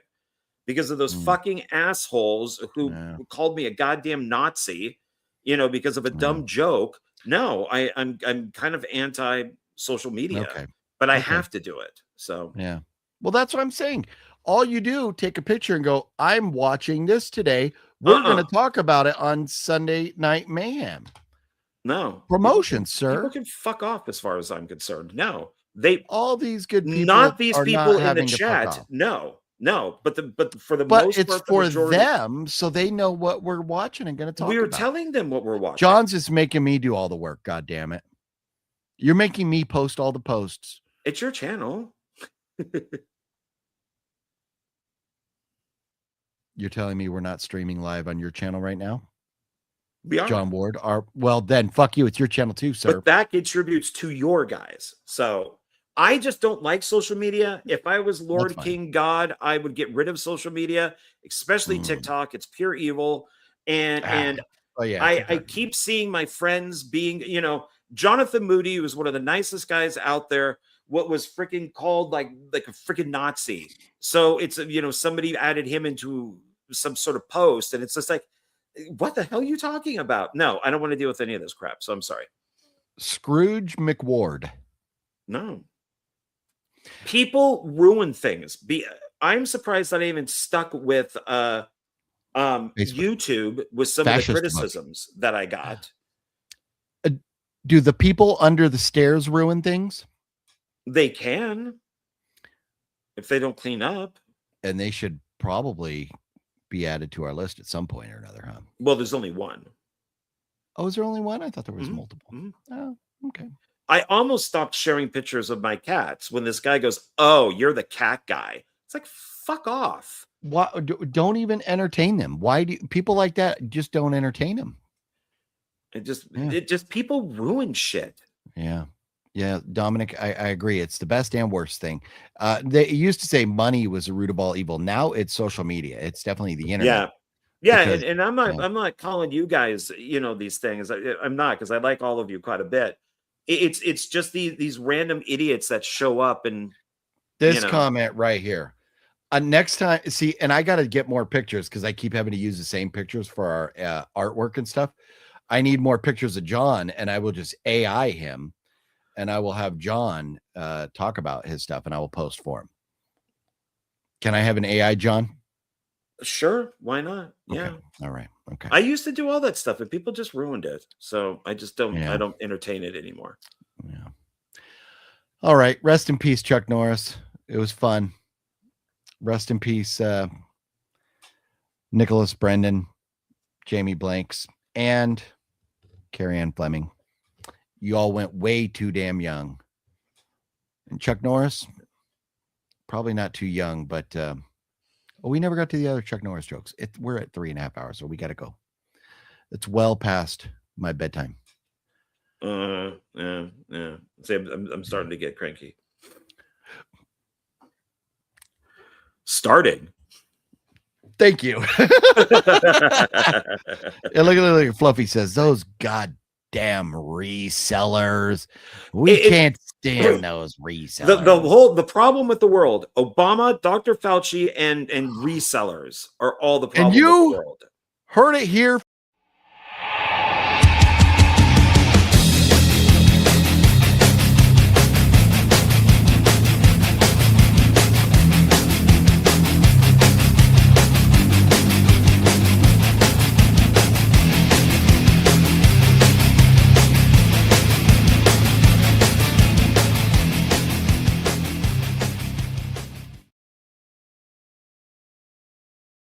Speaker 2: because of those fucking assholes who called me a goddamn Nazi, because of a dumb joke. No, I'm kind of anti social media, but I have to do it. So,
Speaker 1: yeah. Well, that's what I'm saying. All you do, take a picture and go, I'm watching this today. We're going to talk about it on Sunday Night Mayhem.
Speaker 2: No.
Speaker 1: Promotion, sir.
Speaker 2: People can fuck off as far as I'm concerned. No.
Speaker 1: All these good people.
Speaker 2: Not these people in the chat. No. But for the most part,
Speaker 1: it's for them, so they know what we're watching and going to talk about.
Speaker 2: We were telling them what we're watching.
Speaker 1: John's is making me do all the work. God damn it. You're making me post all the posts.
Speaker 2: It's your channel.
Speaker 1: You're telling me we're not streaming live on your channel right now?
Speaker 2: We are.
Speaker 1: John Ward well, then fuck you. It's your channel too, sir.
Speaker 2: But that contributes to your guys. So I just don't like social media. If I was Lord King God, I would get rid of social media, especially TikTok. It's pure evil. And I keep seeing my friends being, Jonathan Moody was one of the nicest guys out there. What was freaking called like a freaking Nazi. So it's, somebody added him into some sort of post, and it's just like, what the hell are you talking about? No, I don't want to deal with any of this crap. So I'm sorry.
Speaker 1: Scrooge McWard.
Speaker 2: No. People ruin things. I'm surprised that I even stuck with YouTube with some of the criticisms that I got.
Speaker 1: Do the people under the stairs ruin things?
Speaker 2: They can, if they don't clean up.
Speaker 1: And they should probably be added to our list at some point or another, huh?
Speaker 2: Well, there's only one.
Speaker 1: Oh, is there only one? I thought there was multiple. Oh, okay.
Speaker 2: I almost stopped sharing pictures of my cats when this guy goes, "Oh, you're the cat guy." It's like, fuck off.
Speaker 1: Why don't even entertain them? Why do people like that just don't entertain them?
Speaker 2: It just people ruin shit.
Speaker 1: Yeah. Yeah, Dominic, I agree. It's the best and worst thing. They used to say money was the root of all evil. Now it's social media. It's definitely the internet.
Speaker 2: Yeah. And I'm not calling you guys, these things. I'm not, because I like all of you quite a bit. It's just these random idiots that show up and
Speaker 1: this comment right here. Next time, see, and I got to get more pictures because I keep having to use the same pictures for our artwork and stuff. I need more pictures of John, and I will just AI him. And I will have John talk about his stuff, and I will post for him. Can I have an AI, John?
Speaker 2: Sure. Why not? Yeah.
Speaker 1: Okay. All right. Okay.
Speaker 2: I used to do all that stuff, and people just ruined it. So I just don't. Yeah. I don't entertain it anymore.
Speaker 1: Yeah. All right. Rest in peace, Chuck Norris. It was fun. Rest in peace, Nicholas Brendan, Jamie Blanks, and Carrie Ann Fleming. You all went way too damn young. And Chuck Norris, probably not too young, but we never got to the other Chuck Norris jokes. We're at 3.5 hours, so we got to go. It's well past my bedtime.
Speaker 2: Yeah. See, I'm starting to get cranky. Starting.
Speaker 1: Thank you. And look at Fluffy says, those goddamn resellers. We can't stand those resellers.
Speaker 2: The problem with the world, Obama, Dr. Fauci, and resellers are all the problem with the world.
Speaker 1: Heard it here